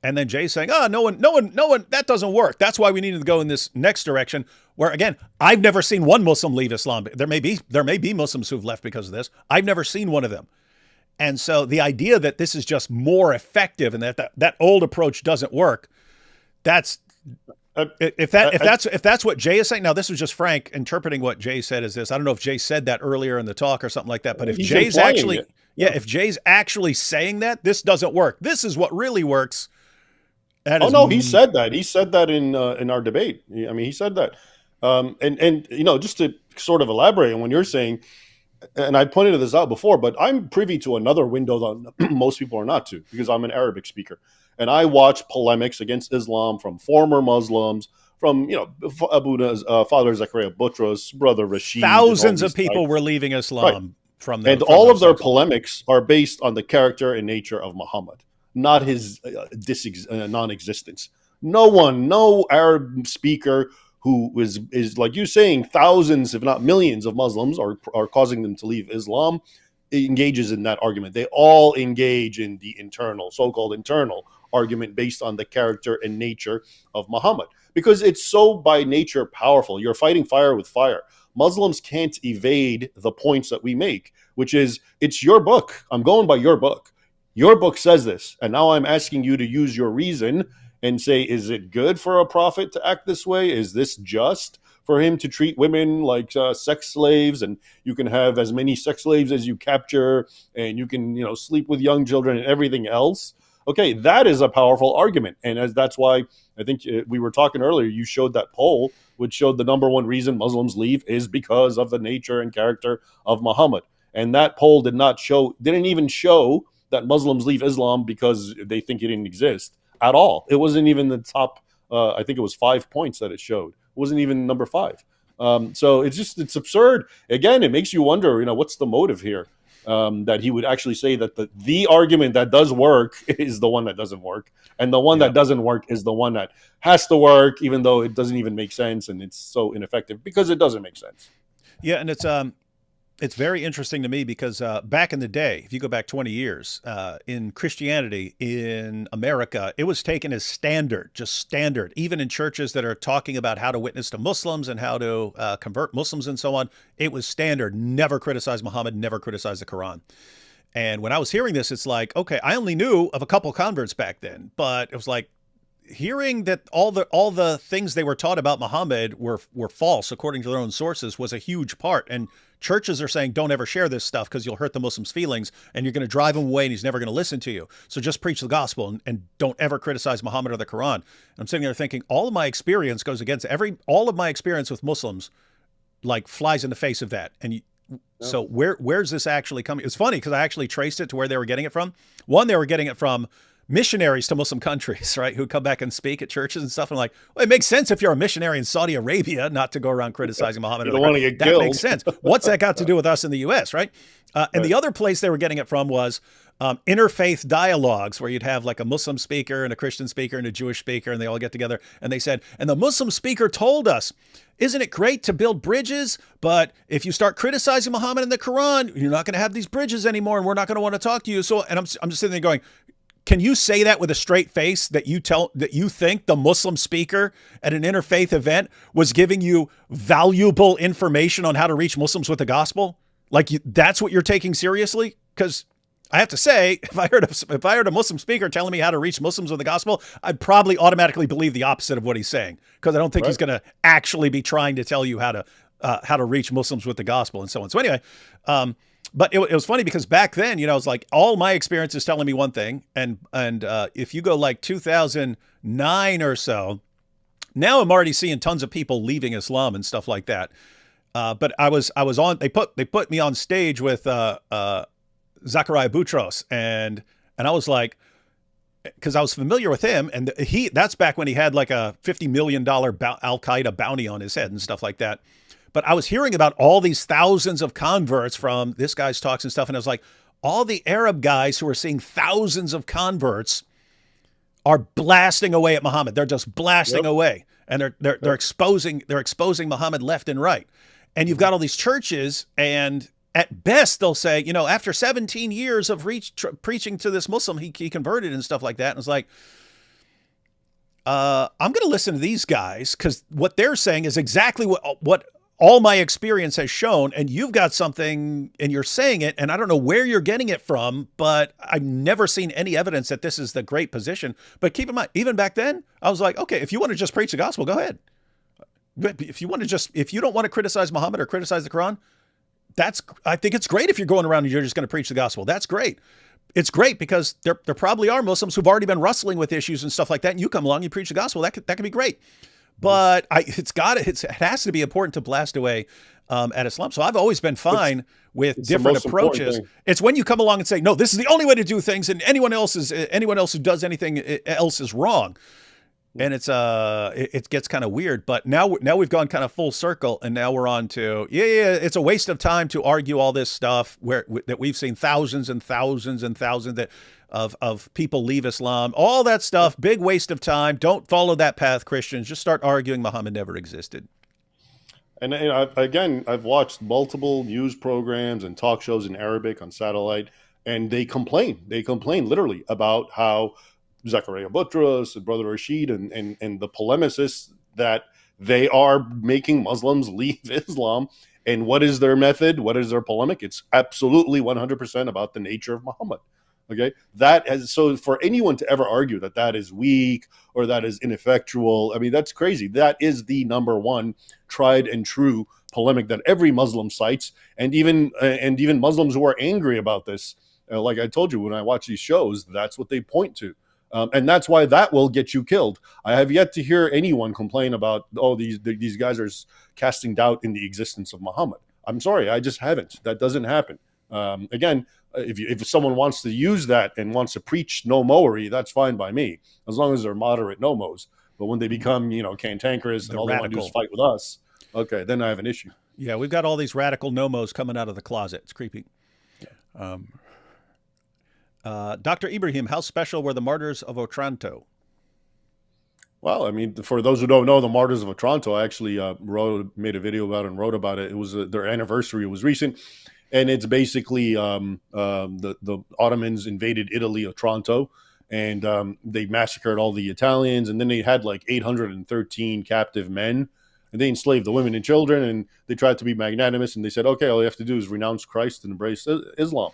And then Jay's saying, no one, that doesn't work. That's why we needed to go in this next direction where, again, I've never seen one Muslim leave Islam. There may be Muslims who've left because of this. I've never seen one of them. And so the idea that this is just more effective and that old approach doesn't work, if that's what Jay is saying. Now, this was just Frank interpreting what Jay said as this. I don't know if Jay said that earlier in the talk or something like that, but if Jay's actually, if Jay's actually saying that, this doesn't work. This is what really works. He said that. He said that in our debate. I mean, he said that. And just to sort of elaborate on what you're saying, and I pointed this out before, but I'm privy to another window that most people are not to, because I'm an Arabic speaker. And I watch polemics against Islam from former Muslims, from, Abuna's father Zakaria Butros, brother Rashid. Thousands of people were leaving Islam from that. And all of their polemics are based on the character and nature of Muhammad, not his non-existence. No Arab speaker who is like you saying, thousands, if not millions of Muslims are causing them to leave Islam, engages in that argument. They all engage in the so-called internal argument based on the character and nature of Muhammad, because it's so by nature powerful. You're fighting fire with fire. Muslims can't evade the points that we make, which is, it's your book. I'm going by your book. Your book says this, and now I'm asking you to use your reason and say, is it good for a prophet to act this way? Is this just for him to treat women like sex slaves, and you can have as many sex slaves as you capture, and you can, sleep with young children and everything else? Okay, that is a powerful argument. And that's why I think we were talking earlier, you showed that poll, which showed the number one reason Muslims leave is because of the nature and character of Muhammad. And that poll didn't even show that Muslims leave Islam because they think it didn't exist at all. It wasn't even the top, I think it was 5 points that it showed. It wasn't even number 5. So it's absurd. Again, it makes you wonder, what's the motive here? That he would actually say that the argument that does work is the one that doesn't work. And the one that doesn't work is the one that has to work, even though it doesn't even make sense and it's so ineffective because it doesn't make sense. Yeah, and it's very interesting to me because back in the day, if you go back 20 years, in Christianity in America, it was taken as just standard, even in churches that are talking about how to witness to Muslims and how to convert Muslims and so on. It was standard. Never criticize Muhammad, never criticize the Quran. And when I was hearing this, it's like, okay, I only knew of a couple converts back then, but it was like, hearing that all the things they were taught about Muhammad were false according to their own sources was a huge part. And churches are saying, don't ever share this stuff because you'll hurt the Muslims' feelings and you're going to drive him away and he's never going to listen to you. So just preach the gospel and don't ever criticize Muhammad or the Quran. And I'm sitting there thinking, all of my experience goes against all of my experience with Muslims, like flies in the face of that. And so where's this actually coming? It's funny because I actually traced it to where they were getting it from. One, they were getting it from missionaries to Muslim countries, right? Who come back and speak at churches and stuff. And like, well, it makes sense if you're a missionary in Saudi Arabia, not to go around criticizing Muhammad. You don't want to get killed. That makes sense. What's that got to do with us in the U.S., right? And the other place they were getting it from was interfaith dialogues, where you'd have like a Muslim speaker and a Christian speaker and a Jewish speaker, and they all get together. And they said, and the Muslim speaker told us, isn't it great to build bridges? But if you start criticizing Muhammad and the Quran, you're not going to have these bridges anymore, and we're not going to want to talk to you. So, and I'm just sitting there going, can you say that with a straight face, that you think the Muslim speaker at an interfaith event was giving you valuable information on how to reach Muslims with the gospel? Like that's what you're taking seriously? Because I have to say, if I heard a Muslim speaker telling me how to reach Muslims with the gospel, I'd probably automatically believe the opposite of what he's saying, because I don't think he's going to actually be trying to tell you how to reach Muslims with the gospel and so on. So anyway, but it was funny because back then, it was like all my experience is telling me one thing. And if you go like 2009 or so, now I'm already seeing tons of people leaving Islam and stuff like that. But I was on, they put me on stage with Zakaria Butros, and I was like, because I was familiar with him, and that's back when he had like a $50 million Al-Qaeda bounty on his head and stuff like that. But I was hearing about all these thousands of converts from this guy's talks and stuff, and I was like, all the Arab guys who are seeing thousands of converts are blasting away at Muhammad. They're just blasting away, and they're exposing Muhammad left and right. And you've got all these churches, and at best they'll say, after 17 years of preaching to this Muslim, he converted and stuff like that. And it's like, I'm going to listen to these guys because what they're saying is exactly what all my experience has shown, and you've got something and you're saying it, and I don't know where you're getting it from, but I've never seen any evidence that this is the great position. But keep in mind, even back then, I was like, okay, if you want to just preach the gospel, go ahead. But if you don't want to criticize Muhammad or criticize the Quran, I think it's great if you're going around and you're just going to preach the gospel. That's great. It's great because there probably are Muslims who've already been wrestling with issues and stuff like that, and you come along, you preach the gospel. That could be great. But it has to be important to blast away at Islam. So I've always been fine with different approaches. It's when you come along and say, no, this is the only way to do things, and anyone else who does anything else is wrong. And it gets kind of weird. But now we've gone kind of full circle, and now we're on to it's a waste of time to argue all this stuff that we've seen thousands and thousands and thousands of people leave Islam, all that stuff, big waste of time. Don't follow that path, Christians. Just start arguing Muhammad never existed. And I've watched multiple news programs and talk shows in Arabic on satellite, and they complain literally about how Zakaria Butros and Brother Rashid and the polemicists that they are making Muslims leave Islam. And what is their method? What is their polemic? It's absolutely 100% about the nature of Muhammad. Okay, so for anyone to ever argue that is weak or that is ineffectual, I mean, that's crazy. That is the number one tried and true polemic that every Muslim cites, and even Muslims who are angry about this, like I told you, when I watch these shows, that's what they point to, and that's why that will get you killed. I have yet to hear anyone complain about, these guys are casting doubt in the existence of Muhammad. I'm sorry, I just haven't. That doesn't happen. Again, if someone wants to use that and wants to preach Nomoery, that's fine by me, as long as they're moderate nomos. But when they become, cantankerous and all they want to do is fight with us, okay, then I have an issue. Yeah, we've got all these radical nomos coming out of the closet. It's creepy. Dr. Ibrahim, how special were the martyrs of Otranto? Well, I mean, for those who don't know, the Martyrs of Otranto, I actually made a video about it and wrote about it. It was their anniversary. It was recent. And it's basically the Ottomans invaded Italy, Otranto, and they massacred all the Italians. And then they had like 813 captive men, and they enslaved the women and children. And they tried to be magnanimous, and they said, okay, all you have to do is renounce Christ and embrace Islam.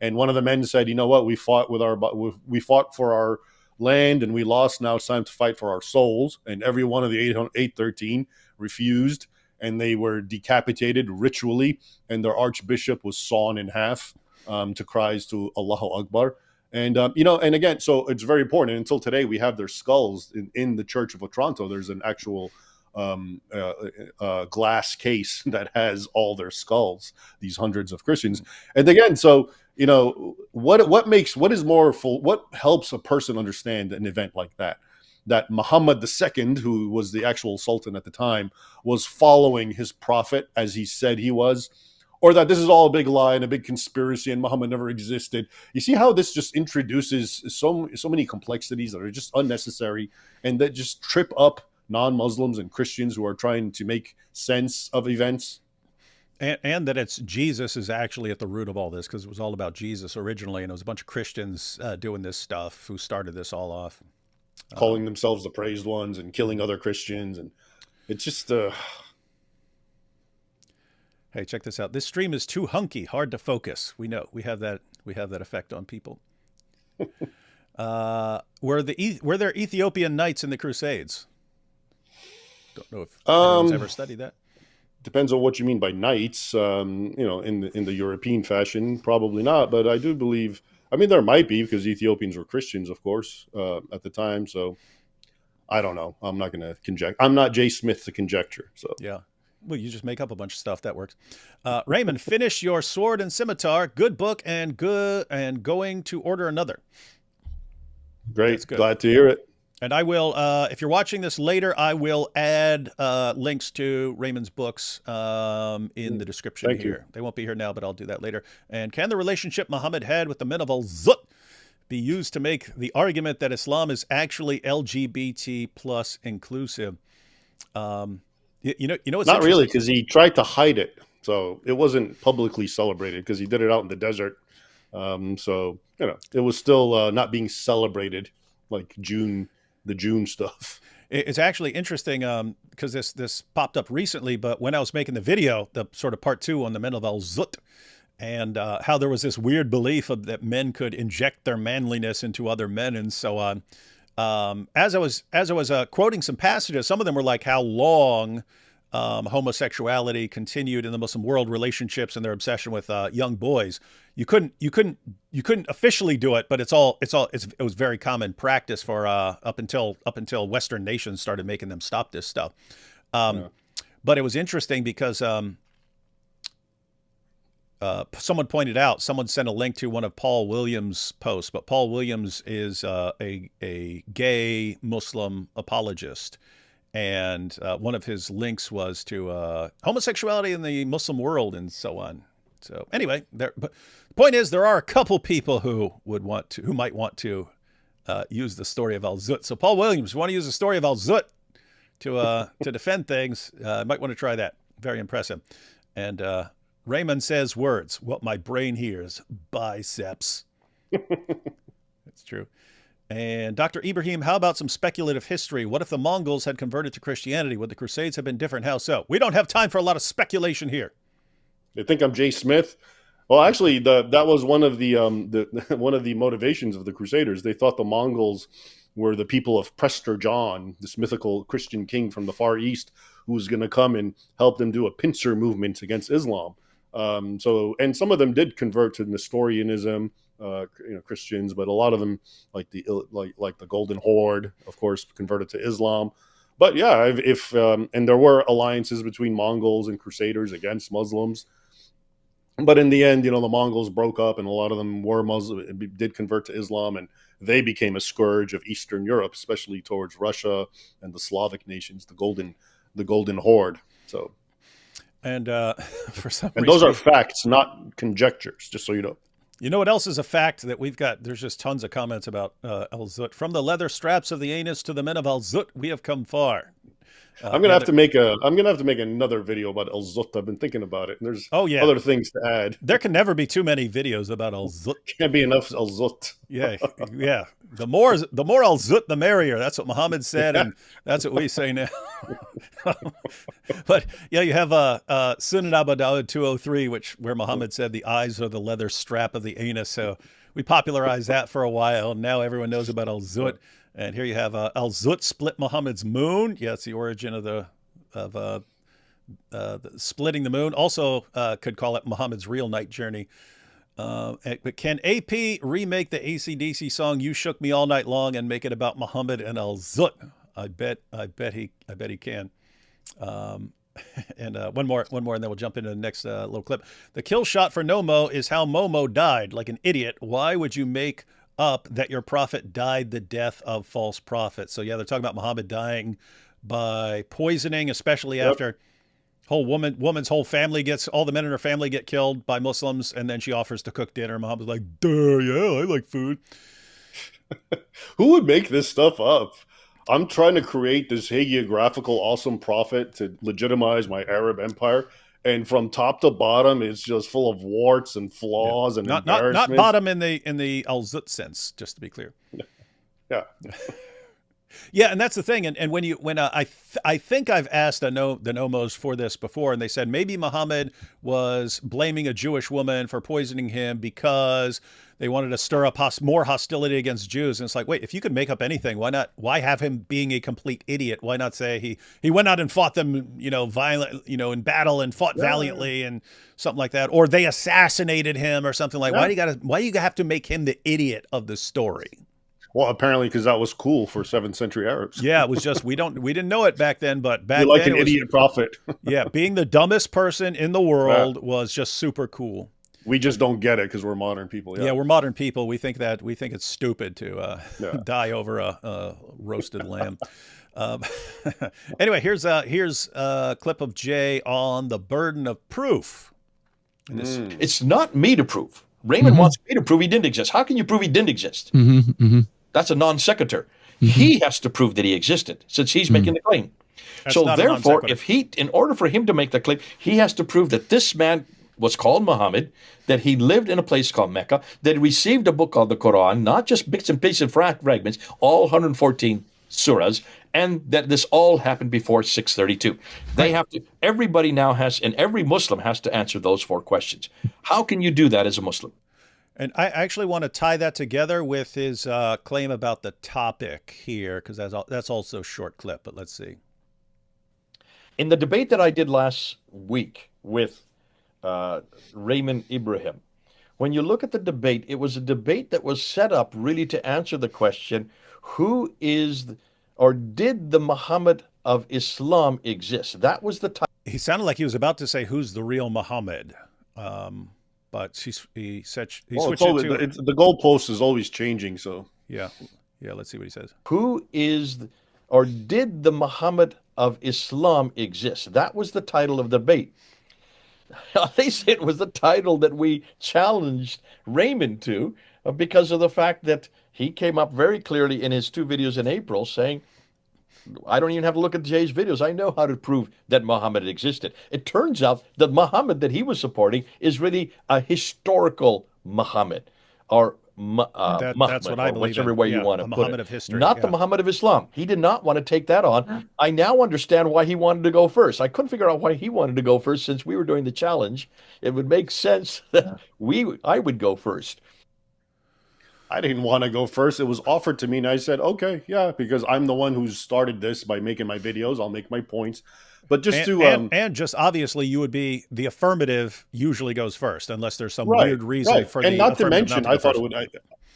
And one of the men said, you know what? We fought for our land and we lost. Now it's time to fight for our souls. And every one of the 813 refused. And they were decapitated ritually, and their archbishop was sawn in half to cries to Allahu Akbar. And, and again, so it's very important. And until today, we have their skulls in the Church of Otranto. There's an actual glass case that has all their skulls, these hundreds of Christians. And again, so, what helps a person understand an event like that? That Muhammad II, who was the actual sultan at the time, was following his prophet as he said he was, or that this is all a big lie and a big conspiracy and Muhammad never existed. You see how this just introduces so many complexities that are just unnecessary and that just trip up non-Muslims and Christians who are trying to make sense of events. And that it's Jesus is actually at the root of all this, because it was all about Jesus originally, and it was a bunch of Christians doing this stuff who started this all off. Calling themselves the praised ones and killing other Christians. And it's just... Hey, check this out. This stream is too hunky, hard to focus. We know. We have that effect on people. Were there Ethiopian knights in the Crusades? Don't know if anyone's ever studied that. Depends on what you mean by knights. In the European fashion, probably not. But I do believe... I mean, there might be, because Ethiopians were Christians, of course, at the time. So I don't know. I'm not going to conjecture. I'm not Jay Smith to conjecture. So yeah. Well, you just make up a bunch of stuff. That works. Raymond, finish your Sword and Scimitar. Good book and going to order another. Great. That's good. Glad to hear it. And I will, if you're watching this later, I will add links to Raymond's books in the description Thank here. you. They won't be here now, but I'll do that later. And can the relationship Muhammad had with the men of Al-Zoot be used to make the argument that Islam is actually LGBT plus inclusive? You know, it's Not really, because he tried to hide it. So it wasn't publicly celebrated because he did it out in the desert. So, you know, it was still not being celebrated like the June stuff. It's actually interesting because this popped up recently, but when I was making the video, the sort of part 2 on the men of Al-Zoot, and how there was this weird belief that men could inject their manliness into other men and so on. As I was quoting some passages, some of them were like how long homosexuality continued in the Muslim world, relationships and their obsession with young boys. You couldn't officially do it, but it was very common practice for up until Western nations started making them stop this stuff. But it was interesting because someone sent a link to one of Paul Williams' posts, but Paul Williams is a gay Muslim apologist. And one of his links was to homosexuality in the Muslim world and so on. So anyway, but the point is there are a couple people who might want to use the story of Al-Zoot. So Paul Williams, want to use the story of Al-Zoot to defend things? Might want to try that. Very impressive. And Raymond says words. What my brain hears: biceps. That's true. And Dr. Ibrahim, how about some speculative history? What if the Mongols had converted to Christianity? Would the Crusades have been different? How so? We don't have time for a lot of speculation here. They think I'm Jay Smith. Well, actually, that was one of the one of the motivations of the Crusaders. They thought the Mongols were the people of Prester John, this mythical Christian king from the Far East, who was going to come and help them do a pincer movement against Islam. And some of them did convert to Nestorianism, Christians, but a lot of them, like the Golden Horde, of course, converted to Islam. But yeah, and there were alliances between Mongols and Crusaders against Muslims. But in the end, the Mongols broke up, and a lot of them were Muslim, did convert to Islam, and they became a scourge of Eastern Europe, especially towards Russia and the Slavic nations, the Golden Horde. So, and for some and reason, those are facts, not conjectures. Just so you know. You know what else is a fact that we've got? There's just tons of comments about Al-Zoot. From the leather straps of the anus to the men of Al-Zoot, we have come far. I'm gonna have to make another video about Al-Zoot. I've been thinking about it, and there's other things to add. There can never be too many videos about Al-Zoot. Can't be enough Al-Zoot. Yeah. The more Al-Zoot, the merrier. That's what Muhammad said, and that's what we say now. But yeah, you have Sunan Abu Dawud 203, where Muhammad said the eyes are the leather strap of the anus. So we popularized that for a while. Now everyone knows about Al-Zoot. And here you have Al-Zoot split Muhammad's moon. Yeah, it's the origin of the splitting the moon. Also could call it Muhammad's real night journey. But can AP remake the AC/DC song "You Shook Me All Night Long" and make it about Muhammad and Al-Zoot? I bet he can. And one more, and then we'll jump into the next little clip. The kill shot for Nommo is how Momo died, like an idiot. Why would you make up that your prophet died the death of false prophets? So yeah, they're talking about Muhammad dying by poisoning, especially after woman's whole family all the men in her family get killed by Muslims, and then she offers to cook dinner. Muhammad's like, duh, yeah, I like food. Who would make this stuff up? I'm trying to create this hagiographical awesome prophet to legitimize my Arab empire. And from top to bottom, it's just full of warts and flaws and embarrassment. Not bottom in the Al-Zoot sense, just to be clear. Yeah. Yeah, and that's the thing. And when I think I've asked the Nommos for this before, and they said maybe Muhammad was blaming a Jewish woman for poisoning him because they wanted to stir up more hostility against Jews. And it's like, wait, if you could make up anything, why not? Why have him being a complete idiot? Why not say he went out and fought them, violent, in battle and fought valiantly and something like that, or they assassinated him or something like? Why do you have to make him the idiot of the story? Well, apparently because that was cool for 7th century Arabs. Yeah, it was just we didn't know it back then, but back You're like then an idiot prophet. Yeah, being the dumbest person in the world was just super cool. We just don't get it because we're modern people. Yeah, we're modern people. We think it's stupid to Yeah. die over a roasted lamb. Anyway, here's a clip of Jay on the burden of proof. It's not me to prove. Raymond wants me to prove he didn't exist. How can you prove he didn't exist? That's a non sequitur. He has to prove that he existed, since he's making the claim. That's So not a therefore, non-sequitur. in order for him to make the claim, he has to prove that this man was called Muhammad, that he lived in a place called Mecca, that he received a book called the Quran, not just bits and pieces and fragments, all 114 surahs, and that this all happened before 632. They have to. Everybody now has, and every Muslim has to answer those 4 questions. How can you do that as a Muslim? And I actually want to tie that together with his claim about the topic here, because that's also a short clip, but let's see. In the debate that I did last week with Raymond Ibrahim, when you look at the debate, it was a debate that was set up really to answer the question, who is, or did the Muhammad of Islam exist? That was the title. He sounded like he was about to say, who's the real Muhammad? But he switched it to... The goalpost is always changing, so... Yeah, let's see what he says. Who is, or did the Muhammad of Islam exist? That was the title of the debate. They say it was the title that we challenged Raymond to because of the fact that he came up very clearly in his 2 videos in April saying, I don't even have to look at Jay's videos. I know how to prove that Muhammad existed. It turns out that Muhammad that he was supporting is really a historical Muhammad, or Muhammad, that's what I believe whichever in. way you want to put Muhammad it. of history, Not the Muhammad of Islam. He did not want to take that on. I now understand why he wanted to go first. I couldn't figure out why he wanted to go first since we were doing the challenge. It would make sense that I would go first. I didn't want to go first. It was offered to me, and I said, okay, yeah, because I'm the one who started this by making my videos. I'll make my points. But just and just obviously, you would be the affirmative usually goes first, unless there's some weird reason for the and not to mention, not to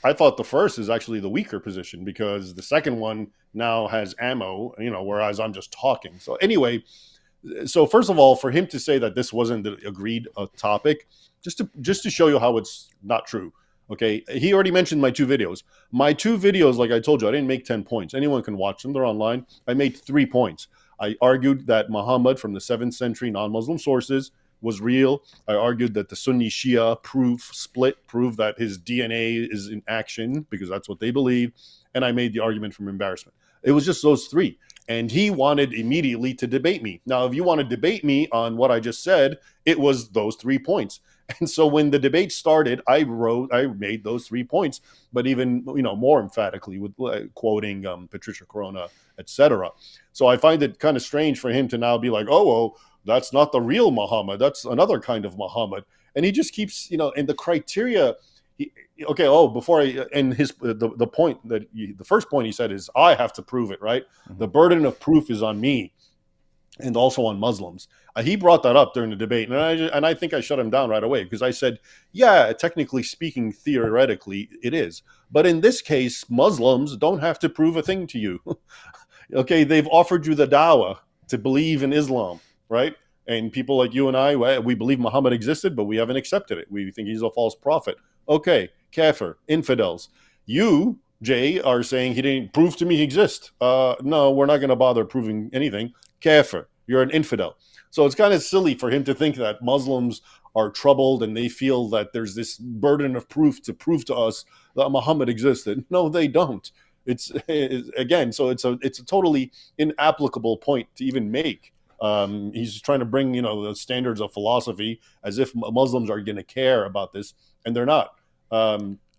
I thought the first is actually the weaker position because the second one now has ammo, whereas I'm just talking. So anyway, so first of all, for him to say that this wasn't the agreed topic, just to show you how it's not true. Okay, he already mentioned my 2 videos. My 2 videos, like I told you, I didn't make 10 points. Anyone can watch them. They're online. I made 3 points. I argued that Muhammad from the 7th century non-Muslim sources was real. I argued that the Sunni-Shia split proved that his DNA is in action because that's what they believe. And I made the argument from embarrassment. It was just those 3. And he wanted immediately to debate me. Now, if you want to debate me on what I just said, it was those 3 points. And so when the debate started, I made those 3 points, but even more emphatically with quoting Patricia Corona, etc. So I find it kind of strange for him to now be like, oh, well, that's not the real Muhammad. That's another kind of Muhammad. And he just keeps, and the criteria. The point that the first point he said is I have to prove it, right? Mm-hmm. The burden of proof is on me and also on Muslims. He brought that up during the debate, and I think I shut him down right away because I said, yeah, technically speaking, theoretically, it is. But in this case, Muslims don't have to prove a thing to you. Okay, they've offered you the dawah to believe in Islam, right? And people like you and I, we believe Muhammad existed, but we haven't accepted it. We think he's a false prophet. Okay, kafir, infidels. You, Jay, are saying he didn't prove to me he exists. No, we're not going to bother proving anything. Kafir, you're an infidel. So it's kind of silly for him to think that Muslims are troubled and they feel that there's this burden of proof to prove to us that Muhammad existed. No, they don't. It's a totally inapplicable point to even make. He's trying to bring, the standards of philosophy as if Muslims are going to care about this, and they're not.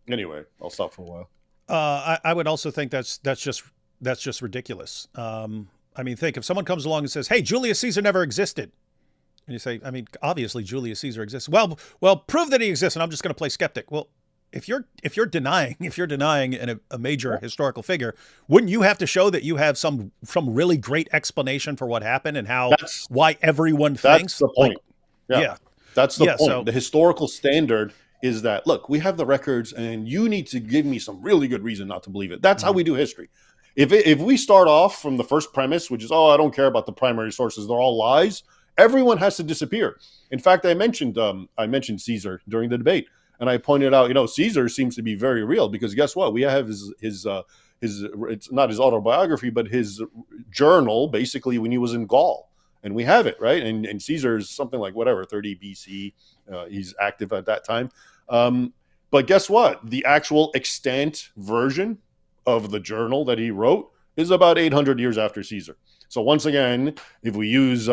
Anyway, I'll stop for a while. I would also think that's just ridiculous. Think if someone comes along and says, "Hey, Julius Caesar never existed," and you say, obviously Julius Caesar exists. Well, prove that he exists, and I'm just going to play skeptic. Well, if you're denying a major historical figure, wouldn't you have to show that you have some really great explanation for what happened and why everyone thinks? That's the point. That's the point. So, the historical standard is that, look, we have the records, and you need to give me some really good reason not to believe it. That's how we do history. If we start off from the first premise, which is, I don't care about the primary sources, they're all lies, Everyone has to disappear. In fact, I mentioned Caesar during the debate, and I pointed out, Caesar seems to be very real, because guess what? We have his it's not his autobiography, but his journal, basically when he was in Gaul, and we have it, right? And Caesar's something like 30 BC. He's active at that time. But guess what? The actual extant version of the journal that he wrote is about 800 years after Caesar. So once again, if we use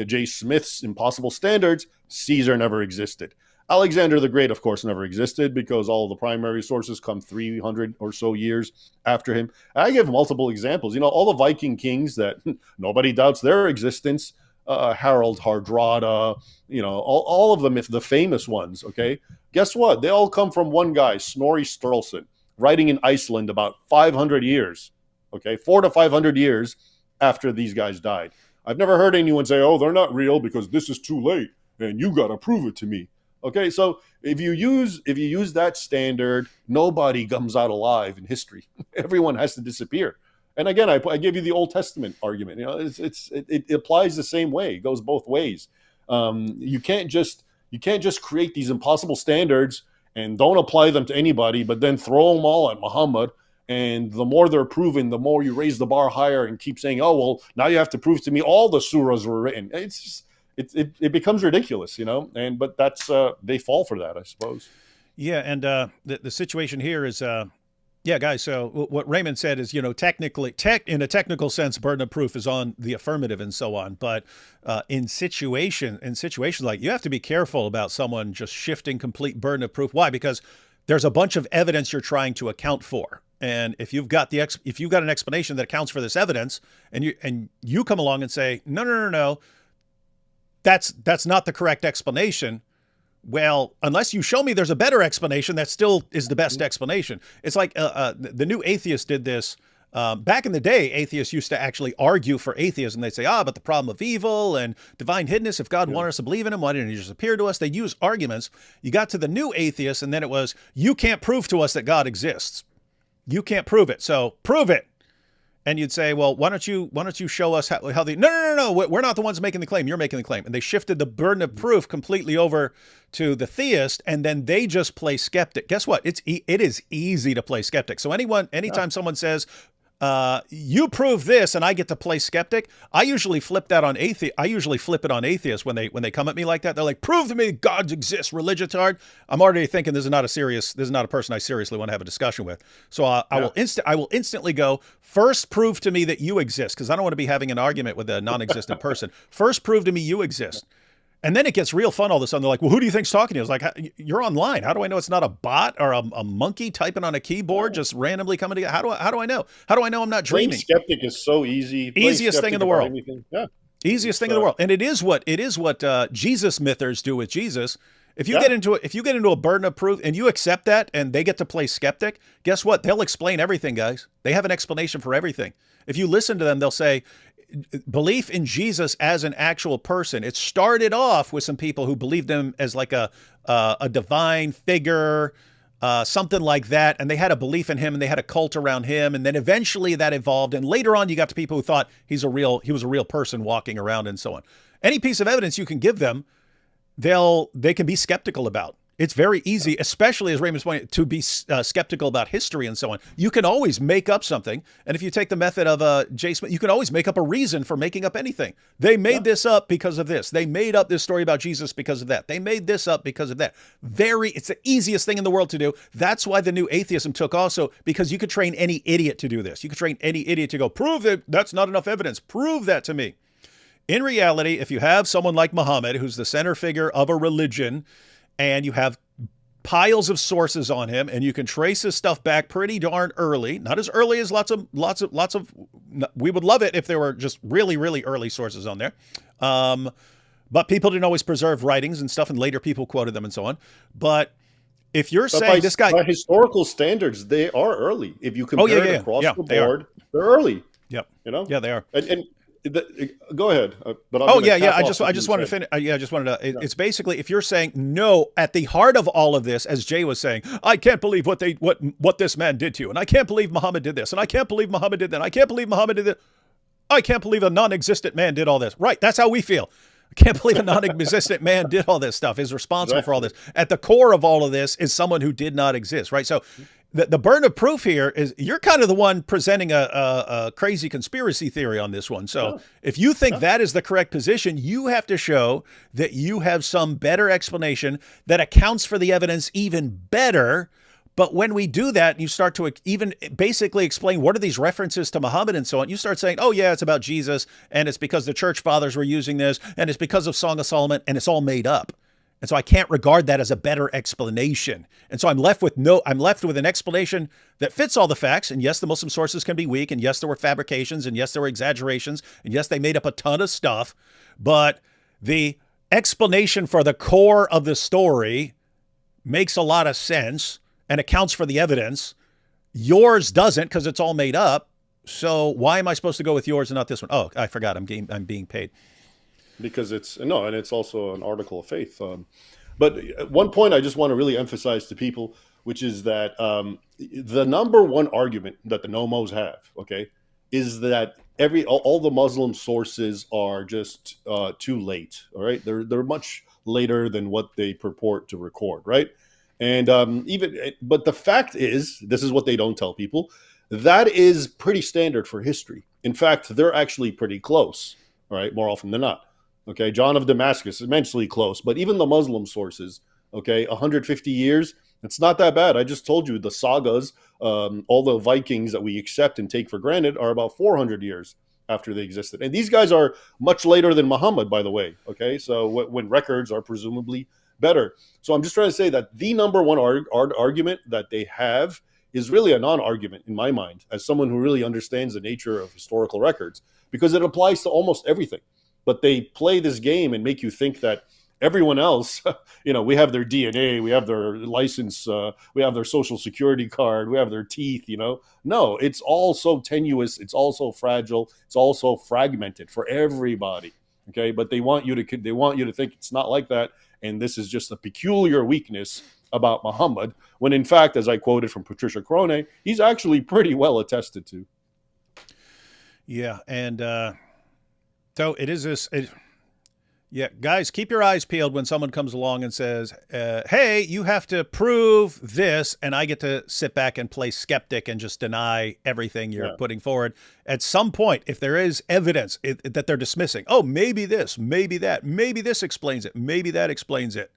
J. Smith's impossible standards, Caesar never existed. Alexander the Great, of course, never existed, because all the primary sources come 300 or so years after him. I give multiple examples. All the Viking kings that nobody doubts their existence, Harald Hardrada, all of them, if the famous ones, okay? Guess what? They all come from one guy, Snorri Sturluson, writing in Iceland about 500 years, okay? 400 to 500 years after these guys died. I've never heard anyone say, oh, they're not real because this is too late and you got to prove it to me. Okay, so if you use that standard, nobody comes out alive in history. Everyone has to disappear. And again, I give you the Old Testament argument. It applies the same way. It goes both ways. You can't just create these impossible standards and don't apply them to anybody, but then throw them all at Muhammad. And the more they're proven, the more you raise the bar higher and keep saying, "Oh well, now you have to prove to me all the surahs were written." It's just, it becomes ridiculous, but that's they fall for that, I suppose. Yeah, and the situation here is, guys. So what Raymond said is, technically, in a technical sense, burden of proof is on the affirmative and so on. But in situations like, you have to be careful about someone just shifting complete burden of proof. Why? Because there's a bunch of evidence you're trying to account for. And if you've got an explanation that accounts for this evidence, and you come along and say, no, that's not the correct explanation. Well, unless you show me there's a better explanation, that still is the best explanation. It's like the new atheist did this. Back in the day, atheists used to actually argue for atheism. They'd say, but the problem of evil and divine hiddenness, if God wanted us to believe in him, why didn't he just appear to us? They'd use arguments. You got to the new atheists, and then it was, you can't prove to us that God exists. You can't prove it, so prove it. And you'd say, well, why don't you show us how they? No, we're not the ones making the claim. You're making the claim. And they shifted the burden of proof completely over to the theist, and then they just play skeptic. Guess what? It is easy to play skeptic. So anytime someone says, you prove this and I get to play skeptic, I usually flip that on atheist. I usually flip it on atheists when they come at me like that. They're like, prove to me God exists, religion's hard. I'm already thinking this is not a person I seriously want to have a discussion with. So I will instantly go, first prove to me that you exist, because I don't want to be having an argument with a non-existent person. First prove to me you exist. And then it gets real fun all of a sudden. They're like, well, who do you think's talking to you? I was like, you're online. How do I know it's not a bot or a monkey typing on a keyboard just randomly coming together? How do I know? How do I know I'm not dreaming? Playing skeptic is so easy. Easiest thing in the world. Yeah. Easiest thing in the world. And it is what Jesus mythers do with Jesus. If you get into a burden of proof and you accept that and they get to play skeptic, guess what? They'll explain everything, guys. They have an explanation for everything. If you listen to them, they'll say, belief in Jesus as an actual person. It started off with some people who believed him as like a divine figure, something like that. And they had a belief in him and they had a cult around him. And then eventually that evolved. And later on, you got to people who thought he was a real person walking around and so on. Any piece of evidence you can give them, they can be skeptical about. It's very easy, especially as Raymond's pointing, to be skeptical about history and so on. You can always make up something. And if you take the method of J. Smith, you can always make up a reason for making up anything. They made this up because of this. They made up this story about Jesus because of that. They made this up because of that. It's the easiest thing in the world to do. That's why the new atheism took also, because you could train any idiot to do this. You could train any idiot to go, prove that that's not enough evidence. Prove that to me. In reality, if you have someone like Muhammad, who's the center figure of a religion, and you have piles of sources on him, and you can trace his stuff back pretty darn early, not as early as lots of, we would love it if there were just really, really early sources on there. But people didn't always preserve writings and stuff, and later people quoted them and so on. But if you're saying this guy, by historical standards, they are early. If you compare it across the board, they're early. Yep. Yeah, they are. And go ahead. But I just wanted to finish. It's basically, if you're saying no, at the heart of all of this, as Jay was saying, I can't believe what this man did to you, and I can't believe Muhammad did this, and I can't believe Muhammad did that, and I can't believe Muhammad did that. I can't believe a non-existent man did all this. Right? That's how we feel. I can't believe a non-existent man did all this stuff, is responsible for all this. At the core of all of this is someone who did not exist, right? So the burden of proof here is you're kind of the one presenting a crazy conspiracy theory on this one. So if you think that is the correct position, you have to show that you have some better explanation that accounts for the evidence even better. But when we do that, you start to even basically explain what are these references to Muhammad and so on. You start saying, oh, yeah, it's about Jesus, and it's because the church fathers were using this, and it's because of Song of Solomon, and it's all made up. And so I can't regard that as a better explanation. And so I'm left with an explanation that fits all the facts. And yes, the Muslim sources can be weak. And yes, there were fabrications. And yes, there were exaggerations. And yes, they made up a ton of stuff. But the explanation for the core of the story makes a lot of sense and accounts for the evidence. Yours doesn't, because it's all made up. So why am I supposed to go with yours and not this one? Oh, I forgot. I'm being paid. Because and it's also an article of faith. But one point I just want to really emphasize to people, which is that the number one argument that the Nommos have, okay, is that all the Muslim sources are just too late. All right, they're much later than what they purport to record, right? And but the fact is, this is what they don't tell people, that is pretty standard for history. In fact, they're actually pretty close, all right, more often than not. Okay, John of Damascus, immensely close. But even the Muslim sources, okay, 150 years, it's not that bad. I just told you the sagas, all the Vikings that we accept and take for granted are about 400 years after they existed. And these guys are much later than Muhammad, by the way, okay? So when records are presumably better. So I'm just trying to say that the number one argument that they have is really a non-argument in my mind, as someone who really understands the nature of historical records, because it applies to almost everything. But they play this game and make you think that everyone else, we have their DNA, we have their license, we have their social security card, we have their teeth, No, it's all so tenuous, it's all so fragile, it's all so fragmented for everybody. Okay, but they want you to think it's not like that, and this is just a peculiar weakness about Muhammad, when in fact, as I quoted from Patricia Crone, he's actually pretty well attested to. Yeah, and so it is this. Yeah, guys, keep your eyes peeled when someone comes along and says, hey, you have to prove this, and I get to sit back and play skeptic and just deny everything you're putting forward. At some point, if there is evidence that they're dismissing, oh, maybe this, maybe that, maybe this explains it, maybe that explains it.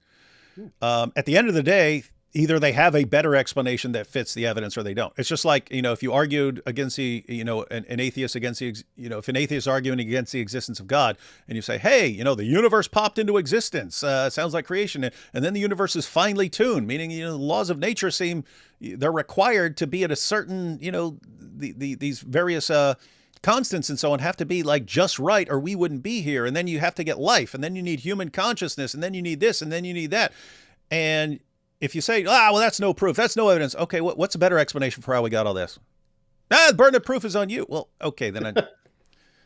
At the end of the day, either they have a better explanation that fits the evidence or they don't. It's just like, if you argued against an atheist against if an atheist is arguing against the existence of God and you say, hey, the universe popped into existence, sounds like creation. And then the universe is finely tuned, meaning, the laws of nature they're required to be at a certain, these various, constants and so on have to be like just right or we wouldn't be here. And then you have to get life, and then you need human consciousness, and then you need this, and then you need that. And if you say, well, that's no proof, that's no evidence. Okay, what's a better explanation for how we got all this? The burden of proof is on you. Well, okay, then.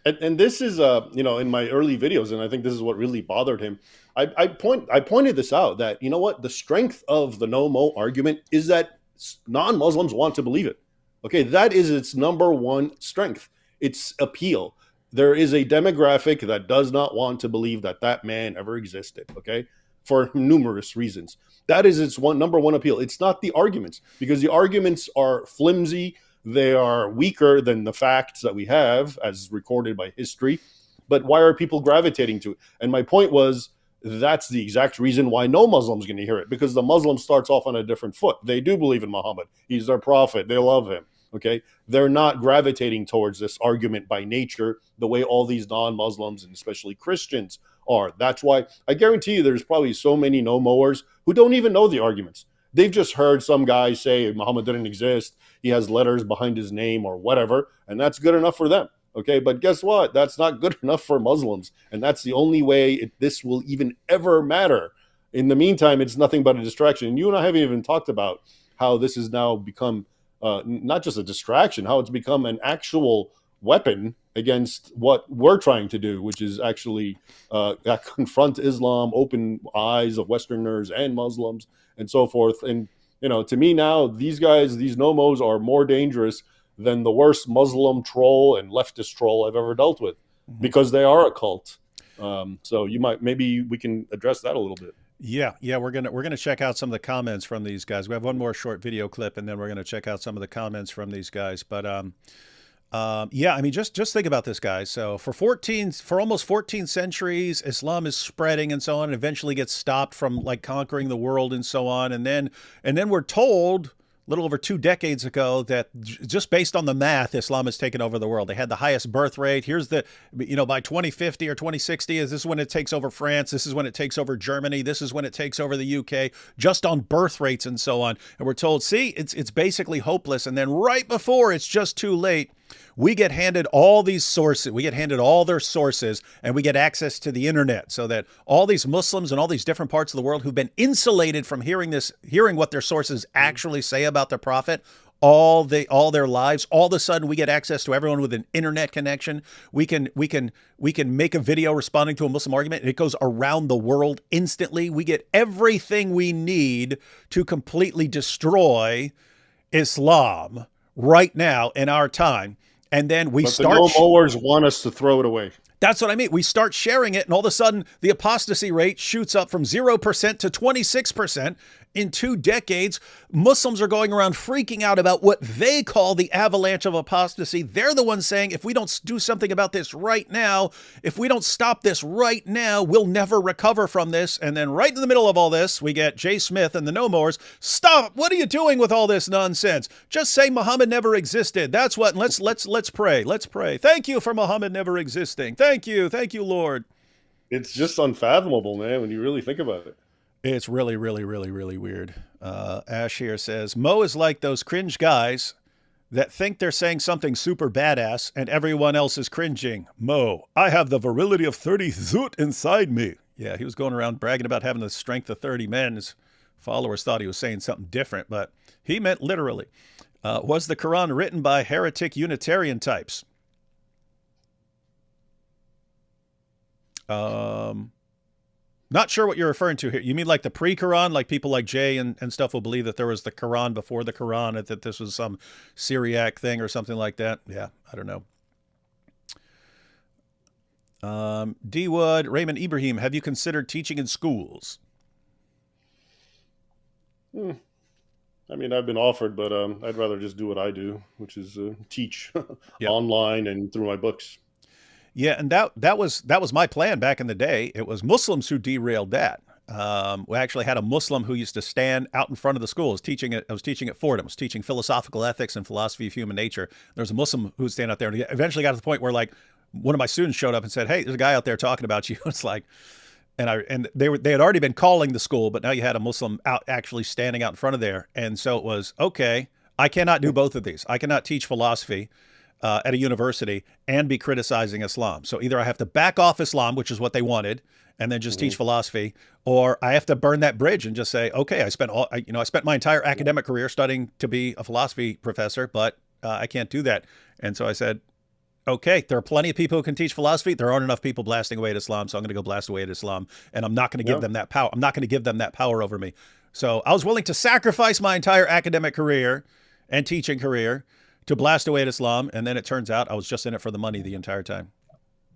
And this is, in my early videos, and I think this is what really bothered him. I pointed this out that, the strength of the Nommo argument is that non-Muslims want to believe it. Okay, that is its number one strength. Its appeal. There is a demographic that does not want to believe that man ever existed. Okay, for numerous reasons. That is its number one appeal. It's not the arguments, because the arguments are flimsy. They are weaker than the facts that we have as recorded by history. But why are people gravitating to it? And my point was, that's the exact reason why no Muslim's going to hear it, because the Muslim starts off on a different foot. They do believe in Muhammad. He's their prophet. They love him. Okay, they're not gravitating towards this argument by nature the way all these non-Muslims and especially Christians are. That's why I guarantee you there's probably so many no-mowers who don't even know the arguments. They've just heard some guy say Muhammad didn't exist, he has letters behind his name or whatever, and that's good enough for them. Okay, but guess what? That's not good enough for Muslims, and that's the only way this will even ever matter. In the meantime, it's nothing but a distraction. And you and I haven't even talked about how this has now become not just a distraction, how it's become an actual weapon against what we're trying to do, which is actually confront Islam, open eyes of Westerners and Muslims and so forth. And, to me now, these guys, these Nommos are more dangerous than the worst Muslim troll and leftist troll I've ever dealt with, because they are a cult. So maybe we can address that a little bit. Yeah, we're gonna check out some of the comments from these guys. We have one more short video clip, and then we're gonna check out some of the comments from these guys. But yeah, I mean, just think about this, guys. So for almost 14 centuries, Islam is spreading and so on, and eventually gets stopped from like conquering the world and so on. And then we're told a little over 2 decades ago that just based on the math, Islam has taken over the world. They had the highest birth rate. Here's the, by 2050 or 2060, this is when it takes over France. This is when it takes over Germany. This is when it takes over the UK, just on birth rates and so on. And we're told, see, it's basically hopeless. And then right before it's just too late, we get handed all these sources. We get handed all their sources, and we get access to the internet, so that all these Muslims and all these different parts of the world who've been insulated from hearing what their sources actually say about the prophet all their lives, all of a sudden we get access to everyone with an internet connection. We can make a video responding to a Muslim argument, and it goes around the world instantly. We get everything we need to completely destroy Islam right now in our time. And then we start. The Nomoers want us to throw it away. That's what I mean. We start sharing it, and all of a sudden, the apostasy rate shoots up from 0% to 26%. In 2 decades, Muslims are going around freaking out about what they call the avalanche of apostasy. They're the ones saying, if we don't do something about this right now, if we don't stop this right now, we'll never recover from this. And then right in the middle of all this, we get Jay Smith and the Nomoers. Stop! What are you doing with all this nonsense? Just say Muhammad never existed. That's what. Let's pray. Let's pray. Thank you for Muhammad never existing. Thank you, Lord. It's just unfathomable, man, when you really think about it. It's really, really, really, really weird. Ash here says, Mo is like those cringe guys that think they're saying something super badass and everyone else is cringing. Mo, I have the virility of 30 Zoot inside me. Yeah, he was going around bragging about having the strength of 30 men. His followers thought he was saying something different, but he meant literally. Was the Quran written by heretic Unitarian types? Not sure what you're referring to here. You mean like the pre-Quran, like people like Jay and stuff will believe that there was the Quran before the Quran, and that this was some Syriac thing or something like that? Yeah, I don't know. D. Wood, Raymond Ibrahim, have you considered teaching in schools? I mean, I've been offered, but I'd rather just do what I do, which is teach online and through my books. Yeah, and that was my plan back in the day. It was Muslims who derailed that. We actually had a Muslim who used to stand out in front of the school. I was teaching at Fordham. I was teaching philosophical ethics and philosophy of human nature. There was a Muslim who would stand out there, and he eventually got to the point where like one of my students showed up and said, "Hey, there's a guy out there talking about you." It's like, and they had already been calling the school, but now you had a Muslim out actually standing out in front of there, and so it was okay. I cannot do both of these. I cannot teach philosophy at a university and be criticizing Islam. So either I have to back off Islam, which is what they wanted, and then just teach philosophy, or I have to burn that bridge and just say, okay, I spent my entire academic career studying to be a philosophy professor, but I can't do that. And so I said, okay, there are plenty of people who can teach philosophy. There aren't enough people blasting away at Islam, so I'm going to go blast away at Islam, and I'm not going to give them that power. I'm not going to give them that power over me. So I was willing to sacrifice my entire academic career and teaching career to blast away at Islam, and then it turns out I was just in it for the money the entire time.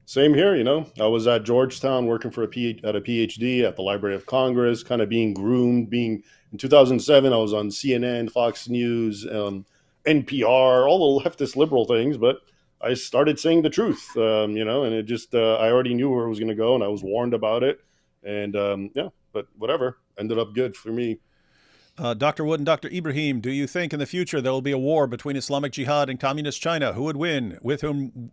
Same here, I was at Georgetown working for a PhD at the Library of Congress, kind of being groomed. In 2007, I was on CNN, Fox News, NPR, all the leftist liberal things, but I started saying the truth, and it just, I already knew where it was going to go, and I was warned about it, and but whatever, ended up good for me. Dr. Wood and Dr. Ibrahim, do you think in the future there will be a war between Islamic Jihad and Communist China? Who would win? With whom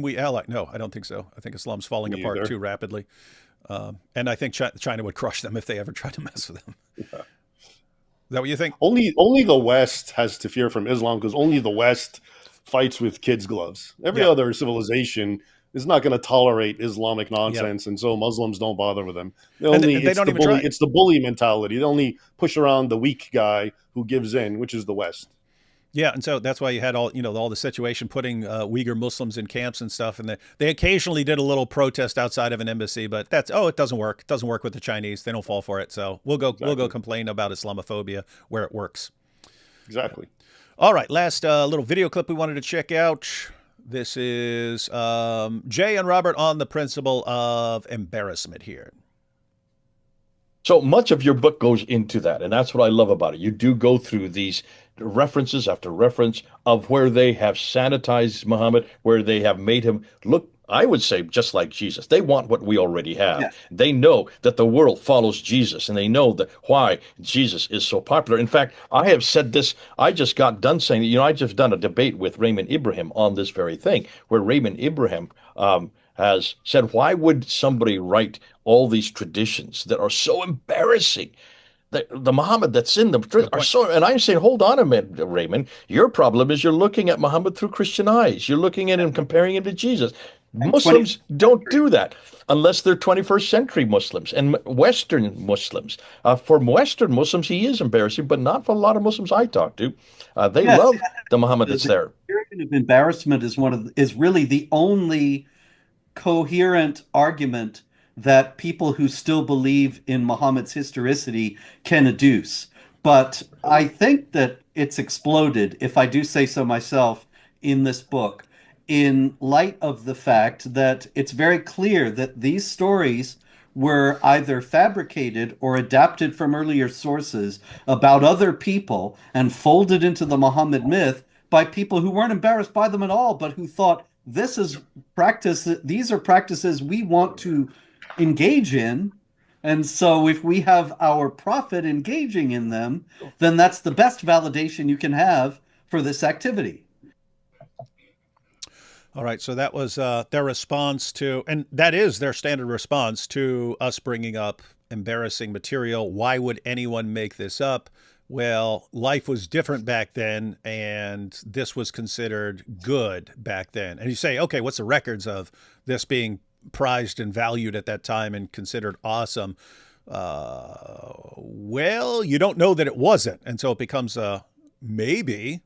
we ally? No, I don't think so. I think Islam's falling apart too rapidly. And I think China would crush them if they ever tried to mess with them. Yeah. Is that what you think? Only the West has to fear from Islam, because only the West fights with kids' gloves. Every other civilization is not going to tolerate Islamic nonsense, and so Muslims don't bother with them. It's the bully mentality. They only push around the weak guy who gives in, which is the West. Yeah, and so that's why you had all the situation putting Uyghur Muslims in camps and stuff, and they occasionally did a little protest outside of an embassy, but it doesn't work. It doesn't work with the Chinese. They don't fall for it. So we'll go complain about Islamophobia where it works. Exactly. All right, last little video clip we wanted to check out. This is Jay and Robert on the principle of embarrassment here. So much of your book goes into that, and that's what I love about it. You do go through these references after reference of where they have sanitized Muhammad, where they have made him look, I would say, just like Jesus. They want what we already have. Yeah. They know that the world follows Jesus, and they know that why Jesus is so popular. In fact, I have said this. I just got done saying, I just done a debate with Raymond Ibrahim on this very thing, where Raymond Ibrahim has said, why would somebody write all these traditions that are so embarrassing? The Muhammad that's in them are so, and I'm saying, hold on a minute, Raymond. Your problem is you're looking at Muhammad through Christian eyes. You're looking at him, comparing him to Jesus. Muslims don't do that unless they're 21st century Muslims and Western Muslims. For Western Muslims, he is embarrassing, but not for a lot of Muslims I talk to. They love the Muhammad that's there. The period of embarrassment is really the only coherent argument that people who still believe in Muhammad's historicity can adduce. But I think that it's exploded, if I do say so myself, in this book, in light of the fact that it's very clear that these stories were either fabricated or adapted from earlier sources about other people and folded into the Muhammad myth by people who weren't embarrassed by them at all, but who thought these are practices we want to engage in, and so if we have our prophet engaging in them, then that's the best validation you can have for this activity. All right, so that was their response to, and that is their standard response to us bringing up embarrassing material. Why would anyone make this up? Well, life was different back then, and this was considered good back then. And you say, okay, what's the records of this being prized and valued at that time and considered awesome? Well, you don't know that it wasn't. And so it becomes maybe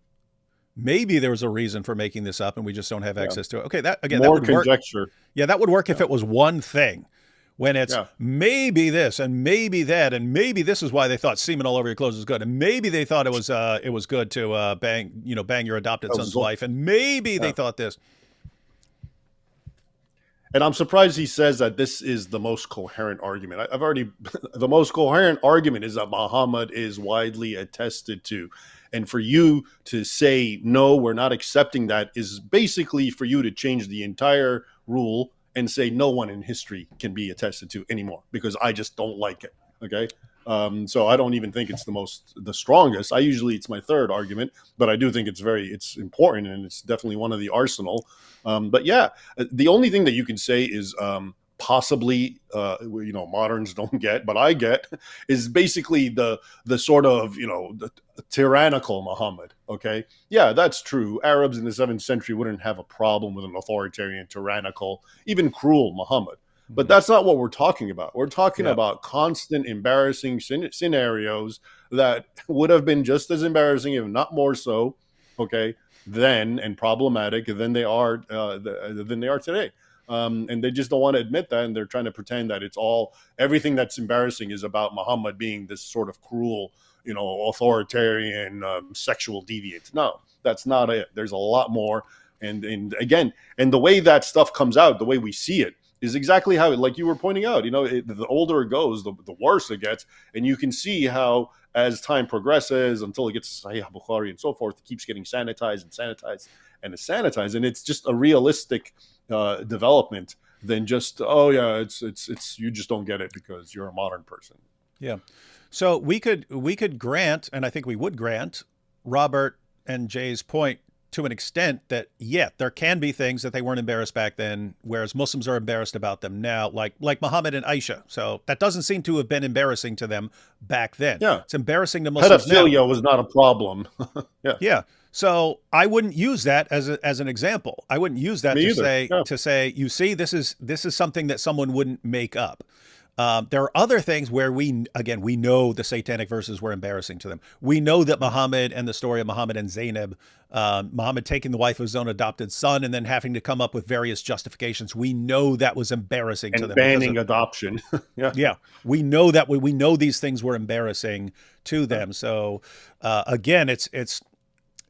there was a reason for making this up and we just don't have access to it. Okay, that again, More that would conjecture. work. Yeah, that would work if it was one thing. When it's maybe this and maybe that and maybe this is why they thought semen all over your clothes was good, and maybe they thought it was good to bang your adopted son's wife, and maybe they thought this. And I'm surprised he says that this is the most coherent argument. The most coherent argument is that Muhammad is widely attested to. And for you to say, no, we're not accepting that is basically for you to change the entire rule and say no one in history can be attested to anymore because I just don't like it. Okay. So I don't even think it's the strongest. It's my third argument, but I do think it's important and it's definitely one of the arsenal. But yeah, the only thing that you can say is possibly, moderns don't get, but I get, is basically the sort of, the tyrannical Muhammad. Okay. Yeah, that's true. Arabs in the 7th century wouldn't have a problem with an authoritarian, tyrannical, even cruel Muhammad. But that's not what we're talking about. We're talking about constant embarrassing scenarios that would have been just as embarrassing, if not more so, okay, then and problematic than they are today. And they just don't want to admit that, and they're trying to pretend that everything that's embarrassing is about Muhammad being this sort of cruel, authoritarian, sexual deviant. No, that's not it. There's a lot more. And again, the way that stuff comes out, the way we see it, is exactly how, like you were pointing out, the older it goes, the worse it gets. And you can see how, as time progresses, until it gets to Sahih Bukhari and so forth, it keeps getting sanitized and sanitized and sanitized. And it's just a realistic development than just, it's you just don't get it because you're a modern person. Yeah. So we could grant, and I think we would grant, Robert and Jay's point to an extent that, there can be things that they weren't embarrassed back then, whereas Muslims are embarrassed about them now, like Muhammad and Aisha. So that doesn't seem to have been embarrassing to them back then. Yeah. It's embarrassing to Muslims now. Pedophilia was not a problem. Yeah. So I wouldn't use that as an example. I wouldn't use that to say, you see, this is something that someone wouldn't make up. There are other things where we know the satanic verses were embarrassing to them. We know that Muhammad and the story of Muhammad and Zainab, Muhammad taking the wife of his own adopted son and then having to come up with various justifications. We know that was embarrassing to them. And banning adoption. Yeah. We know that we know these things were embarrassing to them. So again, it's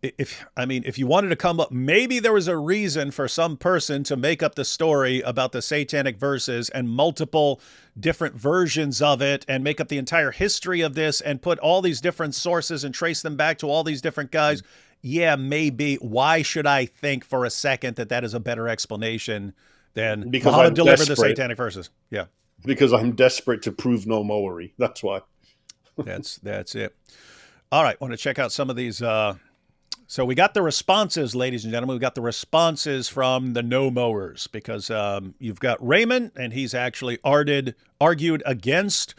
if you wanted to come up, maybe there was a reason for some person to make up the story about the satanic verses and multiple different versions of it and make up the entire history of this and put all these different sources and trace them back to all these different guys. Yeah, maybe. Why should I think for a second that that is a better explanation than Muhammad delivered the satanic verses? Yeah. Because I'm desperate to prove Nomoery. That's why. That's it. All right. Want to check out some of these. So we got the responses, ladies and gentlemen. We got the responses from the no-mowers because you've got Raymond, and he's actually argued against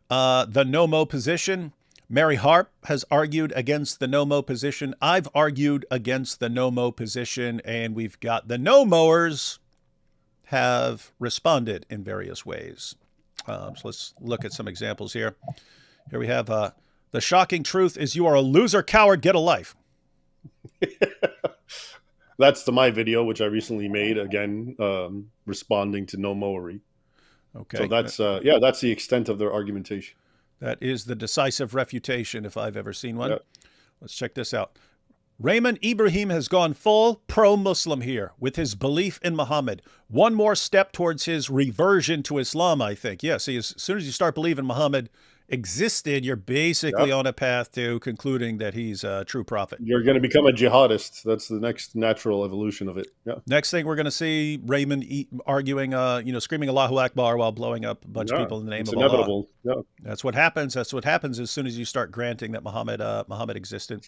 the no-mow position. Mary Harp has argued against the no-mow position. I've argued against the no-mow position, and we've got the no-mowers have responded in various ways. So let's look at some examples here. Here we have the shocking truth is you are a loser, coward, get a life. That's my video, which I recently made, again, responding to Nomoery. Okay. So that's the extent of their argumentation. That is the decisive refutation, if I've ever seen one. Yep. Let's check this out. Raymond Ibrahim has gone full pro-Muslim here with his belief in Muhammad. One more step towards his reversion to Islam, I think. Yeah, see, as soon as you start believing Muhammad existed, you're basically on a path to concluding that he's a true prophet. You're going to become a jihadist. That's the next natural evolution of it. Yeah. Next thing we're going to see Raymond arguing, screaming Allahu Akbar while blowing up a bunch of people in the name of inevitable. Allah. Yeah. That's what happens. That's what happens as soon as you start granting that Muhammad existed.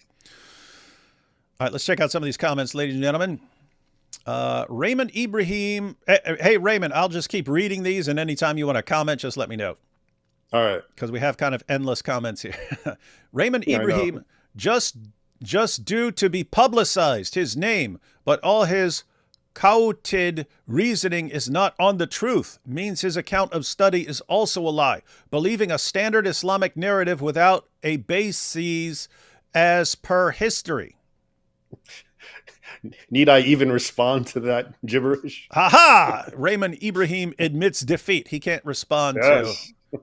All right, let's check out some of these comments, ladies and gentlemen. Raymond Ibrahim. Hey, Raymond, I'll just keep reading these, and anytime you want to comment, just let me know. All right. Because we have kind of endless comments here. Raymond Ibrahim, just due to be publicized, his name, but all his quoted reasoning is not on the truth, means his account of study is also a lie. Believing a standard Islamic narrative without a basis as per history. Need I even respond to that gibberish? Ha! Raymond Ibrahim admits defeat. He can't respond to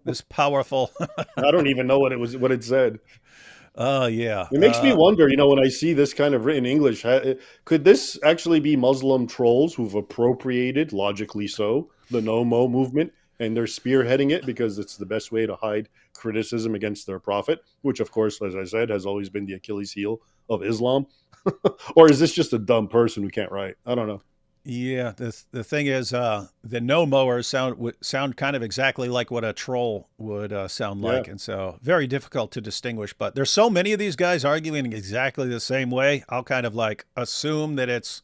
this powerful. I don't even know what it said. Oh, yeah. It makes me wonder, when I see this kind of written English, could this actually be Muslim trolls who've appropriated, logically so, the no-mo movement, and they're spearheading it because it's the best way to hide criticism against their prophet, which, of course, as I said, has always been the Achilles heel of Islam? Or is this just a dumb person who can't write? I don't know. Yeah, the thing is, the no-mowers sound kind of exactly like what a troll would sound like, and so very difficult to distinguish. But there's so many of these guys arguing exactly the same way. I'll kind of like assume that it's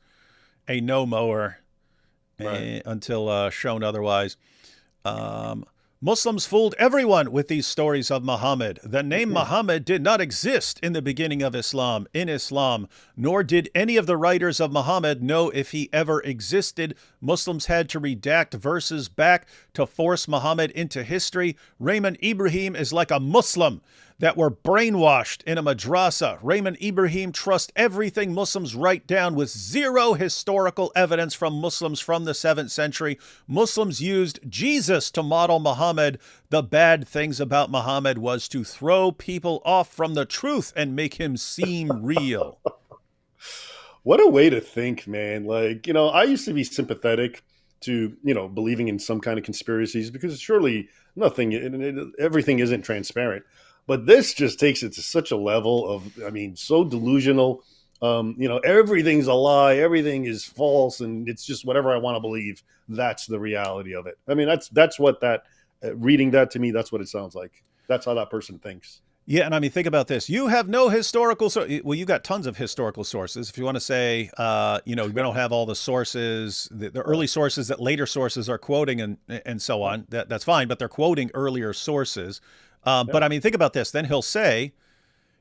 a no-mower until shown otherwise. Muslims fooled everyone with these stories of Muhammad. The name Muhammad did not exist in the beginning of Islam, nor did any of the writers of Muhammad know if he ever existed. Muslims had to redact verses back to force Muhammad into history. Raymond Ibrahim is like a Muslim that were brainwashed in a madrasa. Raymond Ibrahim trusts everything Muslims write down with zero historical evidence from Muslims from the 7th century. Muslims used Jesus to model Muhammad. The bad things about Muhammad was to throw people off from the truth and make him seem real. What a way to think, man. Like, I used to be sympathetic to, believing in some kind of conspiracies because surely everything isn't transparent. But this just takes it to such a level of, so delusional. Everything's a lie. Everything is false. And it's just whatever I want to believe. That's the reality of it. That's what reading that to me, that's what it sounds like. That's how that person thinks. Yeah. And think about this. You have no historical well, you've got tons of historical sources. If you want to say, we don't have all the sources, the early sources that later sources are quoting and so on, that's fine. But they're quoting earlier sources. But think about this. Then he'll say,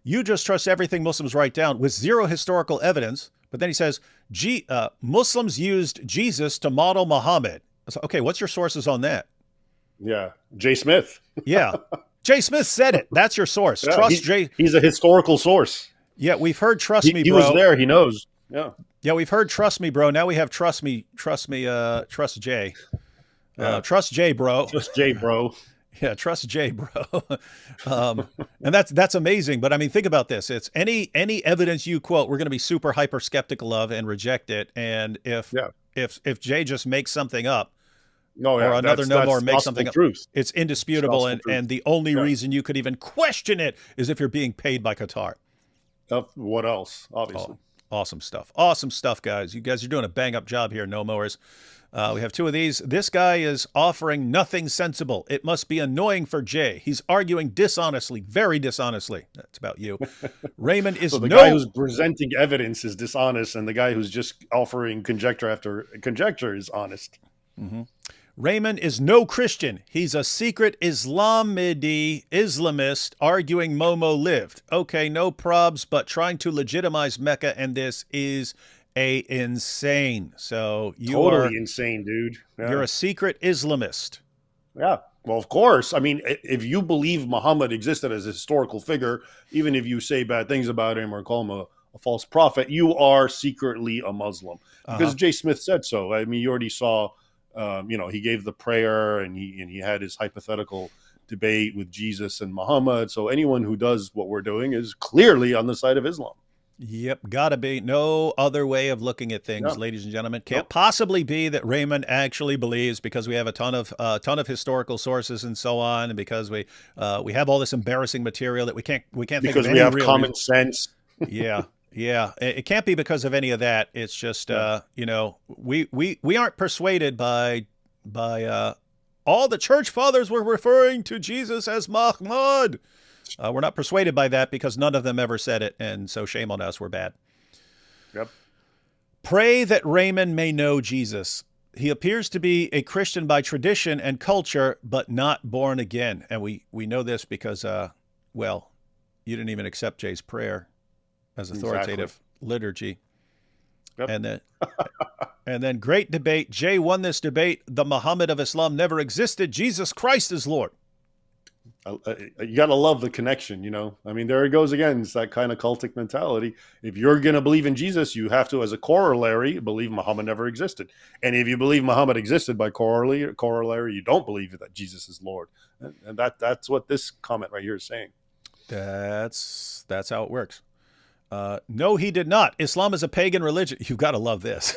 you just trust everything Muslims write down with zero historical evidence. But then he says, Muslims used Jesus to model Muhammad. So, okay, what's your sources on that? Yeah, Jay Smith. Yeah, Jay Smith said it. That's your source. Yeah, Trust Jay. He's a historical source. Yeah, we've heard trust me, bro. He was there. He knows. Yeah. Yeah, we've heard trust me, bro. Now we have trust Jay. Trust Jay, bro. Trust Jay, bro. Yeah, trust Jay, bro. And that's amazing. But I mean, think about this. It's any evidence you quote, we're going to be super hyper skeptical of and reject it. And if Jay just makes something up, or another Nommo makes something up, it's indisputable. And the only reason you could even question it is if you're being paid by Qatar. What else? Obviously. Oh, awesome stuff. Awesome stuff, guys. You guys are doing a bang up job here, Nomoers. We have two of these. This guy is offering nothing sensible. It must be annoying for Jay. He's arguing dishonestly, very dishonestly. That's about you. Raymond is so the guy who's presenting evidence is dishonest, and the guy who's just offering conjecture after conjecture is honest. Mm-hmm. Raymond is no Christian. He's a secret Islamist arguing Momo lived. Okay, no probs, but trying to legitimize Mecca, and this is insane. So you are insane, dude. Yeah. You're a secret Islamist. Yeah. Well, of course. I mean, if you believe Muhammad existed as a historical figure, even if you say bad things about him or call him a false prophet, you are secretly a Muslim because Jay Smith said so. I mean, you already saw. He gave the prayer and he had his hypothetical debate with Jesus and Muhammad. So anyone who does what we're doing is clearly on the side of Islam. Yep, gotta be. No other way of looking at things, ladies and gentlemen. Can't possibly be that Raymond actually believes, because we have a ton of historical sources and so on, and because we have all this embarrassing material that we can't think of any because we have common sense. Yeah. Yeah, it can't be because of any of that. It's just, we aren't persuaded by all the church fathers were referring to Jesus as Muhammad. We're not persuaded by that because none of them ever said it, and so shame on us. We're bad. Yep. Pray that Raymond may know Jesus. He appears to be a Christian by tradition and culture, but not born again. And we know this because, you didn't even accept Jay's prayer as authoritative liturgy. Yep. And then great debate. Jay won this debate. The Muhammad of Islam never existed. Jesus Christ is Lord. You got to love the connection, I mean, there it goes again. It's that kind of cultic mentality. If you're going to believe in Jesus, you have to, as a corollary, believe Muhammad never existed. And if you believe Muhammad existed by corollary, you don't believe that Jesus is Lord. And that's what this comment right here is saying. That's how it works. No, he did not. Islam is a pagan religion. You've got to love this.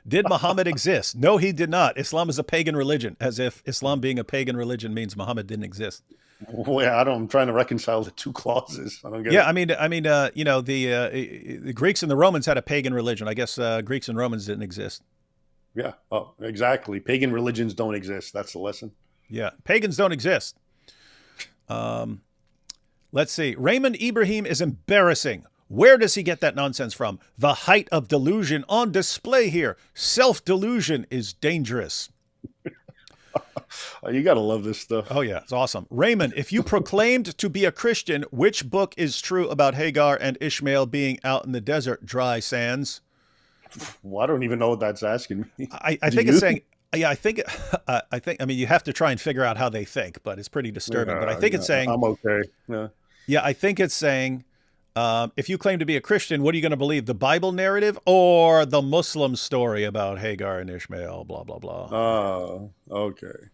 Did Muhammad exist? No, he did not. Islam is a pagan religion, as if Islam being a pagan religion means Muhammad didn't exist. Well, yeah, I'm trying to reconcile the two clauses. I don't get it. I mean, the Greeks and the Romans had a pagan religion. I guess Greeks and Romans didn't exist. Yeah. Oh, exactly. Pagan religions don't exist. That's the lesson. Yeah. Pagans don't exist. Let's see. Raymond Ibrahim is embarrassing. Where does he get that nonsense from? The height of delusion on display here. Self-delusion is dangerous. You got to love this stuff. Oh, yeah. It's awesome. Raymond, if you proclaimed to be a Christian, which book is true about Hagar and Ishmael being out in the desert, dry sands? Well, I don't even know what that's asking me. I think it's saying... Yeah, I mean, you have to try and figure out how they think, but it's pretty disturbing. But I think it's saying... I'm okay. Yeah, I think it's saying... if you claim to be a Christian, what are you going to believe? The Bible narrative or the Muslim story about Hagar and Ishmael, blah, blah, blah. Oh, okay.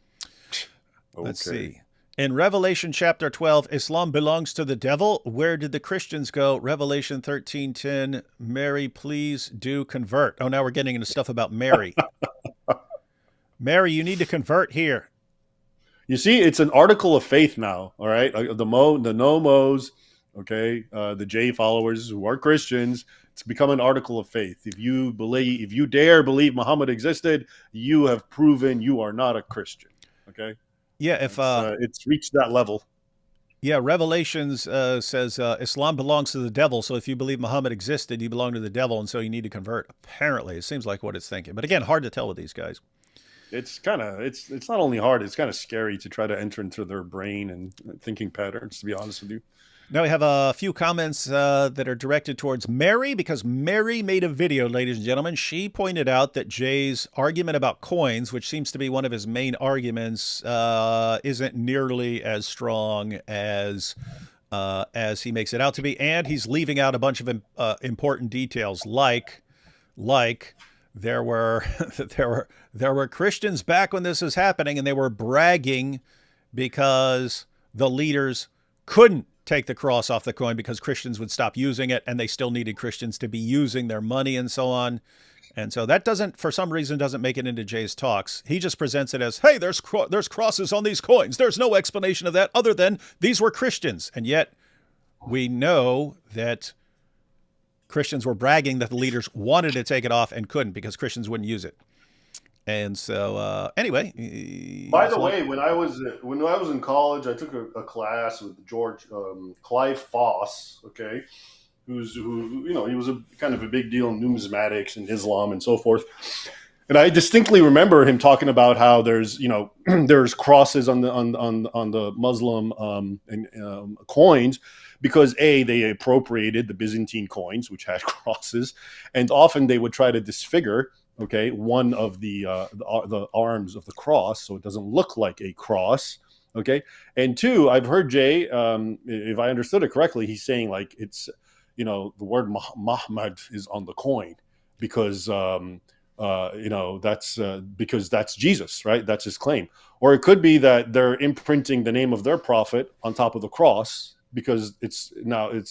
Let's see. In Revelation chapter 12, Islam belongs to the devil. Where did the Christians go? Revelation 13:10, Mary, please do convert. Oh, now we're getting into stuff about Mary. Mary, you need to convert here. You see, it's an article of faith now, all right? The Nommos, okay, the J followers who are Christians, it's become an article of faith. If you dare believe Muhammad existed, you have proven you are not a Christian, okay? Yeah, if it's reached that level. Yeah, Revelations says Islam belongs to the devil, so if you believe Muhammad existed, you belong to the devil, and so you need to convert. Apparently, it seems like what it's thinking. But again, hard to tell with these guys. It's not only hard, it's kind of scary to try to enter into their brain and thinking patterns, to be honest with you. Now we have a few comments that are directed towards Mary, because Mary made a video, ladies and gentlemen. She pointed out that Jay's argument about coins, which seems to be one of his main arguments, isn't nearly as strong as he makes it out to be, and he's leaving out a bunch of important details, like there were Christians back when this was happening, and they were bragging because the leaders couldn't take the cross off the coin because Christians would stop using it, and they still needed Christians to be using their money and so on. And so that doesn't, for some reason, doesn't make it into Jay's talks. He just presents it as, hey, there's crosses on these coins. There's no explanation of that other than these were Christians. And yet we know that Christians were bragging that the leaders wanted to take it off and couldn't because Christians wouldn't use it. And so, anyway. By the way, when I was in college, I took a class with George Clive Foss. Okay, who he was a kind of a big deal in numismatics and Islam and so forth. And I distinctly remember him talking about how there's there's crosses on the Muslim coins because they appropriated the Byzantine coins, which had crosses, and often they would try to disfigure one of the arms of the cross so it doesn't look like a cross. Okay, and two, I've heard Jay, if I understood it correctly, he's saying like it's the word Muhammad is on the coin because that's because that's Jesus, right? That's his claim. Or it could be that they're imprinting the name of their prophet on top of the cross because it's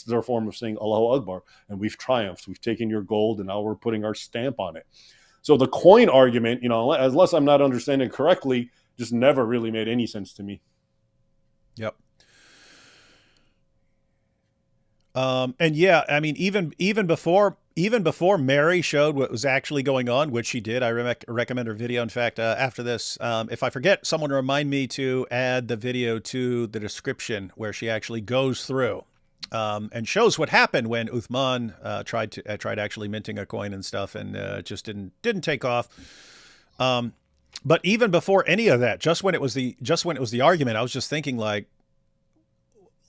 their form of saying Allahu Akbar, and we've triumphed. We've taken your gold, and now we're putting our stamp on it. So the coin argument, unless I'm not understanding correctly, just never really made any sense to me. Yep. And yeah, I mean, even before Mary showed what was actually going on, which she did, I recommend her video. In fact, after this, if I forget, someone remind me to add the video to the description where she actually goes through and shows what happened when Uthman tried actually minting a coin and stuff, and just didn't take off. But even before any of that, just when it was the argument, I was just thinking like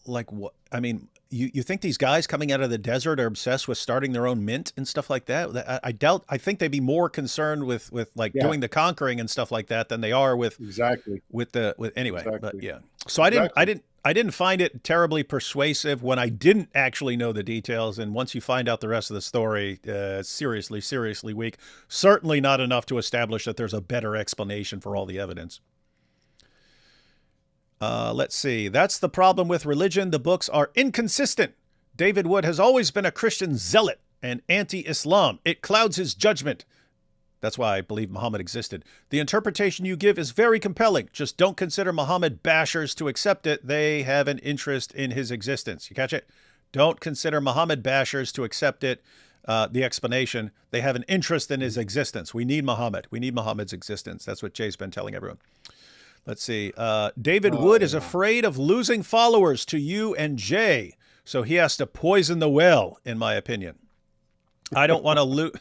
what? I mean, you think these guys coming out of the desert are obsessed with starting their own mint and stuff like that? I think they'd be more concerned with doing the conquering and stuff like that than they are with anyway. Exactly. But yeah, so I didn't find it terribly persuasive when I didn't actually know the details. And once you find out the rest of the story, seriously weak. Certainly not enough to establish that there's a better explanation for all the evidence. Let's see. That's the problem with religion. The books are inconsistent. David Wood has always been a Christian zealot and anti-Islam. It clouds his judgment. That's why I believe Muhammad existed. The interpretation you give is very compelling. Just don't consider Muhammad bashers to accept it. They have an interest in his existence. You catch it? Don't consider Muhammad bashers to accept it. The explanation. They have an interest in his existence. We need Muhammad. We need Muhammad's existence. That's what Jay's been telling everyone. Let's see. David Wood is afraid of losing followers to you and Jay, so he has to poison the well, in my opinion. I don't want to lose.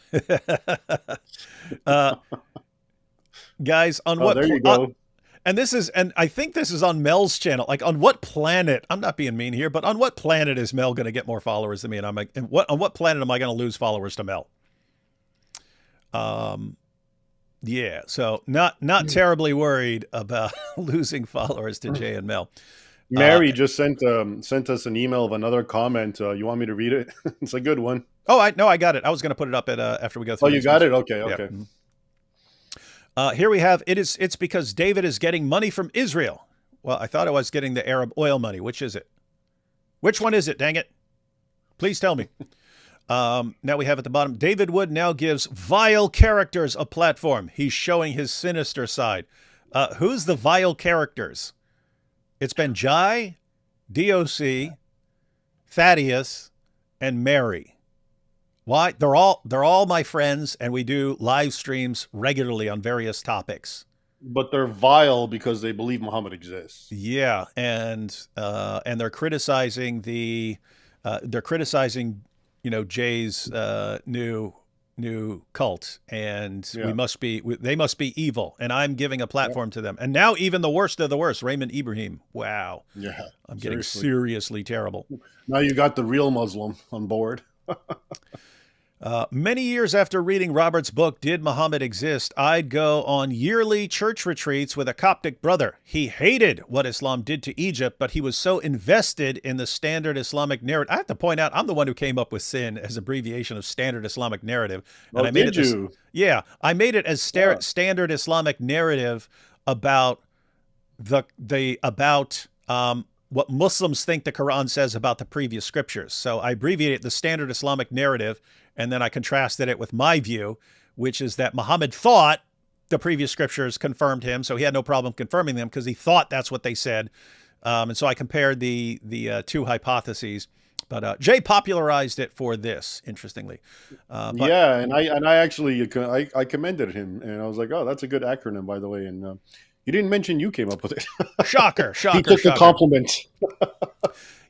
Guys, on what? There you go. And I think this is on Mel's channel. Like, on what planet? I'm not being mean here, but on what planet is Mel going to get more followers than me? And I'm like, on what planet am I going to lose followers to Mel? Yeah, so not terribly worried about losing followers to Jay and Mel. Mary just sent us an email of another comment. You want me to read it? It's a good one. Oh, I got it. I was going to put it up after we go through. Oh, you got it? Okay. Yeah. Mm-hmm. Here we have it's because David is getting money from Israel. Well, I thought I was getting the Arab oil money. Which is it? Which one is it? Dang it! Please tell me. Now we have at the bottom, David Wood now gives vile characters a platform. He's showing his sinister side. Who's the vile characters? It's been Jai, DOC, Thaddeus, and Mary. Why? They're all my friends, and we do live streams regularly on various topics. But they're vile because they believe Muhammad exists. Yeah, and they're criticizing Jay's new cult, and they must be evil, and I'm giving a platform to them. And now even the worst of the worst, Raymond Ibrahim. Wow. Yeah. I'm getting seriously terrible. Now you got the real Muslim on board. Many years after reading Robert's book, Did Muhammad Exist?, I'd go on yearly church retreats with a Coptic brother. He hated what Islam did to Egypt, but he was so invested in the standard Islamic narrative. I have to point out, I'm the one who came up with SIN as abbreviation of standard Islamic narrative. And I made I made it as standard Islamic narrative about the about what Muslims think the Quran says about the previous scriptures. So I abbreviated the standard Islamic narrative, and then I contrasted it with my view, which is that Muhammad thought the previous scriptures confirmed him, so he had no problem confirming them because he thought that's what they said. And so I compared the two hypotheses. But Jay popularized it for this, interestingly. Yeah, and I actually I commended him, and I was like, oh, that's a good acronym, by the way. And you didn't mention you came up with it. Shocker. He took the compliment.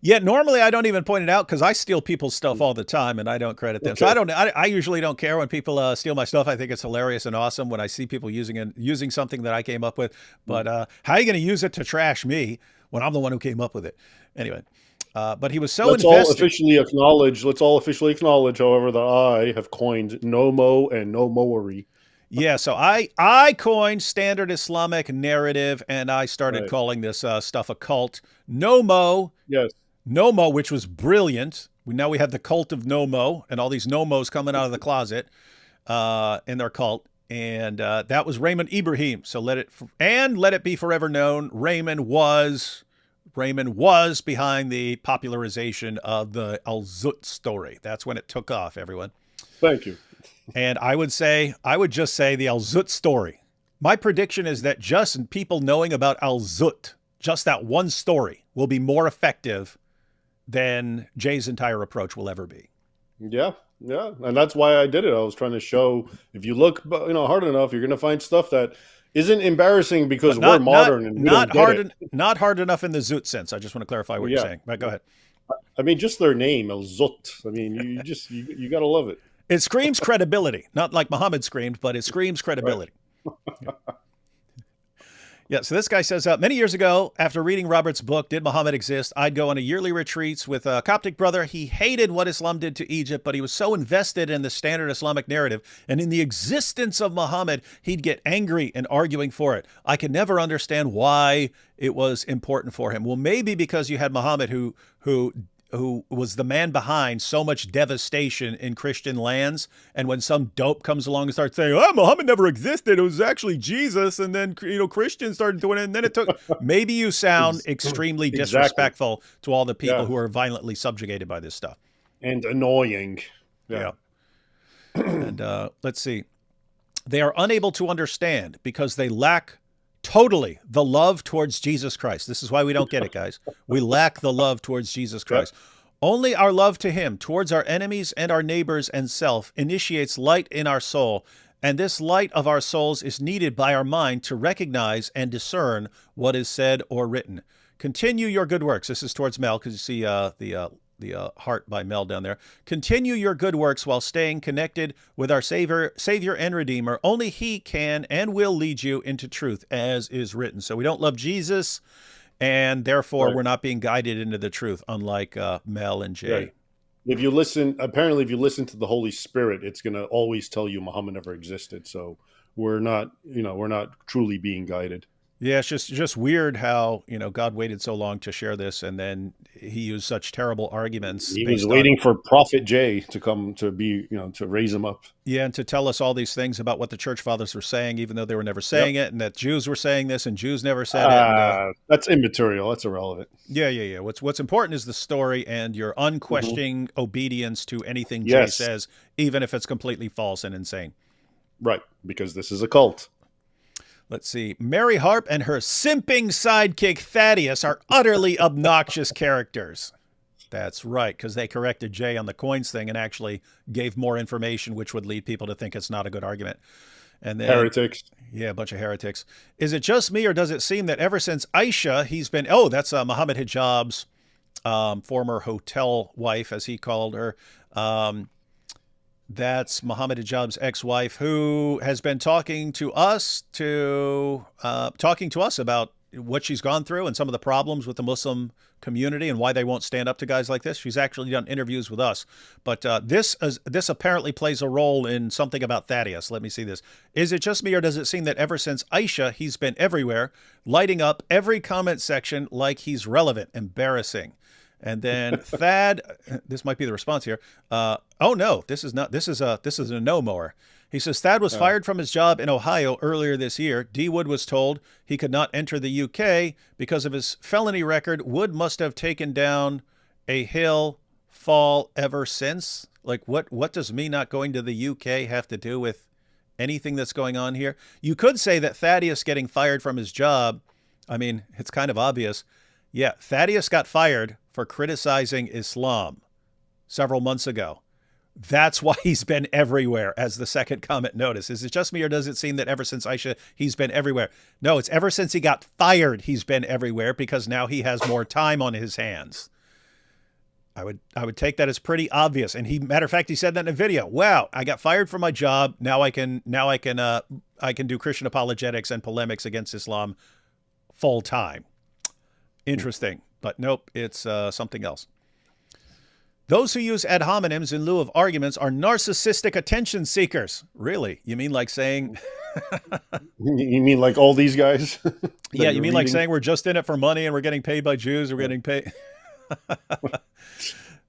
Yeah, normally I don't even point it out because I steal people's stuff all the time and I don't credit them. Okay. So I usually don't care when people steal my stuff. I think it's hilarious and awesome when I see people using something that I came up with. But how are you going to use it to trash me when I'm the one who came up with it? Anyway, but he was so invested. Let's all officially acknowledge, however, that I have coined Nommo and Nomoery. Yeah, so I coined standard Islamic narrative, and I started calling this stuff a cult. Nommo, yes, Nommo, which was brilliant. Now we have the cult of Nommo, and all these Nommos coming out of the closet in their cult, and that was Raymond Ibrahim. So let it be forever known, Raymond was behind the popularization of the Zoot story. That's when it took off, everyone. Thank you. And I would just say the Zoot story. My prediction is that just people knowing about Zoot, just that one story, will be more effective than Jay's entire approach will ever be. Yeah, and that's why I did it. I was trying to show if you look, hard enough, you're going to find stuff that isn't embarrassing because we're modern and we don't get it. Not hard enough in the Zoot sense. I just want to clarify what you're saying. But go ahead. I mean, just their name, Zoot. I mean, you got to love it. It screams credibility, not like Muhammad screamed, but it screams credibility. Right. Yeah, so this guy says, many years ago, after reading Robert's book, Did Muhammad Exist? I'd go on a yearly retreats with a Coptic brother. He hated what Islam did to Egypt, but he was so invested in the standard Islamic narrative and in the existence of Muhammad, he'd get angry and arguing for it. I could never understand why it was important for him. Well, maybe because you had Muhammad who was the man behind so much devastation in Christian lands. And when some dope comes along and starts saying, oh, Muhammad never existed, it was actually Jesus. And then, Christians started doing it. And then it took, maybe you sound extremely disrespectful to all the people who are violently subjugated by this stuff. And annoying. Yeah. And let's see. They are unable to understand because they lack totally the love towards Jesus Christ. This is why we don't get it, guys. We lack the love towards Jesus Christ. Only our love to him, towards our enemies and our neighbors and self, initiates light in our soul. And this light of our souls is needed by our mind to recognize and discern what is said or written. Continue your good works. This is towards Mel, because you see the heart by Mel down there. Continue your good works while staying connected with our Savior and Redeemer. Only he can and will lead you into truth, as is written. So we don't love Jesus, and therefore we're not being guided into the truth, unlike Mel and Jay. Right. If you listen to the Holy Spirit, it's going to always tell you Muhammad never existed. So we're not truly being guided. Yeah, it's just weird how, God waited so long to share this, and then he used such terrible arguments. He was waiting for Prophet Jay to come to be, to raise him up. Yeah, and to tell us all these things about what the church fathers were saying, even though they were never saying it, and that Jews were saying this, and Jews never said it. That's immaterial. That's irrelevant. Yeah. What's important is the story and your unquestioning obedience to anything Jay says, even if it's completely false and insane. Right, because this is a cult. Let's see. Mary Harp and her simping sidekick Thaddeus are utterly obnoxious characters. That's right, because they corrected Jay on the coins thing and actually gave more information, which would lead people to think it's not a good argument. And then, heretics. Yeah, a bunch of heretics. Is it just me, or does it seem that ever since Aisha, he's been... Oh, that's Muhammad Hijab's former hotel wife, as he called her. That's Muhammad Hijab's ex-wife, who has been talking to us about what she's gone through and some of the problems with the Muslim community and why they won't stand up to guys like this. She's actually done interviews with us. But this apparently plays a role in something about Thaddeus. Let me see this. Is it just me, or does it seem that ever since Aisha, he's been everywhere, lighting up every comment section like he's relevant? Embarrassing. And then Thad, this might be the response here. Oh no, this is a no-mower. He says Thad was fired from his job in Ohio earlier this year. D. Wood was told he could not enter the UK because of his felony record. Wood must have taken down a hill fall ever since. Like, what does me not going to the UK have to do with anything that's going on here? You could say that Thaddeus getting fired from his job, I mean, it's kind of obvious. Yeah, Thaddeus got fired for criticizing Islam several months ago. That's why he's been everywhere, as the second comment noticed. Is it just me, or does it seem that ever since Aisha, he's been everywhere? No, it's ever since he got fired, he's been everywhere, because now he has more time on his hands. I would take that as pretty obvious. And matter of fact, he said that in a video. Wow, I got fired from my job. Now I can do Christian apologetics and polemics against Islam full time. Interesting, but nope, it's something else. Those who use ad hominems in lieu of arguments are narcissistic attention seekers. Really? You mean like saying... You mean like all these guys? Yeah, you mean like saying we're just in it for money and we're getting paid by Jews, we're getting paid...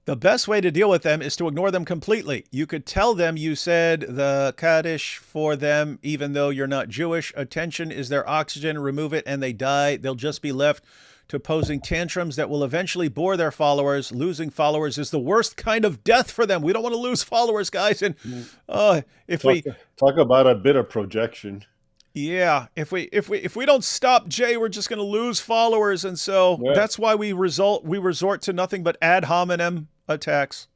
The best way to deal with them is to ignore them completely. You could tell them you said the Kaddish for them, even though you're not Jewish. Attention is their oxygen. Remove it and they die. They'll just be left to posing tantrums that will eventually bore their followers. Losing followers is the worst kind of death for them. We don't want to lose followers, guys. And if we talk about a bit of projection, yeah, if we don't stop Jay, we're just going to lose followers, and so that's why we resort to nothing but ad hominem attacks.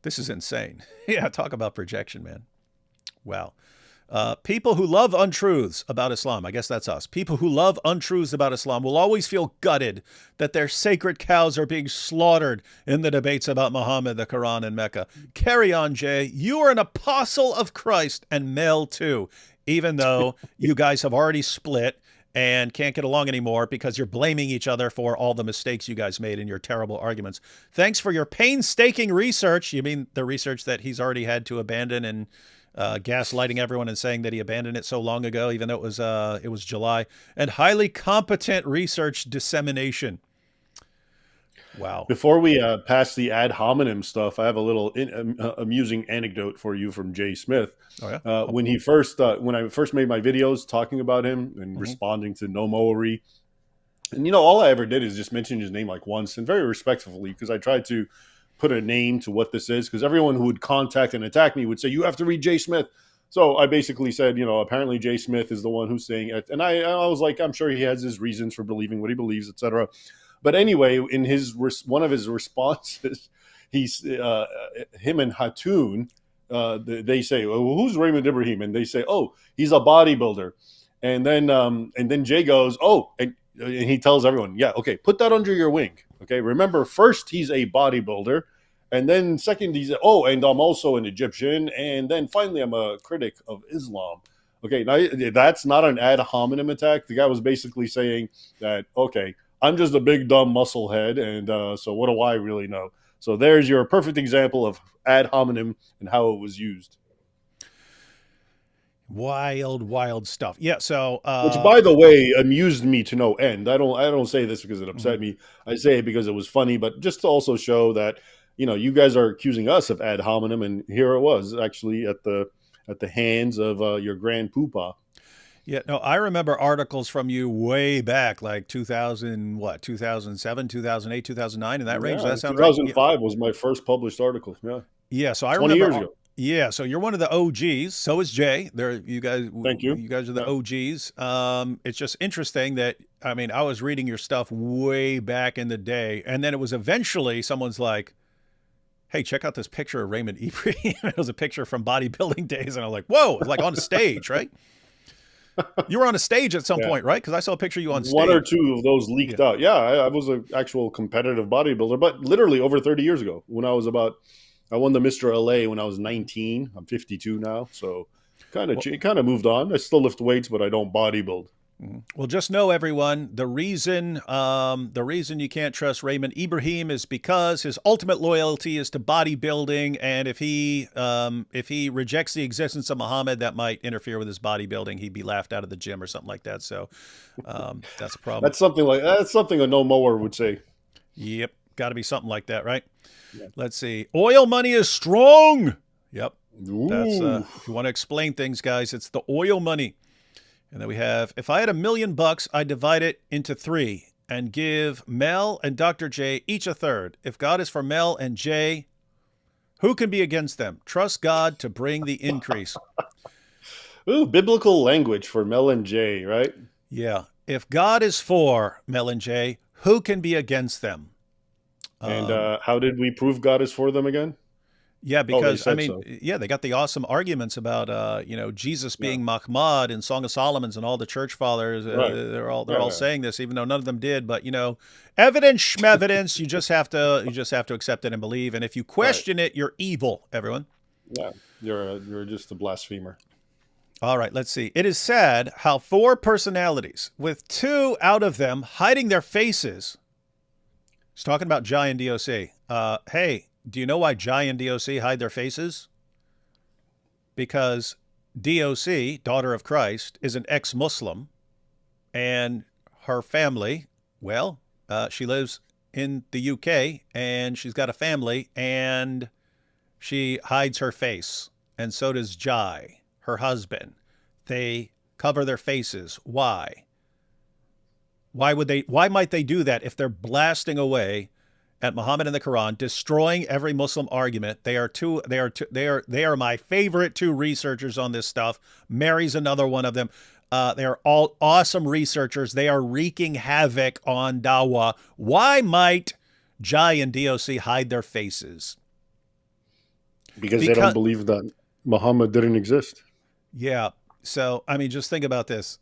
This is insane. Yeah, talk about projection, man. Wow. People who love untruths about Islam, I guess that's us. People who love untruths about Islam will always feel gutted that their sacred cows are being slaughtered in the debates about Muhammad, the Quran, and Mecca. Carry on, Jay. You are an apostle of Christ and male too, even though you guys have already split and can't get along anymore because you're blaming each other for all the mistakes you guys made in your terrible arguments. Thanks for your painstaking research. You mean the research that he's already had to abandon and gaslighting everyone and saying that he abandoned it so long ago, even though it was July, and highly competent research dissemination. Wow. Before we pass the ad hominem stuff, I have a little amusing anecdote for you from Jay Smith. Oh, yeah? When I first made my videos talking about him and responding to Nomoery, and all I ever did is just mention his name like once, and very respectfully, because I tried to put a name to what this is, because everyone who would contact and attack me would say, you have to read Jay Smith. So I basically said, apparently Jay Smith is the one who's saying it. And I was like, I'm sure he has his reasons for believing what he believes, etc. But anyway, in one of his responses, he's him and Hatun, they say, well, who's Raymond Ibrahim? And they say, oh, he's a bodybuilder. And then Jay goes, oh, and he tells everyone, yeah, okay, put that under your wing. Okay, remember, first he's a bodybuilder, and then second he's and I'm also an Egyptian, and then finally I'm a critic of Islam. Okay, now that's not an ad hominem attack. The guy was basically saying that, okay, I'm just a big dumb muscle head, and so what do I really know? So there's your perfect example of ad hominem and how it was used. Wild stuff. Yeah. So, which, by the way, amused me to no end. I don't say this because it upset me. I say it because it was funny, but just to also show that you guys are accusing us of ad hominem, and here it was actually at the hands of your grand poopah. Yeah. No, I remember articles from you way back, like 2007, 2008, 2009, in that range. Does that sound 2005 right? was my first published article. Yeah. Yeah. So I 20 remember. years ago. Yeah, so you're one of the OGs. So is Jay. You guys. Thank you. You guys are the OGs. It's just interesting that I was reading your stuff way back in the day, and then it was eventually someone's like, "Hey, check out this picture of Raymond Ibrahim." It was a picture from bodybuilding days, and I was like, "Whoa!" It's like on a stage, right? You were on a stage at some point, right? Because I saw a picture of you on stage. 1 or 2 of those leaked out. Yeah, I was an actual competitive bodybuilder, but literally over 30 years ago, when I won the Mr. LA when I was 19. I'm 52 now, so kind of moved on. I still lift weights, but I don't bodybuild. Well, just know, everyone, the reason you can't trust Raymond Ibrahim is because his ultimate loyalty is to bodybuilding, and if he rejects the existence of Muhammad, that might interfere with his bodybuilding. He'd be laughed out of the gym or something like that. So that's a problem. That's something a no-mower would say. Yep, got to be something like that, right? Yeah. Let's see. Oil money is strong. Yep. That's Ooh. if you want to explain things, guys, it's the oil money. And then we have, if I had $1 million, I'd divide it into 3 and give Mel and Dr. J each a third. If God is for Mel and J, who can be against them? Trust God to bring the increase. Ooh, biblical language for Mel and J, right? Yeah. If God is for Mel and J, who can be against them? And how did we prove God is for them again? Yeah, because I said mean, so. yeah, they got the awesome arguments about Jesus being Mahmud and Song of Solomon's and all the church fathers. Right. They're all saying this, even though none of them did. But evidence schmevidence. You just have to accept it and believe. And if you question it, you're evil. Everyone. Yeah, you're just a blasphemer. All right, let's see. It is sad how 4 personalities, with 2 out of them hiding their faces. He's talking about Jai and DOC. Hey. Do you know why Jai and DOC hide their faces? Because DOC, daughter of Christ, is an ex-Muslim, and her family, well, she lives in the UK, and she's got a family, and she hides her face, and so does Jai, her husband. They cover their faces. Why? Why might they do that if they're blasting away at Muhammad and the Quran, destroying every Muslim argument? They are my favorite 2 researchers on this stuff. Mary's another one of them. They are all awesome researchers. They are wreaking havoc on Dawah. Why might Jai and DOC hide their faces? Because they don't believe that Muhammad didn't exist. Yeah. So, I mean, just think about this.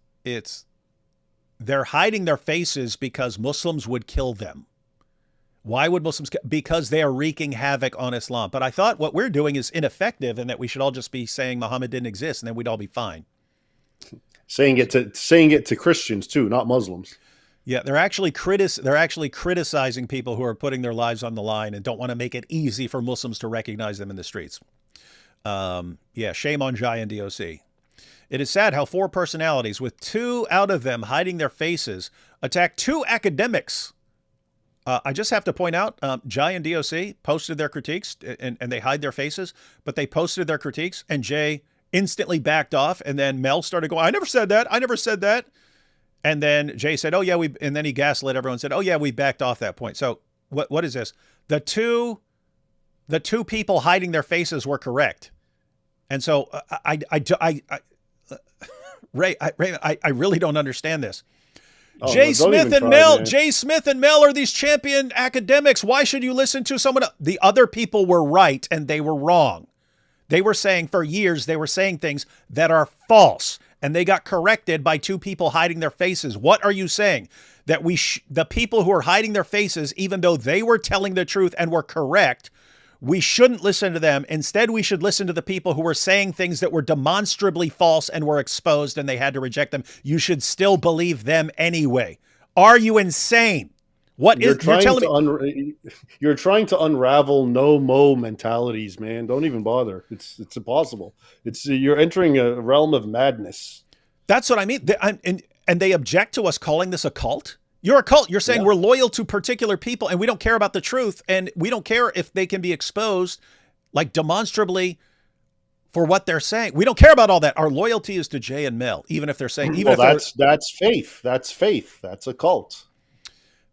They're hiding their faces because Muslims would kill them. Why would Muslims? Because they are wreaking havoc on Islam. But I thought what we're doing is ineffective and that we should all just be saying Muhammad didn't exist and then we'd all be fine. Saying it to Christians too, not Muslims. Yeah, they're actually criticizing people who are putting their lives on the line and don't want to make it easy for Muslims to recognize them in the streets. Yeah, shame on Jai and DOC. It is sad how 4 personalities, with 2 out of them hiding their faces, attack 2 academics. I just have to point out, Jai and DOC posted their critiques, and they hide their faces, but they posted their critiques, and Jay instantly backed off, and then Mel started going, I never said that. And then Jay said, oh, yeah, and then he gaslit everyone and said, oh, yeah, we backed off that point. So what is this? The two people hiding their faces were correct. And so Ray, I really don't understand this. Oh, Jay no, Smith and try, Mel. man. Jay Smith and Mel are these champion academics. Why should you listen to someone else? The other people were right and they were wrong. They were saying for years, they were saying things that are false, and they got corrected by 2 people hiding their faces. What are you saying? That the people who are hiding their faces, even though they were telling the truth and were correct, we shouldn't listen to them. Instead, we should listen to the people who were saying things that were demonstrably false and were exposed and they had to reject them. You should still believe them anyway. Are you insane? You're trying to unravel Nommo mentalities, man. Don't even bother. It's impossible. You're entering a realm of madness. That's what I mean. And they object to us calling this a cult. You're a cult. You're saying we're loyal to particular people and we don't care about the truth. And we don't care if they can be exposed like demonstrably for what they're saying. We don't care about all that. Our loyalty is to Jay and Mel, even if they're saying, that's faith. That's faith. That's a cult.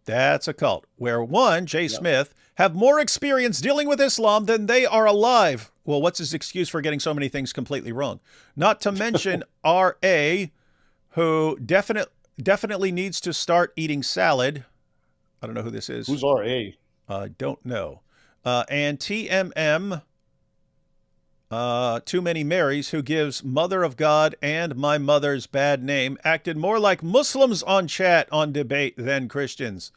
That's a cult where one, Jay Smith, have more experience dealing with Islam than they are alive. Well, what's his excuse for getting so many things completely wrong? Not to mention R.A., who definitely needs to start eating salad. I don't know who this is. Who's R.A.? I don't know. And TMM, Too Many Marys, who gives Mother of God and my mother's bad name, acted more like Muslims on chat on debate than Christians.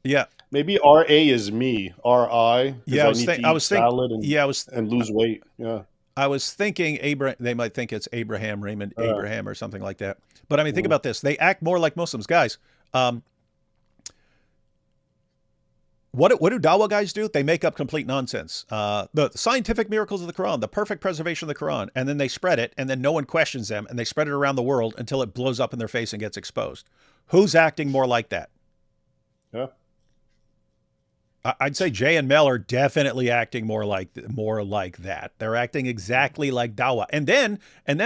Yeah. Maybe R.A. is me. R.I. Yeah, I was thinking. And lose weight. Yeah. I was thinking they might think it's Abraham, Raymond, Abraham, or something like that. But I mean, think about this. They act more like Muslims. Guys, what do Dawah guys do? They make up complete nonsense. The scientific miracles of the Quran, the perfect preservation of the Quran, and then they spread it, and then no one questions them, and they spread it around the world until it blows up in their face and gets exposed. Who's acting more like that? Yeah. I'd say Jay and Mel are definitely acting more like that. They're acting exactly like Dawa. And then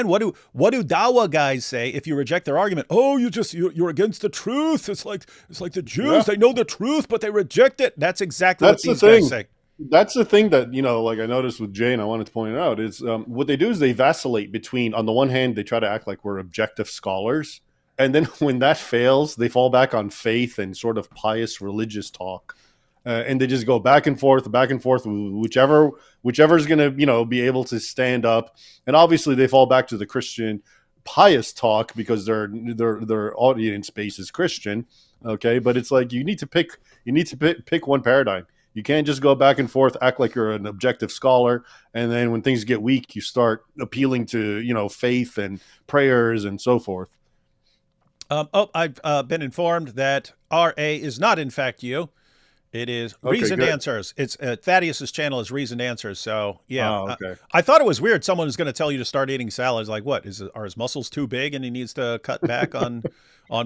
what do Dawa guys say if you reject their argument? Oh, you're against the truth. It's like the Jews. They know the truth, but they reject it. That's exactly what these guys say. That's the thing that, like I noticed with Jay, and I wanted to point it out, is what they do is they vacillate between, on the one hand, they try to act like we're objective scholars. And then when that fails, they fall back on faith and sort of pious religious talk. And they just go back and forth, whichever's going to, be able to stand up. And obviously they fall back to the Christian pious talk because their audience base is Christian. Okay. But it's like, you need to pick one paradigm. You can't just go back and forth, act like you're an objective scholar, and then when things get weak, you start appealing to, faith and prayers and so forth. I've been informed that RA is not, in fact, you. It is Reasoned Answers. It's Thaddeus's channel is Reasoned Answers. So, yeah. Oh, okay. I thought it was weird. Someone was going to tell you to start eating salads. Like, what? Are his muscles too big and he needs to cut back on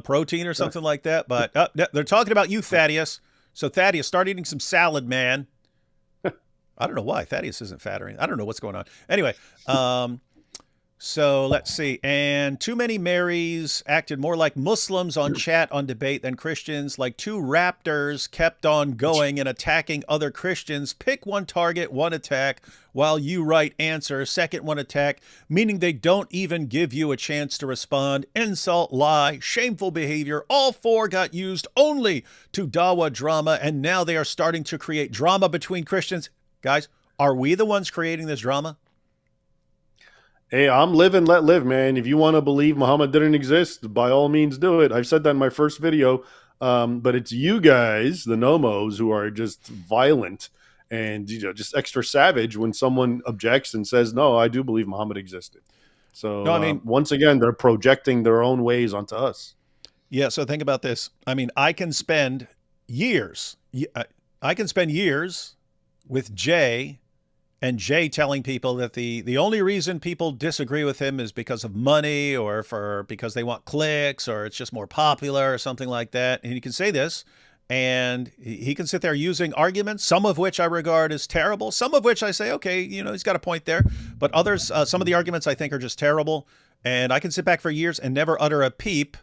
protein or something like that? But they're talking about you, Thaddeus. So Thaddeus, start eating some salad, man. I don't know why Thaddeus isn't fat or anything. I don't know what's going on. Anyway, so let's see. And too many Marys acted more like Muslims on chat on debate than Christians. Like two raptors kept on going and attacking other Christians. Pick one target, one attack, while you write answer, second one attack, meaning they don't even give you a chance to respond. Insult, lie, shameful behavior. All four got used only to Dawa drama, and now they are starting to create drama between Christians. Guys, are we the ones creating this drama? Hey, I'm live and let live, man. If you want to believe Muhammad didn't exist, by all means do it. I've said that in my first video, but it's you guys, the Nommos, who are just violent and just extra savage when someone objects and says, no, I do believe Muhammad existed. So, no, I mean, once again, they're projecting their own ways onto us. Yeah, so think about this. I mean, I can spend years with Jay, and Jay telling people that the only reason people disagree with him is because of money or because they want clicks or it's just more popular or something like that. And he can say this, and he can sit there using arguments, some of which I regard as terrible, some of which I say, okay, he's got a point there. But others, some of the arguments I think are just terrible. And I can sit back for years and never utter a peep.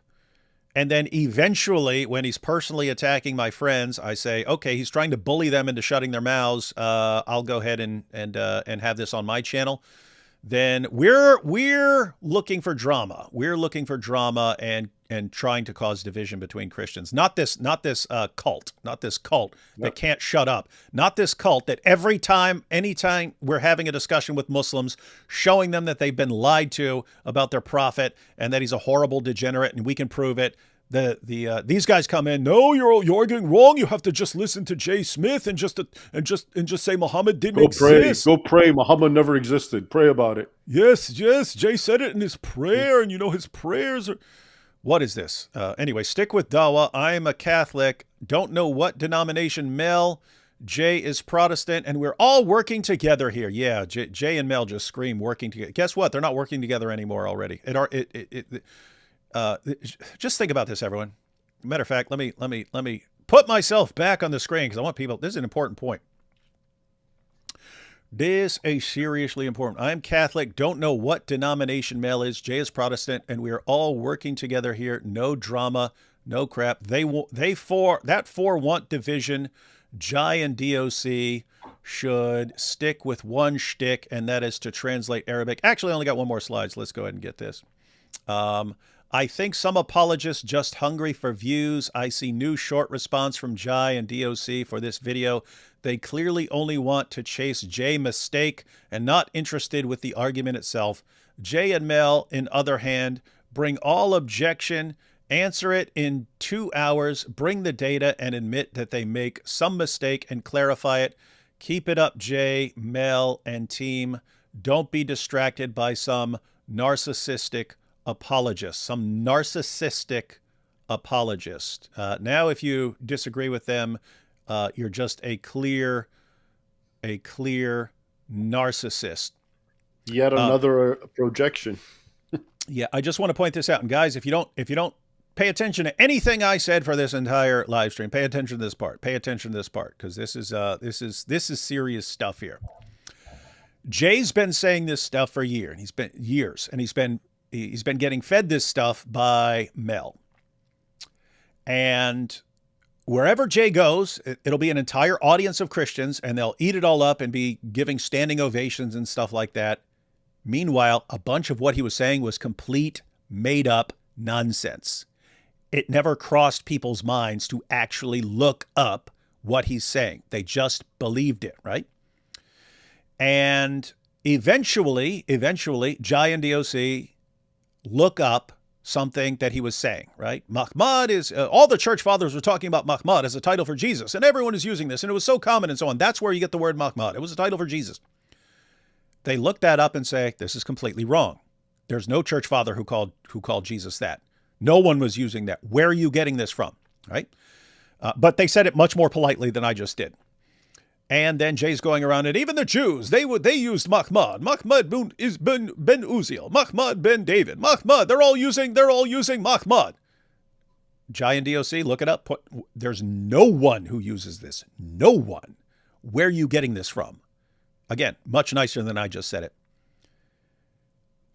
And then eventually, when he's personally attacking my friends, I say, okay, he's trying to bully them into shutting their mouths. I'll go ahead and have this on my channel. Then we're looking for drama. We're looking for drama and trying to cause division between Christians. Not this cult that can't shut up. Not this cult that anytime we're having a discussion with Muslims, showing them that they've been lied to about their prophet and that he's a horrible degenerate and we can prove it. These guys come in. No, you're getting wrong. You have to just listen to Jay Smith and just say Muhammad didn't exist. Go pray. Muhammad never existed. Pray about it. Yes. Jay said it in his prayer, and his prayers are. What is this? Anyway, stick with Dawa. I'm a Catholic. Don't know what denomination. Mel. Jay is Protestant, and we're all working together here. Yeah, Jay and Mel just scream working together. Guess what? They're not working together anymore already. Just think about this, everyone. Matter of fact, let me put myself back on the screen because I want people. This is an important point. This is seriously important. I'm Catholic. Don't know what denomination Mel is. Jay is Protestant, and we are all working together here. No drama, no crap. That four want division. Jai and DOC should stick with one shtick, and that is to translate Arabic. Actually, I only got one more slide, so let's go ahead and get this. I think some apologists just hungry for views. I see new short response from Jai and DOC for this video. They clearly only want to chase Jay mistake and not interested with the argument itself. Jay and Mel, in other hand, bring all objection, answer it in 2 hours, bring the data and admit that they make some mistake and clarify it. Keep it up, Jay, Mel, and team. Don't be distracted by some narcissistic apologist, now, if you disagree with them, you're just a clear narcissist. Yet another projection. Yeah, I just want to point this out. And guys, if you don't pay attention to anything I said for this entire live stream. Pay attention to this part. Pay attention to this part, because this is serious stuff here. Jay's been saying this stuff for years, and he's been getting fed this stuff by Mel. And wherever Jay goes, it'll be an entire audience of Christians, and they'll eat it all up and be giving standing ovations and stuff like that. Meanwhile, a bunch of what he was saying was complete, made-up nonsense. It never crossed people's minds to actually look up what he's saying. They just believed it, right? And eventually, Jai and DOC look up something that he was saying, right? Mahmud is, all the church fathers were talking about Mahmud as a title for Jesus, and everyone is using this, and it was so common and so on. That's where you get the word Mahmud. It was a title for Jesus. They look that up and say, this is completely wrong. There's no church father who called Jesus that. No one was using that. Where are you getting this from, right? But they said it much more politely than I just did. And then Jay's going around, and even the Jews, they used Mahmud. Mahmud ben Uziel. Mahmud ben David. Mahmud. They're all using Mahmud. Jai and DOC, look it up. There's no one who uses this. No one. Where are you getting this from? Again, much nicer than I just said it.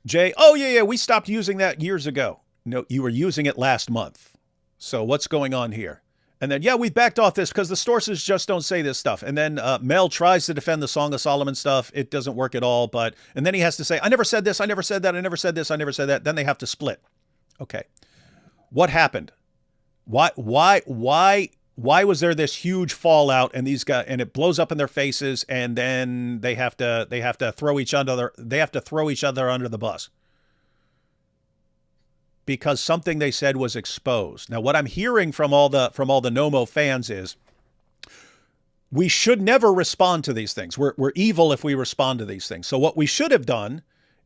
Jay, oh yeah, we stopped using that years ago. No, you were using it last month. So what's going on here? And then, yeah, we backed off this because the sources just don't say this stuff. And then Mel tries to defend the Song of Solomon stuff. It doesn't work at all. And then he has to say, I never said this. I never said that. I never said this. I never said that. Then they have to split. Okay. What happened? Why was there this huge fallout and these guys, and it blows up in their faces, and then they have to throw each other under the bus? Because something they said was exposed. Now, what I'm hearing from all the Nommo fans is we should never respond to these things. We're evil if we respond to these things. So what we should have done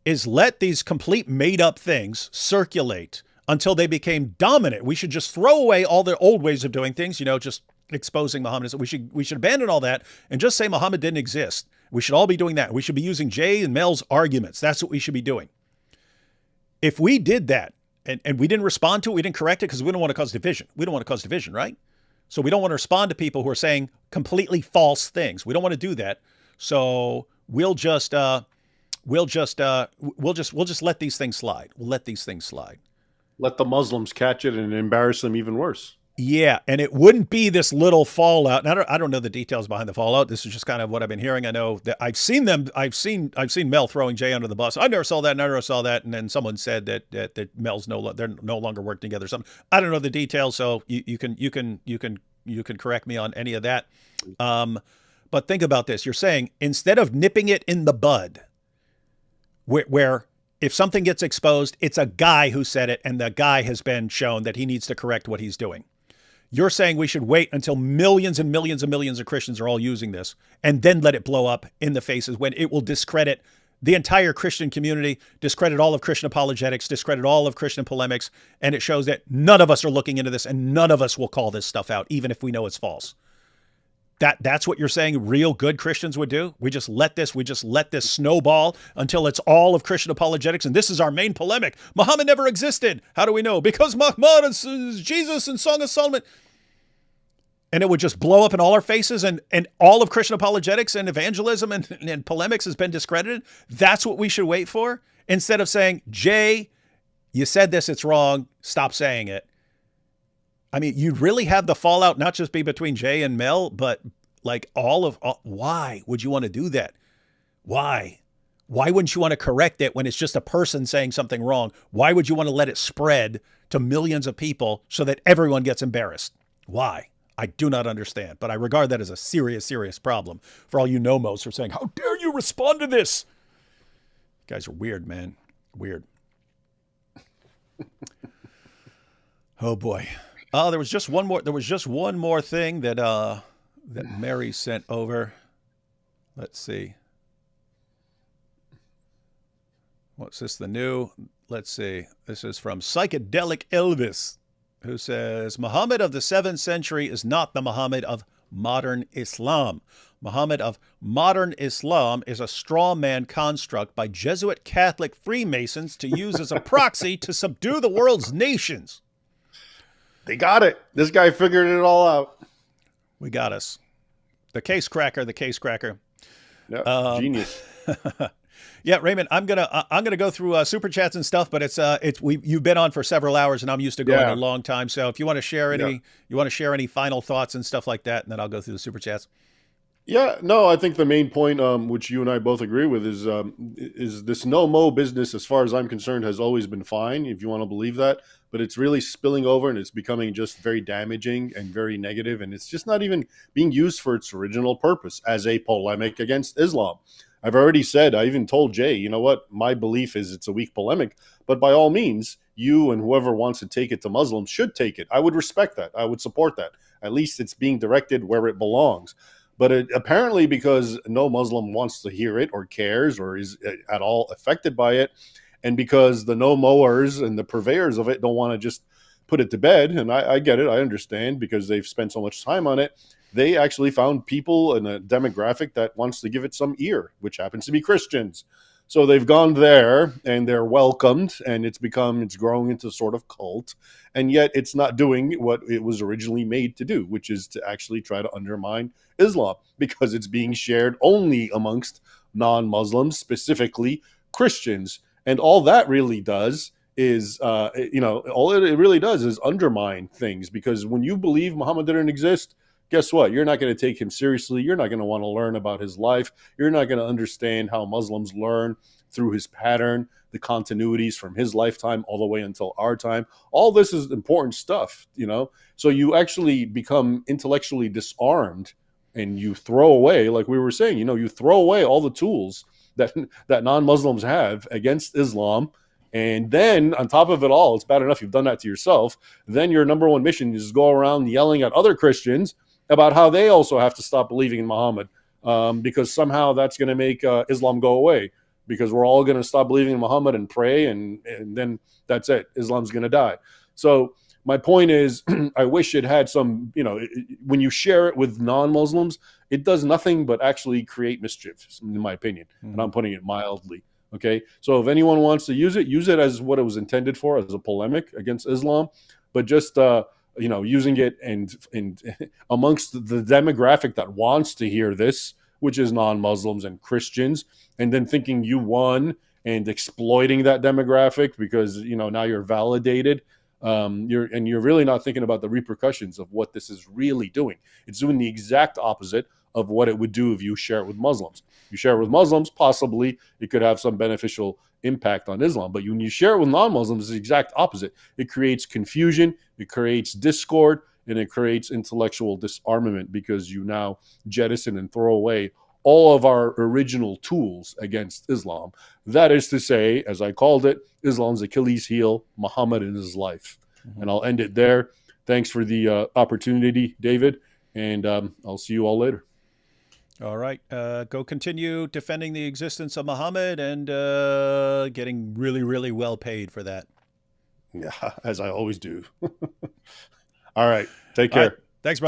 is let these complete made up things circulate until they became dominant. We should just throw away all the old ways of doing things, just exposing Muhammad. We should abandon all that and just say Muhammad didn't exist. We should all be doing that. We should be using Jay and Mel's arguments. That's what we should be doing. If we did that, and we didn't respond to it, we didn't correct it because we don't want to cause division. We don't want to cause division, right? So we don't want to respond to people who are saying completely false things. We don't want to do that. So we'll just let these things slide. We'll let these things slide. Let the Muslims catch it and embarrass them even worse. Yeah, and it wouldn't be this little fallout. And I don't know the details behind the fallout. This is just kind of what I've been hearing. I know that I've seen Mel throwing Jay under the bus. I never saw that. And then someone said that Mel's they're no longer working together. Something. I don't know the details, so you can correct me on any of that. But think about this. You're saying instead of nipping it in the bud, where if something gets exposed, it's a guy who said it, and the guy has been shown that he needs to correct what he's doing. You're saying we should wait until millions and millions and millions of Christians are all using this and then let it blow up in the faces, when it will discredit the entire Christian community, discredit all of Christian apologetics, discredit all of Christian polemics. And it shows that none of us are looking into this, and none of us will call this stuff out, even if we know it's false. That's what you're saying real good Christians would do? We just let this snowball until it's all of Christian apologetics, and this is our main polemic. Muhammad never existed. How do we know? Because Mahmud is Jesus and Song of Solomon. And it would just blow up in all our faces, and all of Christian apologetics and evangelism and polemics has been discredited. That's what we should wait for, instead of saying, Jay, you said this, it's wrong. Stop saying it. I mean, you'd really have the fallout not just be between Jay and Mel, but like why would you want to do that? Why? Why wouldn't you want to correct it when it's just a person saying something wrong? Why would you want to let it spread to millions of people so that everyone gets embarrassed? Why? I do not understand, but I regard that as a serious, serious problem for all you Nommos who are saying, how dare you respond to this? You guys are weird, man. Weird. Oh boy. There was just one more thing that Mary sent over. Let's see. What's this? Let's see. This is from Psychedelic Elvis, who says, Muhammad of the 7th century is not the Muhammad of modern Islam. Muhammad of modern Islam is a straw man construct by Jesuit Catholic Freemasons to use as a proxy to subdue the world's nations. They got it. This guy figured it all out. We got us. The case cracker, the case cracker. Yeah, genius. Yeah, Raymond, I'm gonna go through super chats and stuff, but you've been on for several hours, and I'm used to going a long time. So if you want to share any final thoughts and stuff like that, and then I'll go through the super chats. Yeah, no, I think the main point, which you and I both agree with, is this Nommo business, as far as I'm concerned, has always been fine, if you want to believe that. But it's really spilling over, and it's becoming just very damaging and very negative, and it's just not even being used for its original purpose as a polemic against Islam. I've already said, I even told Jay, you know what, my belief is it's a weak polemic, but by all means, you and whoever wants to take it to Muslims should take it. I would respect that. I would support that. At least it's being directed where it belongs. But apparently, because no Muslim wants to hear it or cares or is at all affected by it, and because the no-mowers and the purveyors of it don't want to just put it to bed, and I get it, I understand, because they've spent so much time on it, they actually found people in a demographic that wants to give it some ear, which happens to be Christians. So they've gone there, and they're welcomed, and it's growing into sort of cult, and yet it's not doing what it was originally made to do, which is to actually try to undermine Islam, because it's being shared only amongst non-Muslims, specifically Christians. And all that really does is, all it really does is undermine things, because when you believe Muhammad didn't exist, guess what? You're not going to take him seriously. You're not going to want to learn about his life. You're not going to understand how Muslims learn through his pattern, the continuities from his lifetime all the way until our time. All this is important stuff, So you actually become intellectually disarmed, and you throw away, like we were saying, you throw away all the tools that non-Muslims have against Islam. And then on top of it all, it's bad enough you've done that to yourself. Then your number one mission is go around yelling at other Christians about how they also have to stop believing in Muhammad, because somehow that's going to make Islam go away, because we're all going to stop believing in Muhammad and pray, and then that's it. Islam's going to die. So my point is, I wish it had some, when you share it with non-Muslims, it does nothing but actually create mischief, in my opinion. And I'm putting it mildly. Okay. So if anyone wants to use it as what it was intended for, as a polemic against Islam, but just, using it and amongst the demographic that wants to hear this, which is non-Muslims and Christians, and then thinking you won and exploiting that demographic because, now you're validated. You're really not thinking about the repercussions of what this is really doing. It's doing the exact opposite of what it would do if you share it with Muslims. You share it with Muslims, possibly it could have some beneficial impact on Islam. But when you share it with non-Muslims, it's the exact opposite. It creates confusion, it creates discord, and it creates intellectual disarmament, because you now jettison and throw away all of our original tools against Islam. That is to say, as I called it, Islam's Achilles heel, Muhammad and his life. And I'll end it there. Thanks for the opportunity, David, and I'll see you all later. All right. Go continue defending the existence of Muhammad and getting really, really well paid for that. Yeah, as I always do. All right. Take care. All right. Thanks, brother.